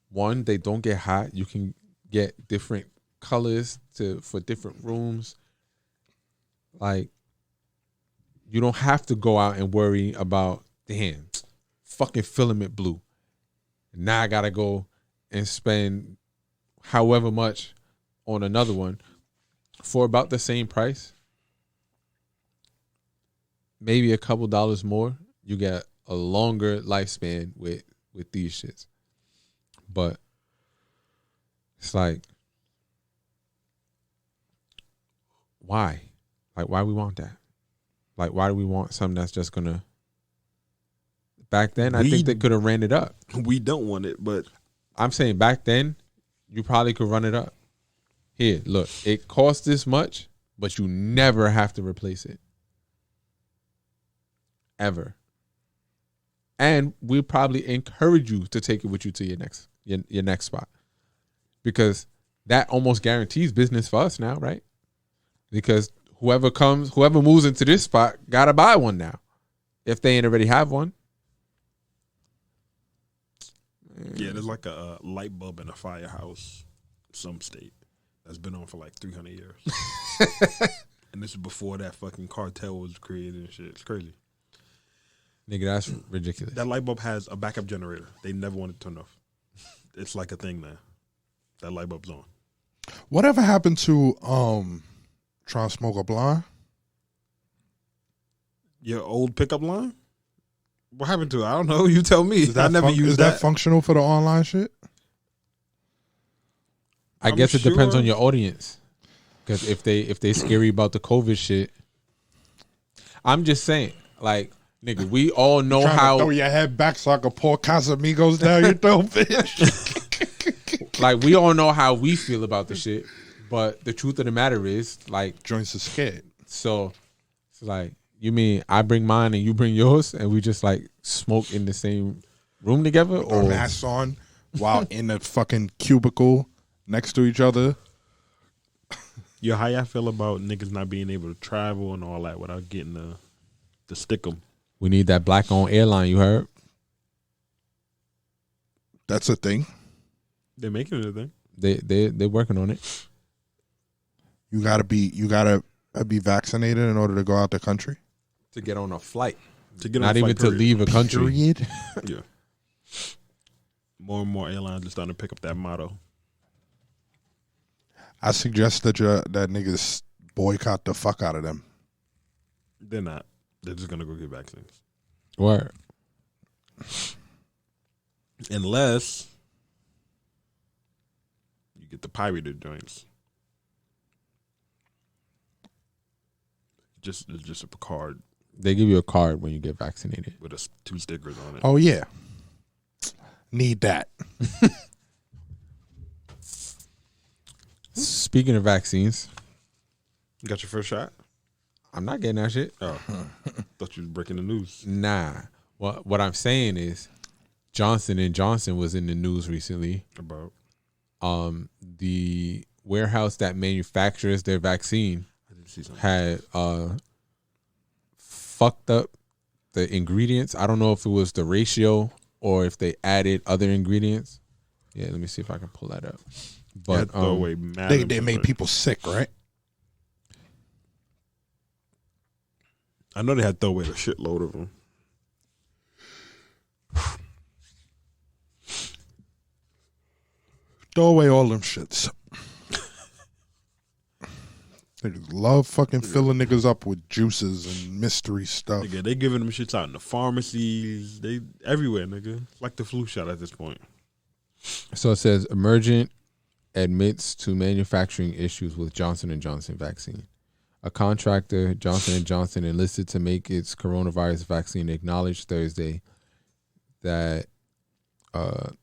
Speaker 3: one, they don't get hot. You can get different colors for different rooms. Like, you don't have to go out and worry about, damn, fucking filament blue. Now I gotta go and spend however much on another one for about the same price. Maybe a couple dollars more. You get a longer lifespan with these shits. But It's like, why? Like, why we want that? Like, why do we want something that's just gonna? Back then, I think they could have ran it up.
Speaker 2: We don't want it, but
Speaker 3: I'm saying back then, you probably could run it up. Here, look, it costs this much, but you never have to replace it. Ever. And we probably encourage you to take it with you to your next spot. Because that almost guarantees business for us now, right? Because whoever moves into this spot gotta buy one now. If they ain't already have one.
Speaker 2: yeah, there's like a light bulb in a firehouse, some state, that's been on for like 300 years. And this is before that fucking cartel was created and shit. It's crazy.
Speaker 3: Nigga, that's ridiculous.
Speaker 2: That light bulb has a backup generator. They never want it turned off. It's like a thing now. That light bulb's on.
Speaker 1: Whatever happened to trying to smoke a blind?
Speaker 2: Your old pickup line? What happened to it? I don't know. You tell me. I never used
Speaker 1: Is that functional for the online shit?
Speaker 3: I guess it depends on your audience. Because if they scary about the COVID shit, I'm just saying, like, nigga, we all know how.
Speaker 1: Throw your head back so I can pour Casamigos down your throat, bitch.
Speaker 3: Like, we all know how we feel about the shit, but the truth of the matter is, like,
Speaker 1: Joints are scared.
Speaker 3: So it's like, you mean I bring mine and you bring yours, and we just like smoke in the same room together,
Speaker 1: Or masks on while in a fucking cubicle next to each other?
Speaker 2: Yo, how y'all feel about niggas not being able to travel and all that without getting the stick 'em?
Speaker 3: We need that black-owned airline. You heard?
Speaker 1: That's a thing.
Speaker 2: They're making it a thing.
Speaker 3: They're working on it.
Speaker 1: You gotta be vaccinated in order to go out the country.
Speaker 3: To get on a flight.
Speaker 2: To get
Speaker 3: Not
Speaker 2: on a
Speaker 3: even
Speaker 2: flight,
Speaker 3: to leave a country.
Speaker 1: Period.
Speaker 2: Yeah. More and more airlines are starting to pick up that motto.
Speaker 1: I suggest that that niggas boycott the fuck out of them.
Speaker 2: They're not. They're just gonna go get vaccines.
Speaker 3: Word.
Speaker 2: Unless you get the pirated joints. It's just a card
Speaker 3: They give you a card when you get vaccinated.
Speaker 2: with 2 stickers on it.
Speaker 1: Oh yeah. Need that.
Speaker 3: Speaking of vaccines,
Speaker 2: You got your first shot?
Speaker 3: I'm not getting that shit.
Speaker 2: Oh, thought you was breaking the news.
Speaker 3: Nah. What I'm saying is Johnson & Johnson was in the news recently.
Speaker 2: About
Speaker 3: The warehouse that manufactures their vaccine
Speaker 2: I didn't see something.
Speaker 3: had fucked up the ingredients. I don't know if it was the ratio or if they added other ingredients. Yeah, let me see if I can pull that up. But
Speaker 2: throw away mad
Speaker 1: They made people sick, right?
Speaker 2: I know they had throw away a shitload of them.
Speaker 1: Throw away all them shits. They love fucking filling niggas up with juices and mystery stuff.
Speaker 2: Nigga, they giving them shits out in the pharmacies. They everywhere, nigga. It's like the flu shot at this point.
Speaker 3: So it says Emergent admits to manufacturing issues with Johnson & Johnson vaccine. A contractor, Johnson & Johnson, enlisted to make its coronavirus vaccine, acknowledged Thursday that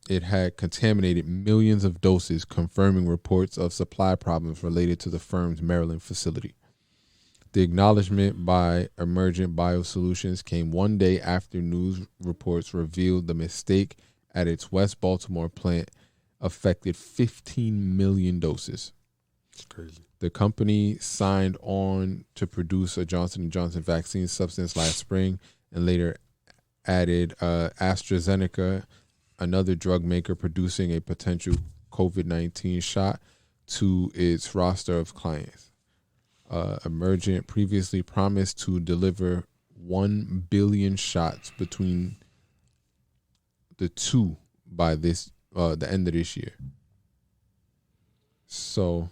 Speaker 3: it had contaminated millions of doses, confirming reports of supply problems related to the firm's Maryland facility. The acknowledgement by Emergent Biosolutions came one day after news reports revealed the mistake at its West Baltimore plant affected 15 million doses.
Speaker 2: It's crazy.
Speaker 3: The company signed on to produce a Johnson & Johnson vaccine substance last spring and later added AstraZeneca, another drug maker producing a potential COVID-19 shot, to its roster of clients. Emergent previously promised to deliver 1 billion shots between the two by the end of this year. So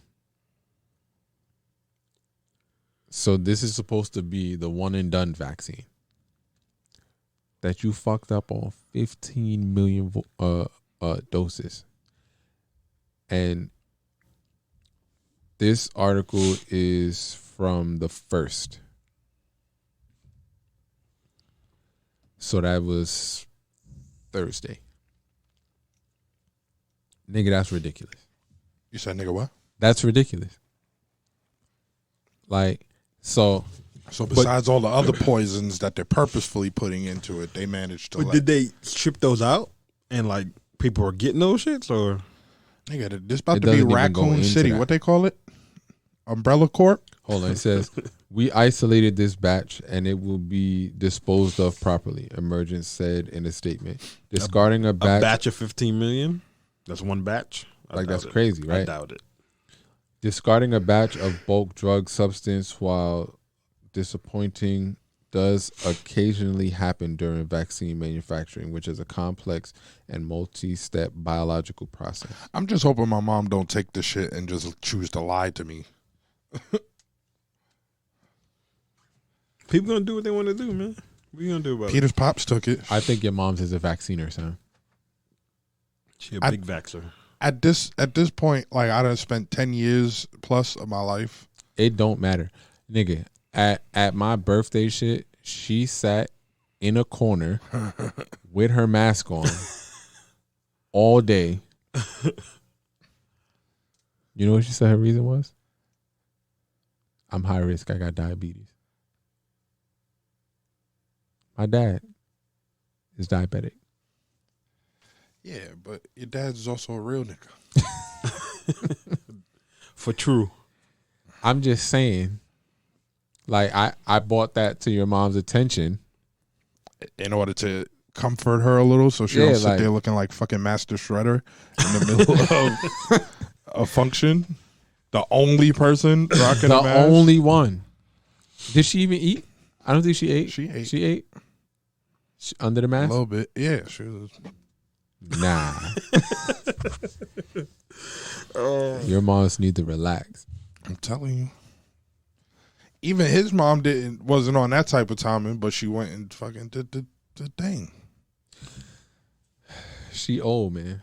Speaker 3: this is supposed to be the one and done vaccine that you fucked up on 15 million doses. And This article is from the 1st. So that was Thursday. Nigga, that's ridiculous.
Speaker 1: You said nigga what?
Speaker 3: That's ridiculous. Like, so
Speaker 1: besides all the other poisons that they're purposefully putting into it, they managed to.
Speaker 2: But did they strip those out and like people are getting those shits or?
Speaker 1: Nigga, this about to be Raccoon City. What they call it? Umbrella Corp.
Speaker 3: Hold on. It says we isolated this batch and it will be disposed of properly. Emergence said in a statement, discarding a batch
Speaker 2: of 15 million. That's one batch.
Speaker 3: Like that's crazy, right?
Speaker 2: I doubt it.
Speaker 3: Discarding a batch of bulk drug substance, while disappointing, does occasionally happen during vaccine manufacturing, which is a complex and multi-step biological process.
Speaker 1: I'm just hoping my mom don't take this shit and just choose to lie to me.
Speaker 2: People gonna do what they want to do, man. What you gonna do about it?
Speaker 1: Peter's pops took it.
Speaker 3: I think your mom's is a vacciner, son.
Speaker 2: She a big vaxxer.
Speaker 1: At this point, like I done spent 10 years plus of my life.
Speaker 3: It don't matter, nigga. At my birthday shit, she sat in a corner with her mask on all day. You know what she said her reason was? I'm high risk. I got diabetes. My dad is diabetic.
Speaker 1: Yeah, but your dad's also a real nigga.
Speaker 2: For true.
Speaker 3: I'm just saying, like, I brought that to your mom's attention
Speaker 1: in order to comfort her a little so she don't sit there looking like fucking Master Shredder in the middle of a function. The only person rocking a mask.
Speaker 3: The only one. Did she even eat? I don't think she ate.
Speaker 1: She ate.
Speaker 3: She ate? Under the mask?
Speaker 1: A little bit. Yeah, she was.
Speaker 3: Nah. Your moms need to relax.
Speaker 1: I'm telling you. Even his mom wasn't on that type of timing, but she went and fucking did the thing.
Speaker 3: She old, man.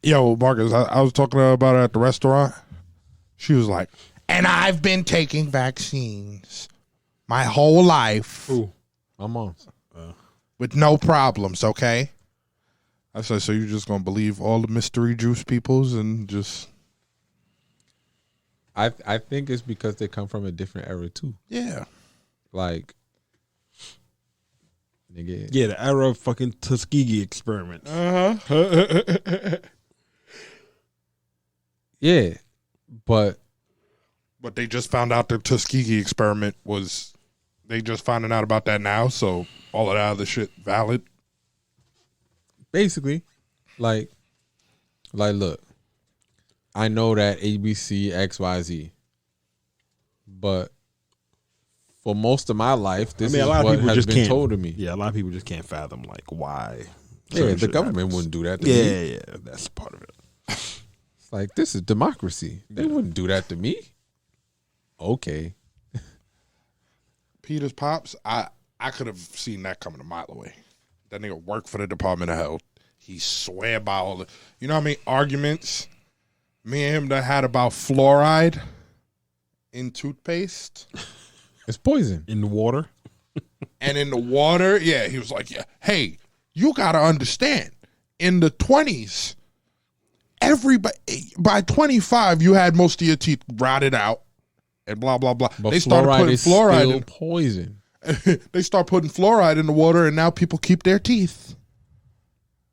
Speaker 1: Yo, Marcus, I was talking to her about it at the restaurant. She was like, and I've been taking vaccines my whole life.
Speaker 3: Ooh, my mom.
Speaker 1: With no problems, okay? I said, so you're just going to believe all the mystery juice peoples and just...
Speaker 3: I think it's because they come from a different era, too.
Speaker 1: Yeah.
Speaker 3: Like, nigga.
Speaker 2: Yeah, the era of fucking Tuskegee experiments.
Speaker 1: Uh-huh.
Speaker 3: Yeah, but
Speaker 1: they just found out the Tuskegee experiment was... They just finding out about that now, so all of that other shit valid?
Speaker 3: Basically, like, look, I know that ABC, XYZ, but for most of my life, this is what has been told to me.
Speaker 2: Yeah, a lot of people just can't fathom, like, why.
Speaker 3: Yeah, the government wouldn't do that to
Speaker 2: me. Yeah, that's part of it.
Speaker 3: It's like, this is democracy. They wouldn't do that to me. Okay.
Speaker 1: Peter's pops, I could have seen that coming a mile away. That nigga worked for the Department of Health. He swear by all the, you know how many arguments me and him that had about fluoride in toothpaste?
Speaker 3: It's poison.
Speaker 2: In the water?
Speaker 1: And in the water, yeah, he was like, yeah, hey, you got to understand, in the 20s, everybody, by 25, you had most of your teeth rotted out and blah, blah, blah.
Speaker 3: But they started putting fluoride in poison.
Speaker 1: They start putting fluoride in the water, and now people keep their teeth.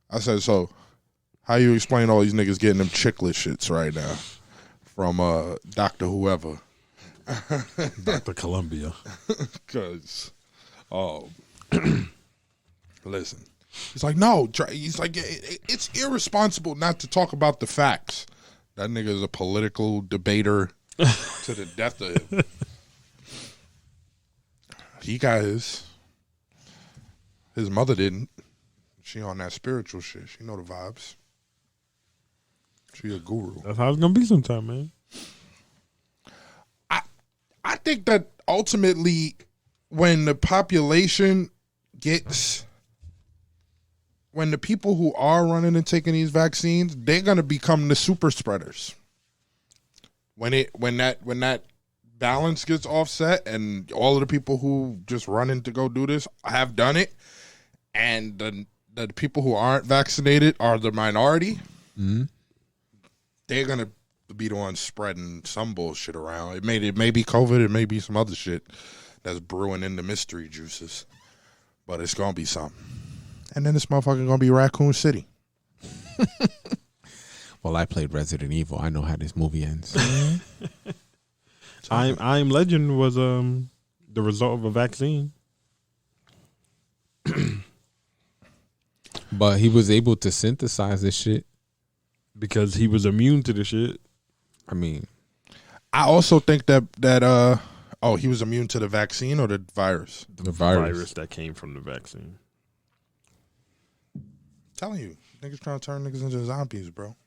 Speaker 1: I said, so how you explain all these niggas getting them chiclet shits right now from Dr. Whoever?
Speaker 2: Dr. Columbia.
Speaker 1: Because, listen. He's like, no. He's like, it's irresponsible not to talk about the facts. That nigga is a political debater to the death of him. He got his mother didn't. She on that spiritual shit. She know the vibes. She a guru.
Speaker 2: That's how it's gonna be sometime, man.
Speaker 1: I think that ultimately when the population when the people who are running and taking these vaccines, they're gonna become the super spreaders. when that balance gets offset, and all of the people who just running to go do this have done it, and the people who aren't vaccinated are the minority, they're gonna be the ones spreading some bullshit around. It may be COVID, it may be some other shit that's brewing in the mystery juices, but it's gonna be something. And then this motherfucker gonna be Raccoon City.
Speaker 3: Well, I played Resident Evil. I know how this movie ends.
Speaker 2: I Am Legend was the result of a vaccine.
Speaker 3: But he was able to synthesize this shit
Speaker 2: because he was immune to the shit.
Speaker 3: I mean,
Speaker 1: I also think that he was immune to the vaccine or the virus.
Speaker 3: The virus
Speaker 2: that came from the vaccine.
Speaker 1: I'm telling you, niggas trying to turn niggas into zombies, bro.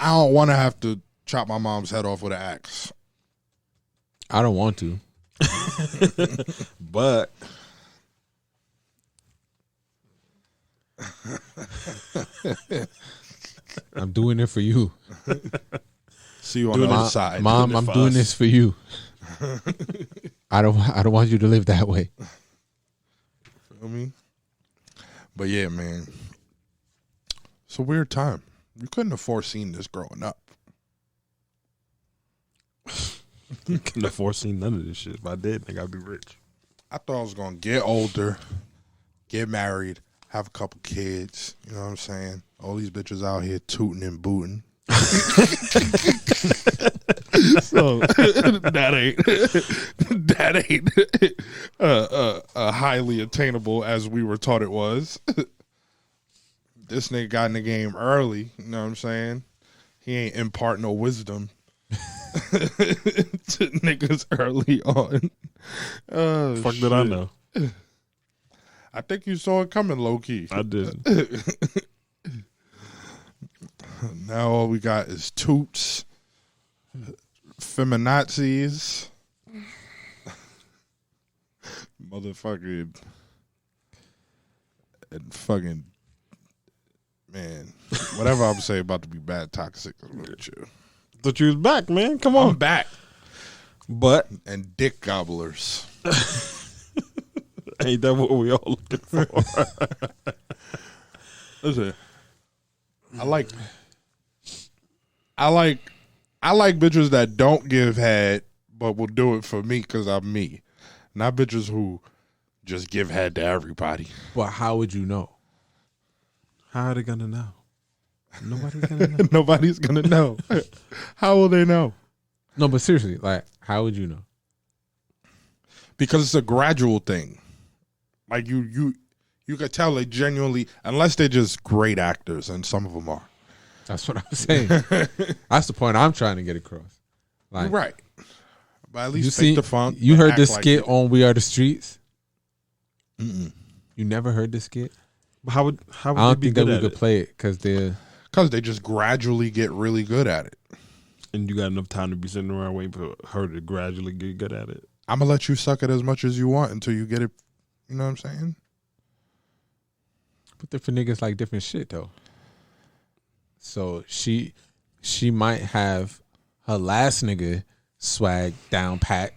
Speaker 1: I don't want to have to chop my mom's head off with an axe.
Speaker 3: I don't want to.
Speaker 2: But
Speaker 3: I'm doing it for you.
Speaker 1: See you on the other side.
Speaker 3: Mom, I'm doing this for you. I don't want you to live that way.
Speaker 1: Feel me? But yeah, man. It's a weird time. You couldn't have foreseen this growing up.
Speaker 2: Couldn't have foreseen none of this shit. If I did, think I'd be rich.
Speaker 1: I thought I was gonna get older, get married, have a couple kids. You know what I'm saying? All these bitches out here tooting and booting. So that ain't highly attainable as we were taught it was. This nigga got in the game early. You know what I'm saying? He ain't impart no wisdom to niggas early on. Oh,
Speaker 2: Fuck
Speaker 1: shit.
Speaker 2: did I know?
Speaker 1: I think you saw it coming, low key.
Speaker 2: I didn't.
Speaker 1: Now all we got is toots, feminazis, motherfucking, and fucking, man, whatever I'm saying about to be bad toxic. Look at you.
Speaker 2: Thought you was back, man. Come on.
Speaker 1: I'm back.
Speaker 2: But
Speaker 1: And dick gobblers.
Speaker 2: ain't that what we all looking for?
Speaker 1: Listen, I like bitches that don't give head, but will do it for me because I'm me. Not bitches who just give head to everybody.
Speaker 3: But how would you know?
Speaker 2: How are they gonna know? Nobody's gonna know.
Speaker 1: Nobody's gonna know. How will they know?
Speaker 3: No, but seriously, like, how would you know?
Speaker 1: Because it's a gradual thing. Like you could tell they genuinely, unless they're just great actors, and some of them are.
Speaker 3: That's what I'm saying. That's the point I'm trying to get across. Like,
Speaker 1: You're right. But at least
Speaker 3: you
Speaker 1: take
Speaker 3: see,
Speaker 1: the funk.
Speaker 3: you heard the
Speaker 1: act like
Speaker 3: skit
Speaker 1: it.
Speaker 3: on We Are the Streets?
Speaker 1: Mm-mm.
Speaker 3: You never heard the skit?
Speaker 2: But how would
Speaker 3: I
Speaker 2: they
Speaker 3: don't
Speaker 2: be
Speaker 3: think that
Speaker 2: good
Speaker 3: we
Speaker 2: at
Speaker 3: could
Speaker 2: it?
Speaker 3: play it because they're.
Speaker 1: Because they just gradually get really good at it.
Speaker 2: And you got enough time to be sitting around waiting for her to gradually get good at it.
Speaker 1: I'm going to let you suck it as much as you want until you get it. You know what I'm saying?
Speaker 3: But different niggas like different shit though. So she might have her last nigga swag down pat,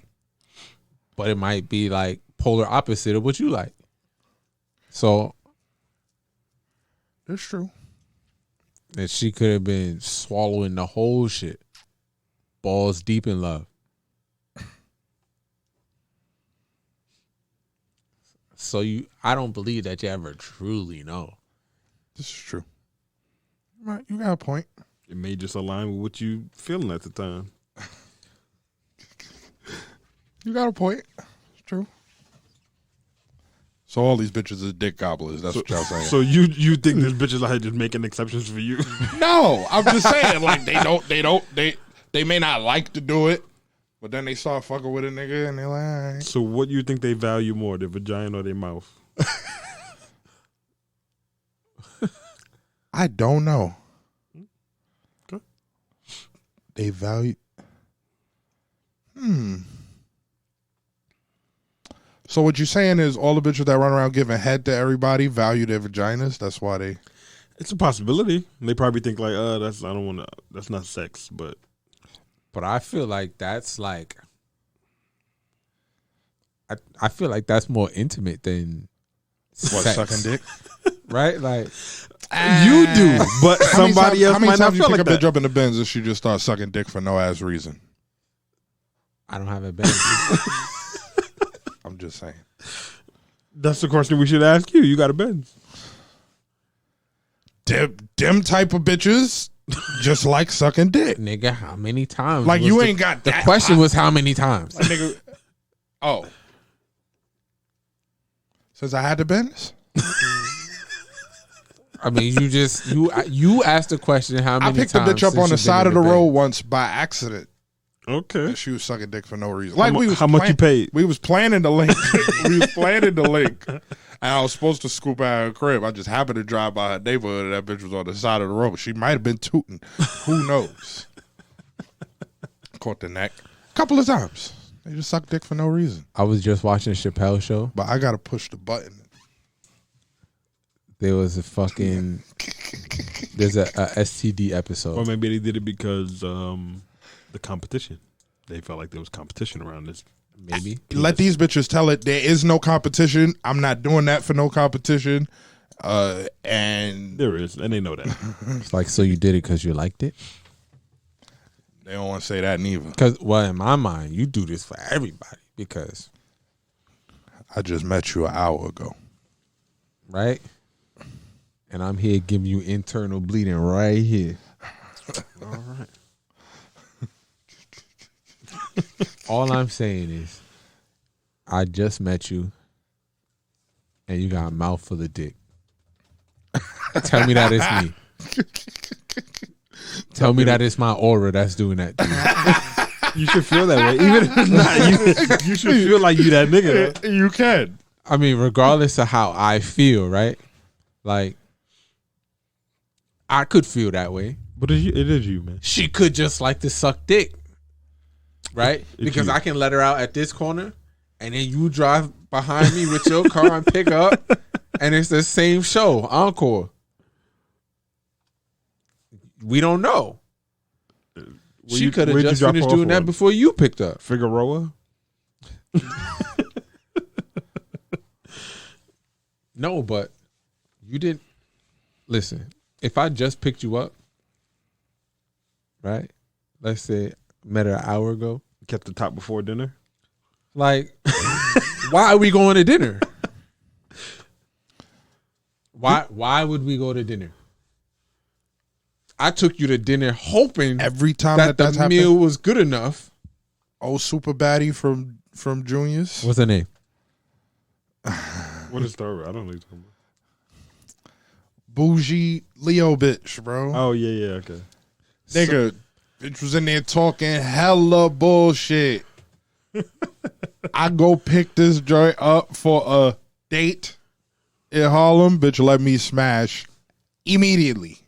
Speaker 3: but it might be like polar opposite of what you like. So
Speaker 1: That's true.
Speaker 3: and she could have been swallowing the whole shit, balls deep in love. So I don't believe that you ever truly know.
Speaker 1: This is true. Right, you got a point.
Speaker 2: It may just align with what you feeling at the time.
Speaker 1: You got a point. It's true. So all these bitches are dick gobblers. That's what y'all saying.
Speaker 2: So you think this bitch is out here just making exceptions for you?
Speaker 1: No, I'm just saying, like, they may not like to do it, but then they start fucking with a nigga and they're like, all right.
Speaker 2: So what do you think they value more, their vagina or their mouth?
Speaker 1: I don't know.
Speaker 2: Okay.
Speaker 1: They value. So what you're saying is all the bitches that run around giving head to everybody value their vaginas. That's why they.
Speaker 2: It's a possibility. They probably think like, that's not sex, but
Speaker 3: I feel like that's like, I feel like that's more intimate than
Speaker 1: What,
Speaker 3: sex,
Speaker 1: sucking dick?
Speaker 3: right? Like
Speaker 2: you do, but somebody else
Speaker 1: How many
Speaker 2: might not
Speaker 1: times you
Speaker 2: feel
Speaker 1: pick
Speaker 2: like
Speaker 1: up
Speaker 2: that.
Speaker 1: the jump in the Benz and she just starts sucking dick for no ass reason?
Speaker 3: I don't have a Benz.
Speaker 1: I'm just saying.
Speaker 2: That's the question we should ask you. You got a Benz.
Speaker 1: Them type of bitches just like sucking dick.
Speaker 3: Nigga, how many times?
Speaker 1: Like
Speaker 3: was
Speaker 1: you
Speaker 3: the-
Speaker 1: ain't got
Speaker 3: The
Speaker 1: that.
Speaker 3: question was how many times?
Speaker 1: Like, nigga. Oh. Since I had the Benz?
Speaker 3: I mean, you asked the question how many
Speaker 1: I
Speaker 3: times.
Speaker 1: picked the bitch up
Speaker 3: since
Speaker 1: on the
Speaker 3: you've
Speaker 1: side
Speaker 3: been
Speaker 1: of
Speaker 3: in
Speaker 1: the road
Speaker 3: bed?
Speaker 1: once by accident.
Speaker 2: Okay.
Speaker 1: And she was sucking dick for no reason.
Speaker 2: How much you paid?
Speaker 1: We was planning the link. We was planning the link. And I was supposed to scoop out her crib. I just happened to drive by her neighborhood and that bitch was on the side of the road. She might have been tooting. Who knows? Caught the neck. A couple of times. They just suck dick for no reason.
Speaker 3: I was just watching Chappelle show.
Speaker 1: But I gotta push the button.
Speaker 3: There was a fucking there's a STD episode.
Speaker 2: Or maybe they did it because the competition. They felt like there was competition around this.
Speaker 3: Maybe
Speaker 1: Let these bitches tell it there is no competition. I'm not doing that for no competition. And
Speaker 2: There is, and they know that.
Speaker 3: it's like, so you did it because you liked it?
Speaker 1: they don't want to say that neither.
Speaker 3: Because, well, in my mind, you do this for everybody because,
Speaker 1: I just met you an hour ago.
Speaker 3: right? And I'm here giving you internal bleeding right here.
Speaker 2: All right.
Speaker 3: All I'm saying is, I just met you, and you got a mouthful of dick. Tell me that it's me. Tell me that it's my aura that's doing that to you.
Speaker 2: You should feel that way. Even if it's not you, you should feel like you that nigga. Though.
Speaker 1: You can.
Speaker 3: I mean, regardless of how I feel, right? Like, I could feel that way.
Speaker 2: But it is you, man.
Speaker 3: She could just like to suck dick, right? Because
Speaker 2: you.
Speaker 3: I can let her out at this corner, and then you drive behind me with your car and pick up, and it's the same show, encore. We don't know. She could have just finished doing that before you picked up.
Speaker 2: Figueroa?
Speaker 3: No, but you didn't. Listen, if I just picked you up, right? Let's say met her an hour ago.
Speaker 2: Kept the top before dinner?
Speaker 3: Like, why are we going to dinner? Why would we go to dinner? I took you to dinner hoping
Speaker 1: Every time
Speaker 3: that
Speaker 1: that's
Speaker 3: the
Speaker 1: happened.
Speaker 3: meal was good enough.
Speaker 1: Oh, super baddie from Juniors.
Speaker 3: What's her name?
Speaker 2: What is the story? I don't know what you're talking about.
Speaker 1: Bougie Leo bitch, bro.
Speaker 2: Oh, yeah, okay.
Speaker 1: Nigga, bitch was in there talking hella bullshit. I go pick this joint up for a date in Harlem. Bitch, let me smash immediately.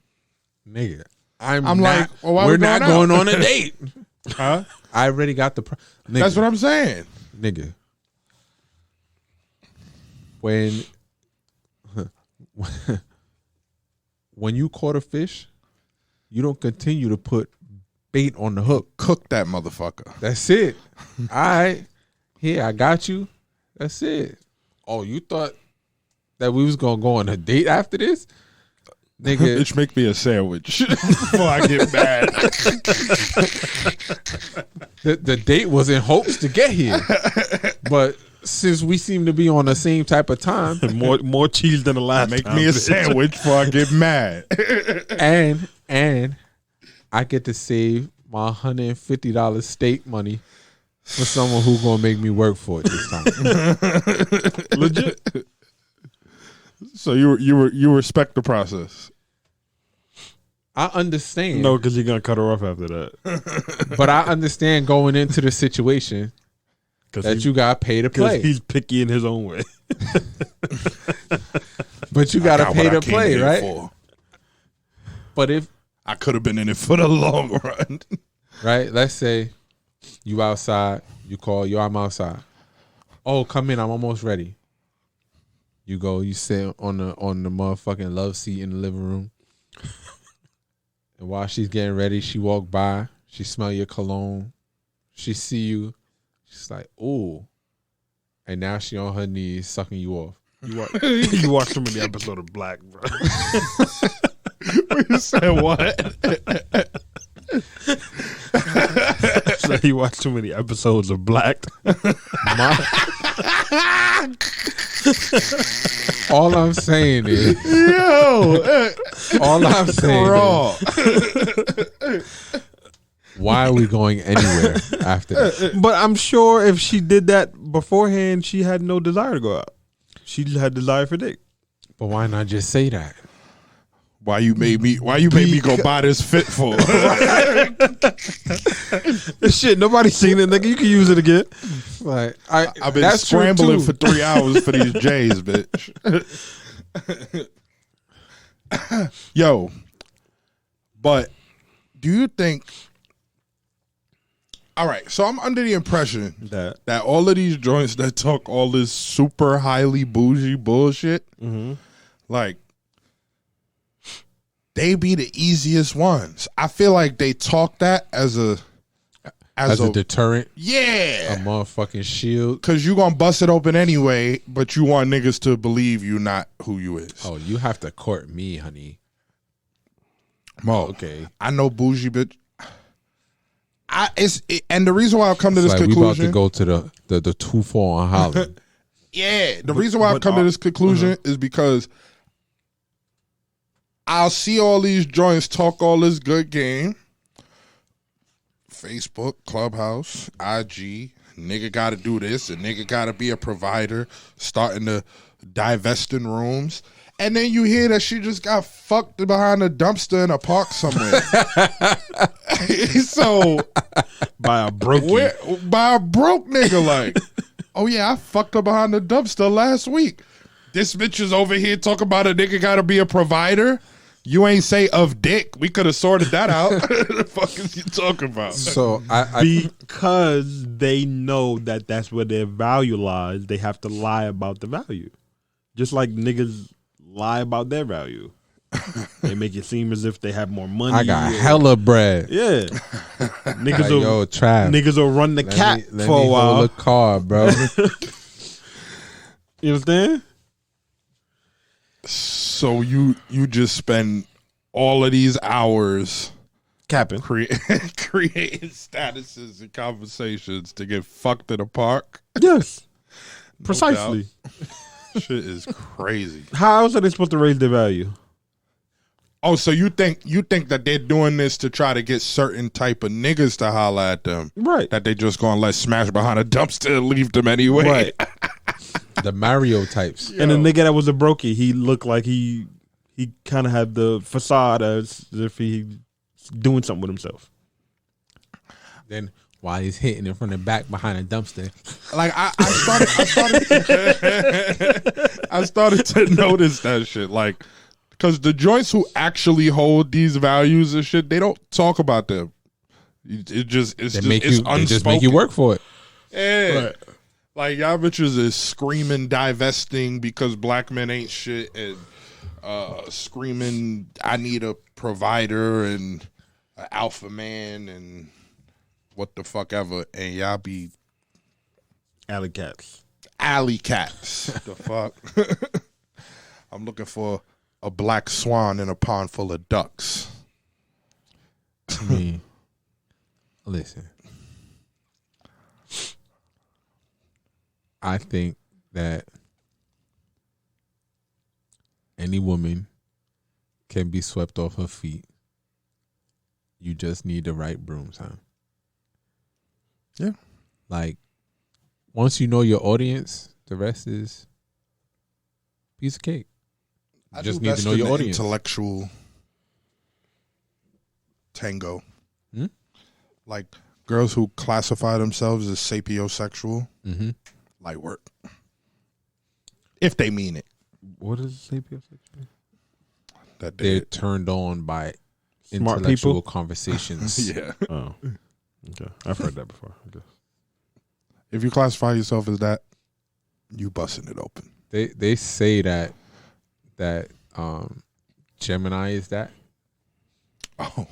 Speaker 3: Nigga, I'm
Speaker 1: like,
Speaker 3: not,
Speaker 1: well, why
Speaker 3: we're
Speaker 1: we
Speaker 3: not
Speaker 1: going
Speaker 3: going
Speaker 1: out?
Speaker 3: on a date.
Speaker 1: Huh?
Speaker 3: I already got the. Nigga,
Speaker 1: That's what I'm saying.
Speaker 3: nigga. When you caught a fish, you don't continue to put bait on the hook.
Speaker 1: Cook that motherfucker.
Speaker 3: That's it. All right. Here, I got you. That's it. Oh, you thought that we was gonna go on a date after this? Nigga.
Speaker 1: Bitch, make me a sandwich before I get mad.
Speaker 3: The date was in hopes to get here. But since we seem to be on the same type of time,
Speaker 2: more cheese than the last
Speaker 1: Make
Speaker 2: time,
Speaker 1: me a
Speaker 2: bitch.
Speaker 1: sandwich before I get mad.
Speaker 3: and I get to save my $150 steak money for someone who's gonna make me work for it this time.
Speaker 2: Legit.
Speaker 1: So you respect the process.
Speaker 3: I understand.
Speaker 2: No, because you're going to cut her off after that.
Speaker 3: But I understand going into the situation that you got to pay to play.
Speaker 2: He's picky in his own way.
Speaker 3: But you got to pay to play, right?
Speaker 1: For.
Speaker 3: But if
Speaker 1: I could have been in it for the long run.
Speaker 3: right, let's say you outside, you call, yo, I'm outside. Oh, come in, I'm almost ready. You go, you sit on the motherfucking love seat in the living room. And while she's getting ready, she walk by, she smell your cologne, she see you, she's like, ooh. And now she on her knees sucking you off.
Speaker 2: You watch too many episodes of Black, bro.
Speaker 1: You said what?
Speaker 2: So you watch too many episodes of Black.
Speaker 3: All I'm saying is, all I'm saying is, why are we going anywhere after that?
Speaker 2: But I'm sure if she did that beforehand, she had no desire to go out. She had desire for dick.
Speaker 3: But why not just say that?
Speaker 1: Why you made me go buy this fit for?
Speaker 2: This shit, nobody's seen it, nigga. You can use it again.
Speaker 3: Like
Speaker 1: I've been scrambling for 3 hours for these J's, bitch. Yo, but do you think? All right, so I'm under the impression that all of these joints that talk all this super highly bougie bullshit, like, they be the easiest ones. I feel like they talk that as a
Speaker 3: deterrent.
Speaker 1: Yeah.
Speaker 3: A motherfucking shield.
Speaker 1: Because you going to bust it open anyway, but you want niggas to believe you not who you is.
Speaker 3: Oh, you have to court me, honey.
Speaker 1: Mo,
Speaker 3: okay.
Speaker 1: I know bougie, bitch. And the reason why I've come to this conclusion.
Speaker 3: We about to go to the 2-4 on Holland.
Speaker 1: Yeah. The reason why I've come to this conclusion is because I'll see all these joints talk all this good game. Facebook, Clubhouse, IG, nigga got to do this, and nigga got to be a provider, starting to divest in rooms. And then you hear that she just got fucked behind a dumpster in a park somewhere. So
Speaker 2: by a broke
Speaker 1: nigga, like, oh yeah, I fucked her behind the dumpster last week. This bitch is over here talking about a nigga got to be a provider. You ain't say of dick. We could have sorted that out. The fuck is you talking about?
Speaker 3: So
Speaker 2: because they know that that's where their value lies, they have to lie about the value. Just like niggas lie about their value. They make it seem as if they have more money.
Speaker 3: I got hella bread.
Speaker 2: Yeah. Niggas will run the cat for a while.
Speaker 3: Hold the car, bro.
Speaker 2: You understand?
Speaker 1: So you just spend all of these hours
Speaker 2: capping,
Speaker 1: creating statuses and conversations to get fucked in a park?
Speaker 2: Yes, precisely.
Speaker 1: Shit is crazy.
Speaker 2: How else are they supposed to raise their value?
Speaker 1: Oh, so you think that they're doing this to try to get certain type of niggas to holler at them,
Speaker 2: right?
Speaker 1: That they just gonna let smash behind a dumpster and leave them anyway,
Speaker 2: right?
Speaker 3: The Mario types.
Speaker 2: And the nigga that was a brokey, he looked like he kind of had the facade as if he doing something with himself.
Speaker 3: Then while he's hitting it from the back behind a dumpster,
Speaker 1: like I started to notice that shit, like, because the joints who actually hold these values and shit, they don't talk about them. It's unspoken.
Speaker 3: They just make you work for it.
Speaker 1: Yeah.
Speaker 2: Right.
Speaker 1: Like, y'all bitches is screaming divesting because black men ain't shit, and screaming I need a provider and an alpha man and what the fuck ever, and y'all be
Speaker 2: alley cats.
Speaker 1: The fuck? I'm looking for a black swan in a pond full of ducks.
Speaker 3: I mean, listen. I think that any woman can be swept off her feet. You just need the right brooms, huh?
Speaker 1: Yeah.
Speaker 3: Like, once you know your audience, the rest is piece of cake. You just need to know your audience.
Speaker 1: Intellectual tango. Like, girls who classify themselves as sapiosexual.
Speaker 3: Mm-hmm.
Speaker 1: Light work. If they mean it.
Speaker 2: What is sapiosexual?
Speaker 1: That
Speaker 3: they're turned on by
Speaker 2: smart
Speaker 3: intellectual
Speaker 2: people?
Speaker 3: conversations.
Speaker 1: Yeah.
Speaker 2: Oh. Okay. I've heard that before, I guess.
Speaker 1: If you classify yourself as that, you busting it open.
Speaker 3: They say that Gemini is that.
Speaker 1: Oh,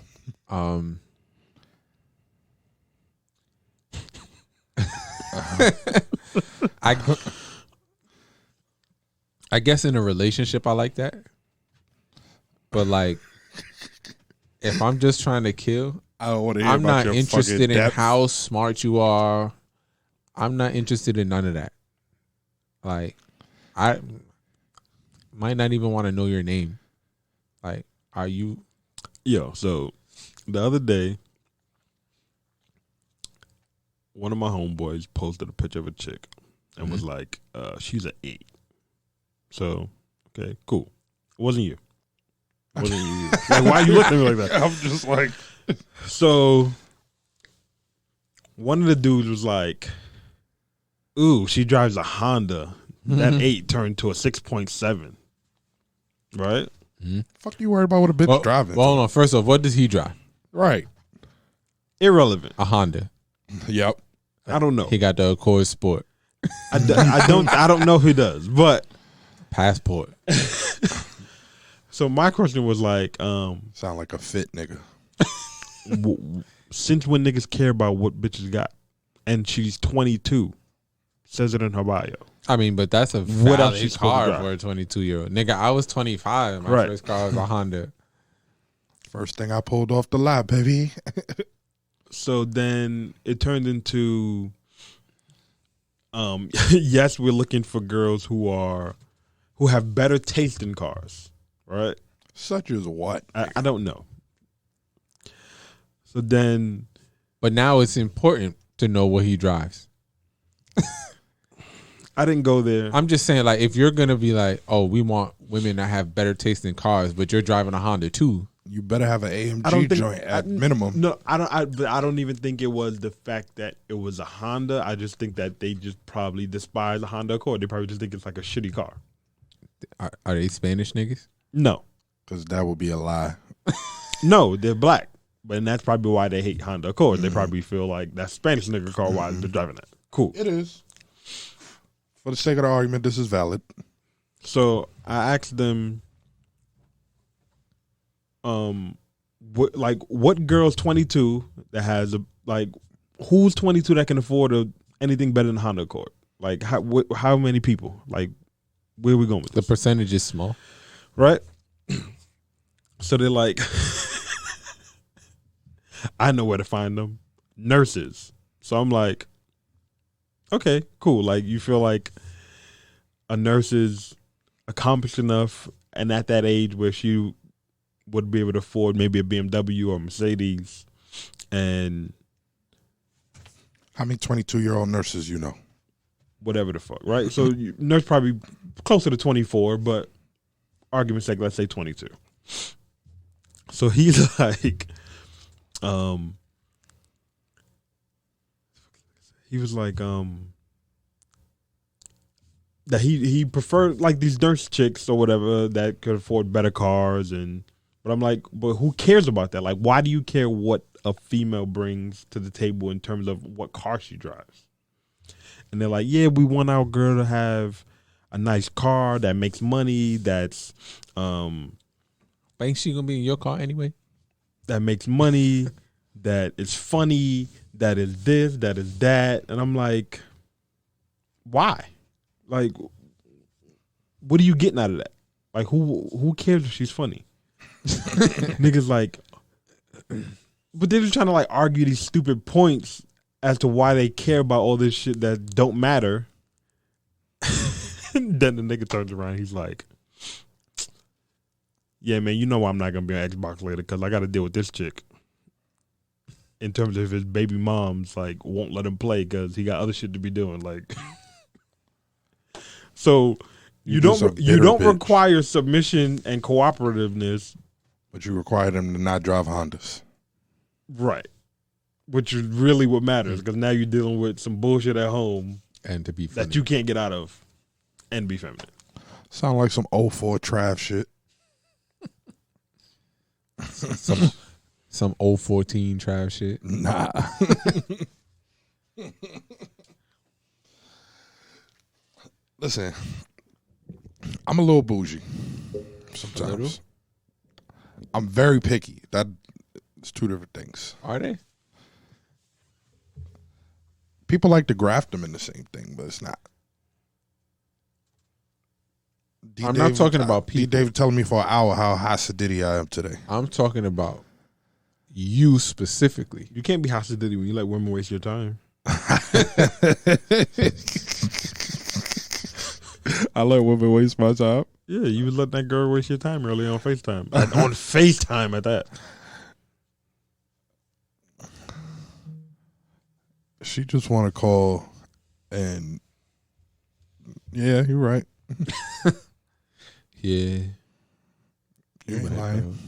Speaker 3: I guess in a relationship I like that. But like if I'm just trying to kill,
Speaker 1: I don't want to hear
Speaker 3: I'm
Speaker 1: about
Speaker 3: not
Speaker 1: your
Speaker 3: interested
Speaker 1: fucking
Speaker 3: in
Speaker 1: depth.
Speaker 3: how smart you are. I'm not interested in none of that. Like, I might not even want to know your name. Like, are you?
Speaker 2: Yo, so the other day, one of my homeboys posted a picture of a chick and was like, she's an 8. So, okay, cool. It wasn't you. It wasn't you. Like, why are you looking at me like that?
Speaker 1: I'm just like,
Speaker 2: So, one of the dudes was like, ooh, she drives a Honda. That 8 turned to a 6.7. Right?
Speaker 1: fuck you worried about what a bitch driving?
Speaker 3: Well, hold on. First off, what does he drive?
Speaker 1: Right.
Speaker 2: Irrelevant.
Speaker 3: A Honda.
Speaker 1: Yep.
Speaker 2: I don't know.
Speaker 3: He got the Accord Sport.
Speaker 2: I don't know if he does, but
Speaker 3: Passport.
Speaker 2: so my question was like,
Speaker 1: Sound like a fit nigga.
Speaker 2: since when niggas care about what bitches got? And she's 22. Says it in her bio.
Speaker 3: I mean, but that's a
Speaker 2: What else
Speaker 3: valid
Speaker 2: she supposed to
Speaker 3: car
Speaker 2: drive?
Speaker 3: for a 22-year-old. Nigga, I was 25. My
Speaker 2: Right.
Speaker 3: first car was a Honda.
Speaker 1: First thing I pulled off the lot, baby.
Speaker 2: So then it turned into, yes, we're looking for girls who have better taste in cars, right?
Speaker 1: Such as what?
Speaker 2: I don't know. So then,
Speaker 3: But now it's important to know what he drives.
Speaker 2: I didn't go there.
Speaker 3: I'm just saying, like, if you're gonna be like, oh, we want women that have better taste in cars, but you're driving a Honda too.
Speaker 1: You better have an AMG
Speaker 2: I don't think,
Speaker 1: joint at minimum.
Speaker 2: No, I don't. But I don't even think it was the fact that it was a Honda. I just think that they just probably despise a Honda Accord. They probably just think it's like a shitty car.
Speaker 3: Are they Spanish niggas?
Speaker 2: No,
Speaker 1: Because that would be a lie.
Speaker 2: no, they're black, but that's probably why they hate Honda Accord. They probably feel like that's Spanish nigga car. Why they're driving that? Cool.
Speaker 1: It is. For the sake of the argument, this is valid.
Speaker 2: So I asked them, what girl's 22 that has who's 22 that can afford anything better than Honda Accord? Like how many people? Like where are we going with
Speaker 3: The
Speaker 2: this?
Speaker 3: percentage is small.
Speaker 2: Right? So they're like, I know where to find them. Nurses. So I'm like, okay, cool. Like you feel like a nurse is accomplished enough and at that age where she would be able to afford maybe a BMW or Mercedes, and
Speaker 1: How many 22-year-old nurses you know?
Speaker 2: whatever the fuck, right? So nurse probably closer to 24, but argument's sake, let's say 22. So he's like, he was like, that he preferred like these nurse chicks or whatever that could afford better cars, but I'm like, but who cares about that? Like, why do you care what a female brings to the table in terms of what car she drives? And they're like, yeah, we want our girl to have a nice car that makes money, that's
Speaker 3: But ain't she gonna be in your car anyway?
Speaker 2: that makes money, that is funny, that is this, that is that. And I'm like, why? Like, what are you getting out of that? Like, who cares if she's funny? Niggas like, but they're just trying to like argue these stupid points as to why they care about all this shit that don't matter. Then the nigga turns around, he's like, yeah, man, you know I'm not gonna be on Xbox later because I got to deal with this chick. In terms of his baby mom's like won't let him play because he got other shit to be doing. Like, so you don't
Speaker 1: bitch.
Speaker 2: require submission and cooperativeness,
Speaker 1: But you require them to not drive Hondas.
Speaker 2: right? Which is really what matters because now you're dealing with some bullshit at home
Speaker 3: And to be funny.
Speaker 2: that you can't get out of and be feminine.
Speaker 1: Sound like some 04 Trav shit.
Speaker 3: some old 14 trash shit.
Speaker 1: Nah. Listen, I'm a little bougie sometimes. I'm very picky. It's two different things.
Speaker 3: Are they?
Speaker 1: People like to graft them in the same thing, but it's not.
Speaker 3: I'm not talking about people.
Speaker 1: D-Dave telling me for an hour how Hasidity I am today.
Speaker 3: I'm talking about you specifically.
Speaker 2: You can't be hostility when you let women waste your time.
Speaker 1: I let women waste my time.
Speaker 2: Yeah, you would let that girl waste your time early on FaceTime. On FaceTime at that.
Speaker 1: She just want to call and yeah, you're right.
Speaker 3: Yeah.
Speaker 1: You ain't lying.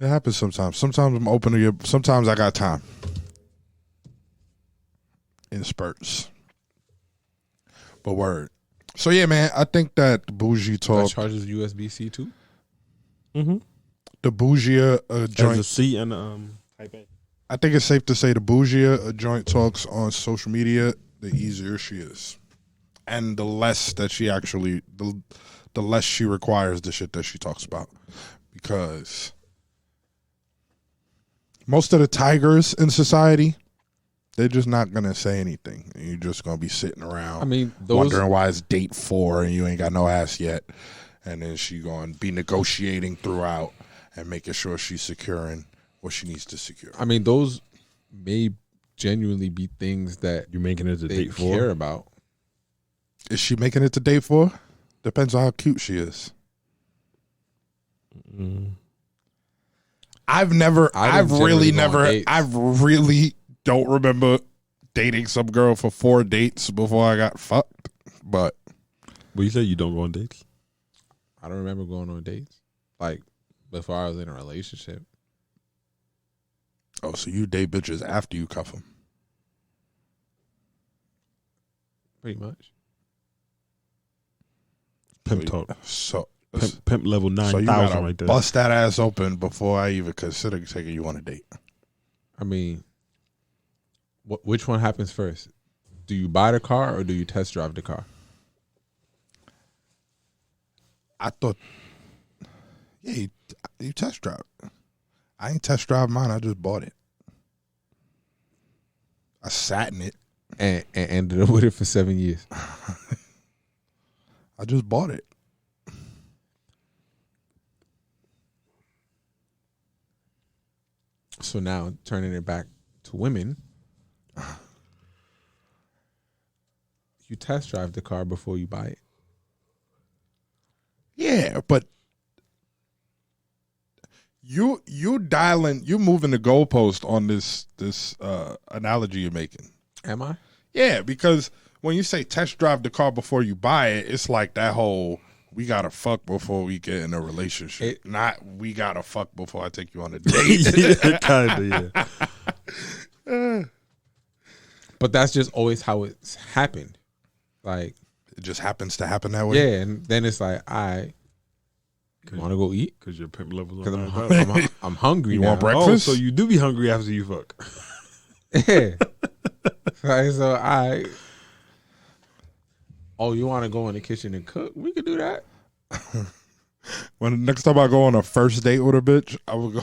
Speaker 1: It happens sometimes. Sometimes I'm open to you. Sometimes I got time. In spurts. But word. So yeah, man, I think that the bougie
Speaker 3: That
Speaker 1: talk.
Speaker 3: charges USB-C too?
Speaker 2: Mm-hmm.
Speaker 1: The bougie
Speaker 2: There's
Speaker 1: joint.
Speaker 2: a C and type A.
Speaker 1: I think it's safe to say the bougie joint talks on social media, the easier she is. And the less that she actually, the less she requires the shit that she talks about. Because most of the tigers in society, they're just not going to say anything. You're just going to be sitting around wondering why it's date 4 and you ain't got no ass yet. And then she going to be negotiating throughout and making sure she's securing what she needs to secure.
Speaker 3: I mean, those may genuinely be things that
Speaker 2: You're making it to
Speaker 3: they
Speaker 2: date 4?
Speaker 3: care about.
Speaker 1: Is she making it to date 4? Depends on how cute she is. I've really don't remember dating some girl for 4 dates before I got fucked. But
Speaker 2: you said you don't go on dates?
Speaker 3: I don't remember going on dates. Like, before I was in a relationship.
Speaker 1: oh, so you date bitches after you cuff them?
Speaker 3: Pretty much.
Speaker 2: Pimp talk.
Speaker 1: So
Speaker 2: Pimp level 9,000
Speaker 1: you gotta
Speaker 2: right there.
Speaker 1: bust that ass open before I even consider taking you on a date.
Speaker 3: I mean, which one happens first? Do you buy the car or do you test drive the car?
Speaker 1: I thought, yeah, you test drive. I ain't test drive mine. I just bought it. I sat in it.
Speaker 3: And ended up with it for 7 years.
Speaker 1: I just bought it.
Speaker 3: So now, turning it back to women, you test drive the car before you buy it.
Speaker 1: Yeah, but you moving the goalpost on this analogy you're making.
Speaker 3: Am I?
Speaker 1: Yeah, because when you say test drive the car before you buy it, it's like that whole we gotta fuck before we get in a relationship. Not we gotta fuck before I take you on a date.
Speaker 2: Yeah, kind of, yeah.
Speaker 3: But that's just always how it's happened. Like,
Speaker 1: it just happens to happen that way.
Speaker 3: yeah, and then it's like, I want to go eat
Speaker 2: Because your pimp level's
Speaker 3: because
Speaker 2: on
Speaker 3: I'm hungry.
Speaker 1: You
Speaker 3: now.
Speaker 1: want breakfast?
Speaker 2: Oh, so you do be hungry after you fuck.
Speaker 3: Yeah. Like, so oh, you want to go in the kitchen and cook? We could do that.
Speaker 1: When next time I go on a first date with a bitch, I'm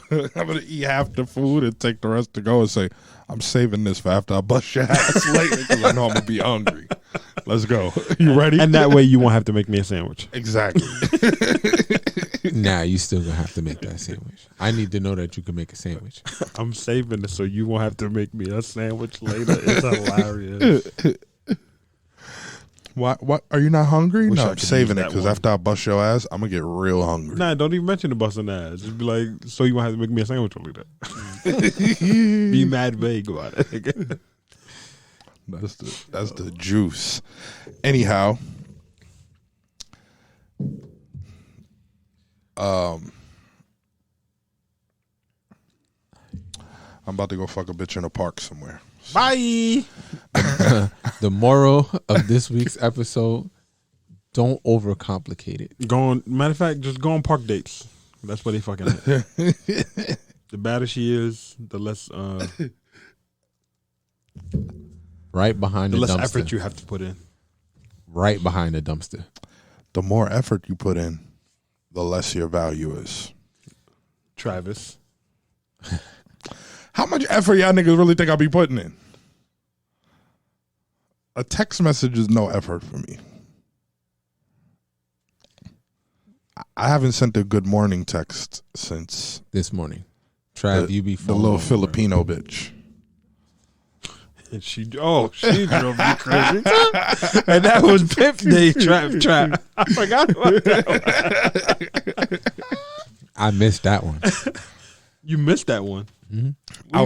Speaker 1: gonna eat half the food and take the rest to go and say, I'm saving this for after I bust your ass later because I know I'm gonna be hungry. Let's go. You ready?
Speaker 2: And that way you won't have to make me a sandwich.
Speaker 1: Exactly.
Speaker 3: Nah, you still gonna have to make that sandwich. I need to know that you can make a sandwich.
Speaker 2: I'm saving it so you won't have to make me a sandwich later. It's hilarious.
Speaker 1: What? Are you not hungry?
Speaker 2: Wish I
Speaker 1: No, I'm
Speaker 2: could
Speaker 1: saving
Speaker 2: use
Speaker 1: it
Speaker 2: that
Speaker 1: because
Speaker 2: one.
Speaker 1: after I bust your ass, I'm gonna get real hungry.
Speaker 2: Nah, don't even mention the busting ass. Just be like, so you won't have to make me a sandwich later. Be mad vague about it.
Speaker 1: That's the juice. Anyhow, I'm about to go fuck a bitch in a park somewhere.
Speaker 2: Bye.
Speaker 3: The moral of this week's episode: don't overcomplicate it.
Speaker 2: Matter of fact, just go on park dates. That's what they fucking at. The badder she is, the less
Speaker 3: Right behind
Speaker 2: the
Speaker 3: the
Speaker 2: less
Speaker 3: dumpster.
Speaker 2: effort you have to put in.
Speaker 3: right behind the dumpster.
Speaker 1: The more effort you put in, the less your value is.
Speaker 2: Travis.
Speaker 1: How much effort y'all niggas really think I'll be putting in? A text message is no effort for me. I haven't sent a good morning text since
Speaker 3: This morning. Trav, you be
Speaker 1: the little Filipino bitch.
Speaker 2: And she drove me crazy. And that was Pimp Day trap. I forgot about that one.
Speaker 3: I missed that one.
Speaker 2: You missed that one.
Speaker 3: Mm-hmm.
Speaker 1: I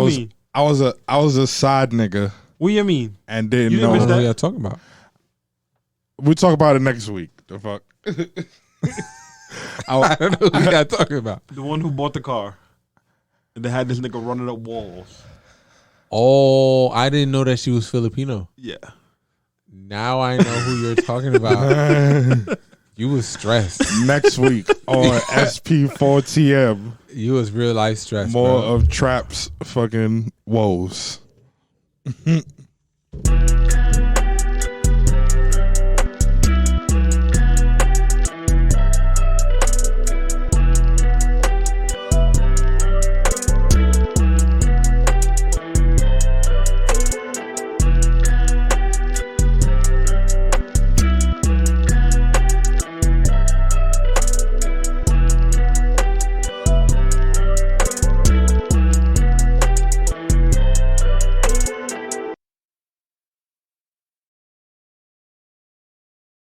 Speaker 1: was a side nigga
Speaker 2: What do you mean?
Speaker 1: and didn't
Speaker 2: You didn't
Speaker 1: know.
Speaker 2: miss
Speaker 3: What
Speaker 2: that?
Speaker 3: are y'all talking about?
Speaker 1: We'll talk about it next week. The fuck.
Speaker 3: I don't know what y'all talking about.
Speaker 2: The one who bought the car. And they had this nigga running up walls.
Speaker 3: Oh, I didn't know that she was Filipino.
Speaker 2: Yeah.
Speaker 3: Now I know who you're talking about. You was stressed.
Speaker 1: Next week on SP4TM,
Speaker 3: You was real life stressed.
Speaker 1: more
Speaker 3: bro.
Speaker 1: of Trap's fucking woes.